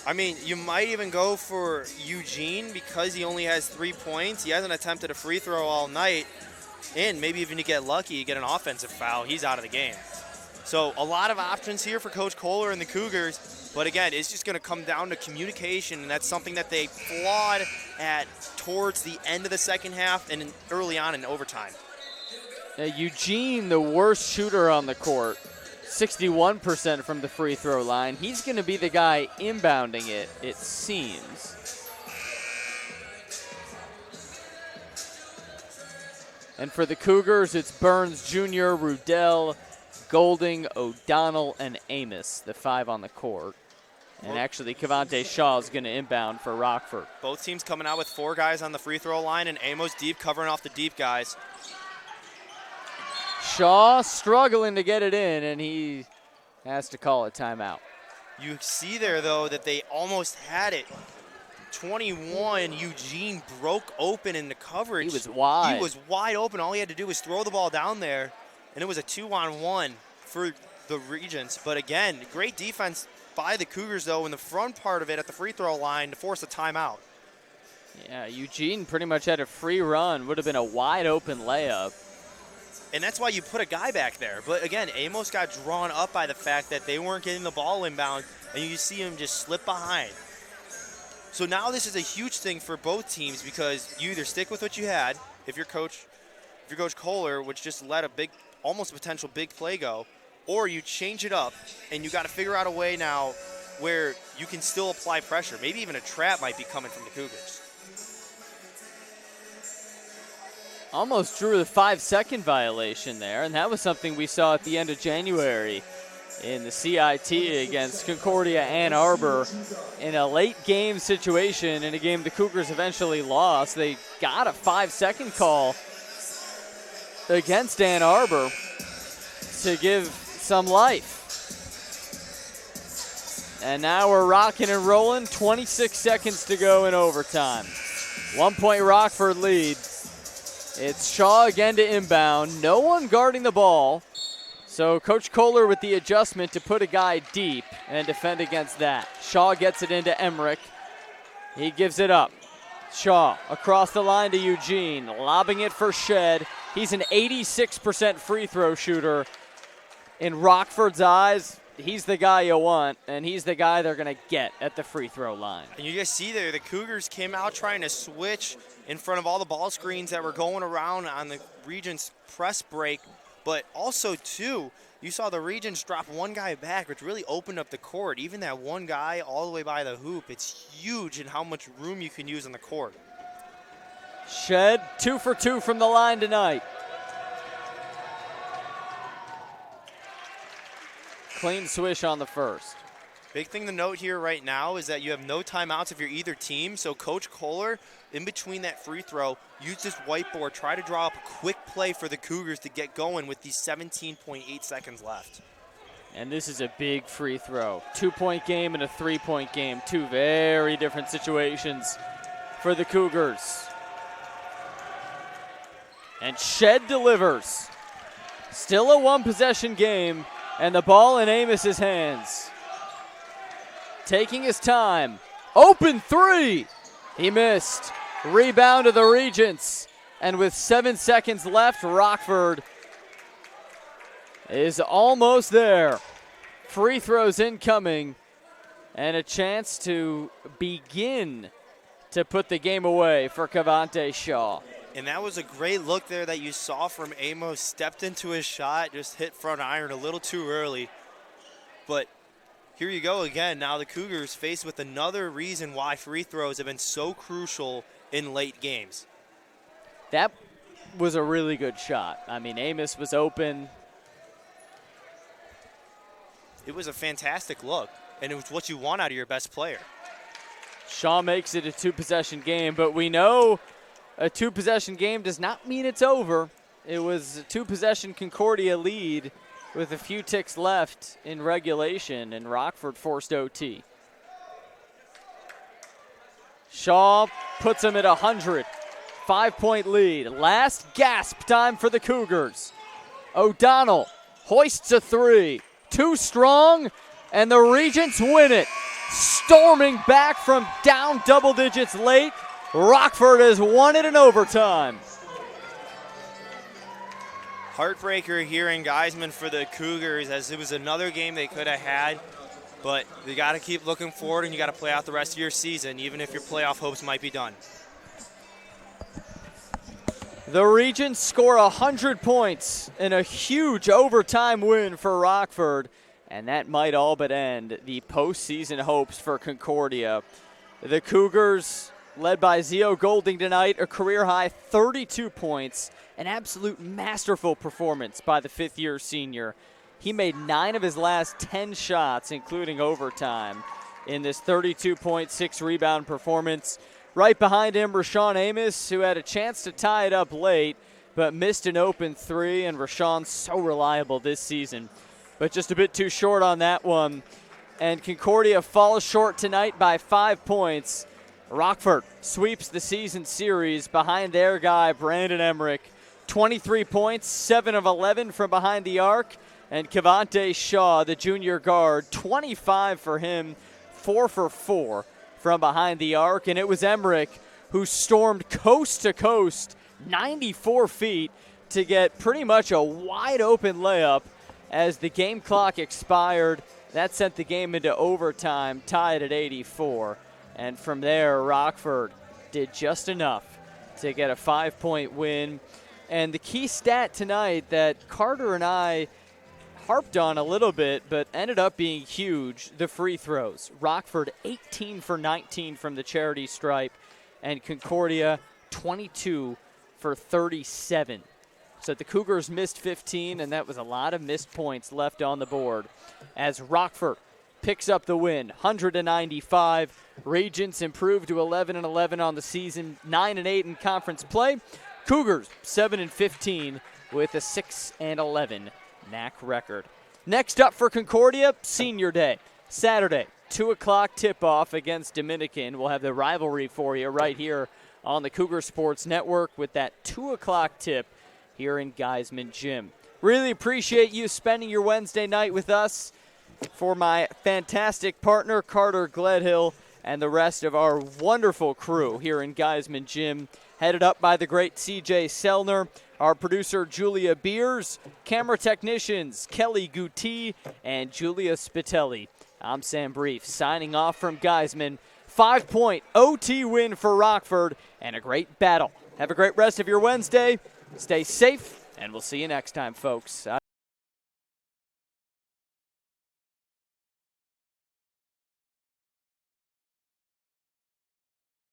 I mean, you might even go for Eugene because he only has 3 points. He hasn't attempted a free throw all night. And maybe even you get lucky, you get an offensive foul, he's out of the game. So a lot of options here for Coach Kohler and the Cougars. But again, it's just going to come down to communication, and that's something that they flawed at towards the end of the second half and early on in overtime. Eugene, the worst shooter on the court, 61% from the free throw line. He's going to be the guy inbounding it, it seems. And for the Cougars, it's Burns Jr., Rudell, Golding, O'Donnell, and Amos, the 5 on the court. And actually, Cavante Shaw is going to inbound for Rockford. Both teams coming out with 4 guys on the free throw line, and Amos deep covering off the deep guys. Shaw struggling to get it in, and he has to call a timeout. You see there, though, that they almost had it. 21, Eugene broke open in the coverage. He was wide. He was wide open. All he had to do was throw the ball down there, and it was a 2-on-1 for the Regents. But again, great defense by the Cougars, though, in the front part of it at the free throw line to force a timeout. Yeah, Eugene pretty much had a free run. Would have been a wide open layup. And that's why you put a guy back there. But again, Amos got drawn up by the fact that they weren't getting the ball inbound, and you see him just slip behind. So now this is a huge thing for both teams because you either stick with what you had, if your coach Kohler, which just let a big, almost potential big play go, or you change it up, and you got to figure out a way now where you can still apply pressure. Maybe even a trap might be coming from the Cougars. Almost drew the 5-second violation there, and that was something we saw at the end of January in the CIT against Concordia Ann Arbor in a late game situation in a game the Cougars eventually lost. They got a 5-second call against Ann Arbor to give some life. And now we're rocking and rolling, 26 seconds to go in overtime. 1-point Rockford lead. It's Shaw again to inbound. No one guarding the ball. So Coach Kohler with the adjustment to put a guy deep and defend against that. Shaw gets it into Emmerich. He gives it up. Shaw across the line to Eugene, lobbing it for Shed. He's an 86% free throw shooter. In Rockford's eyes, he's the guy you want, and he's the guy they're going to get at the free throw line. And you guys see there, the Cougars came out trying to switch in front of all the ball screens that were going around on the Regents press break. But also, too, you saw the Regents drop one guy back, which really opened up the court. Even that one guy all the way by the hoop, it's huge in how much room you can use on the court. Shed 2 for 2 from the line tonight. Clean swish on the first. Big thing to note here right now is that you have no timeouts if you're either team. So Coach Kohler, in between that free throw, use this whiteboard, try to draw up a quick play for the Cougars to get going with these 17.8 seconds left. And this is a big free throw. 2-point game and a 3-point game. 2 very different situations for the Cougars. And Shed delivers. Still a 1-possession game, and the ball in Amos's hands. Taking his time. Open 3. He missed. Rebound to the Regents. And with 7 seconds left, Rockford is almost there. Free throws incoming. And a chance to begin to put the game away for Cavante Shaw. And that was a great look there that you saw from Amos. Stepped into his shot, just hit front iron a little too early. But here you go again. Now the Cougars faced with another reason why free throws have been so crucial in late games. That was a really good shot. I mean, Amos was open. It was a fantastic look, and it was what you want out of your best player. Shaw makes it a 2-possession game, but we know a 2-possession game does not mean it's over. It was a 2-possession Concordia lead with a few ticks left in regulation, and Rockford forced OT. Shaw puts him at 100. 5-point lead. Last gasp time for the Cougars. O'Donnell hoists a 3. Too strong, and the Regents win it. Storming back from down double digits late, Rockford has won it in overtime. Heartbreaker here in Geiseman for the Cougars, as it was another game they could have had, but you got to keep looking forward and you got to play out the rest of your season, even if your playoff hopes might be done. The Regents score 100 points in a huge overtime win for Rockford, and that might all but end the postseason hopes for Concordia. The Cougars led by Zio Golding tonight, a career-high 32 points, an absolute masterful performance by the fifth-year senior. He made 9 of his last 10 shots, including overtime, in this 32.6 rebound performance. Right behind him, Rashawn Amos, who had a chance to tie it up late, but missed an open three, and Rashawn's so reliable this season. But just a bit too short on that one. And Concordia falls short tonight by 5 points. Rockford sweeps the season series behind their guy, Brandon Emmerich. 23 points, 7 of 11 from behind the arc. And Kevontae Shaw, the junior guard, 25 for him, 4 for 4 from behind the arc. And it was Emmerich who stormed coast to coast, 94 feet, to get pretty much a wide open layup as the game clock expired. That sent the game into overtime, tied at 84. And from there, Rockford did just enough to get a 5-point win. And the key stat tonight that Carter and I harped on a little bit, but ended up being huge, the free throws. Rockford 18 for 19 from the charity stripe, and Concordia 22 for 37. So the Cougars missed 15, and that was a lot of missed points left on the board. As Rockford picks up the win, 100-95. Regents improved to 11-11 on the season, 9-8 in conference play. Cougars 7-15 with a 6-11 NACC record. Next up for Concordia, Senior Day. Saturday, 2 o'clock tip-off against Dominican. We'll have the rivalry for you right here on the Cougar Sports Network with that 2 o'clock tip here in Geiseman Gym. Really appreciate you spending your Wednesday night with us. For my fantastic partner, Carter Gledhill, and the rest of our wonderful crew here in Geiseman Gym, headed up by the great CJ Selner, our producer Julia Beers, camera technicians Kelly Guti and Julia Spitelli. I'm Sam Brief, signing off from Geiseman. 5-point OT win for Rockford, and a great battle. Have a great rest of your Wednesday. Stay safe, and we'll see you next time, folks.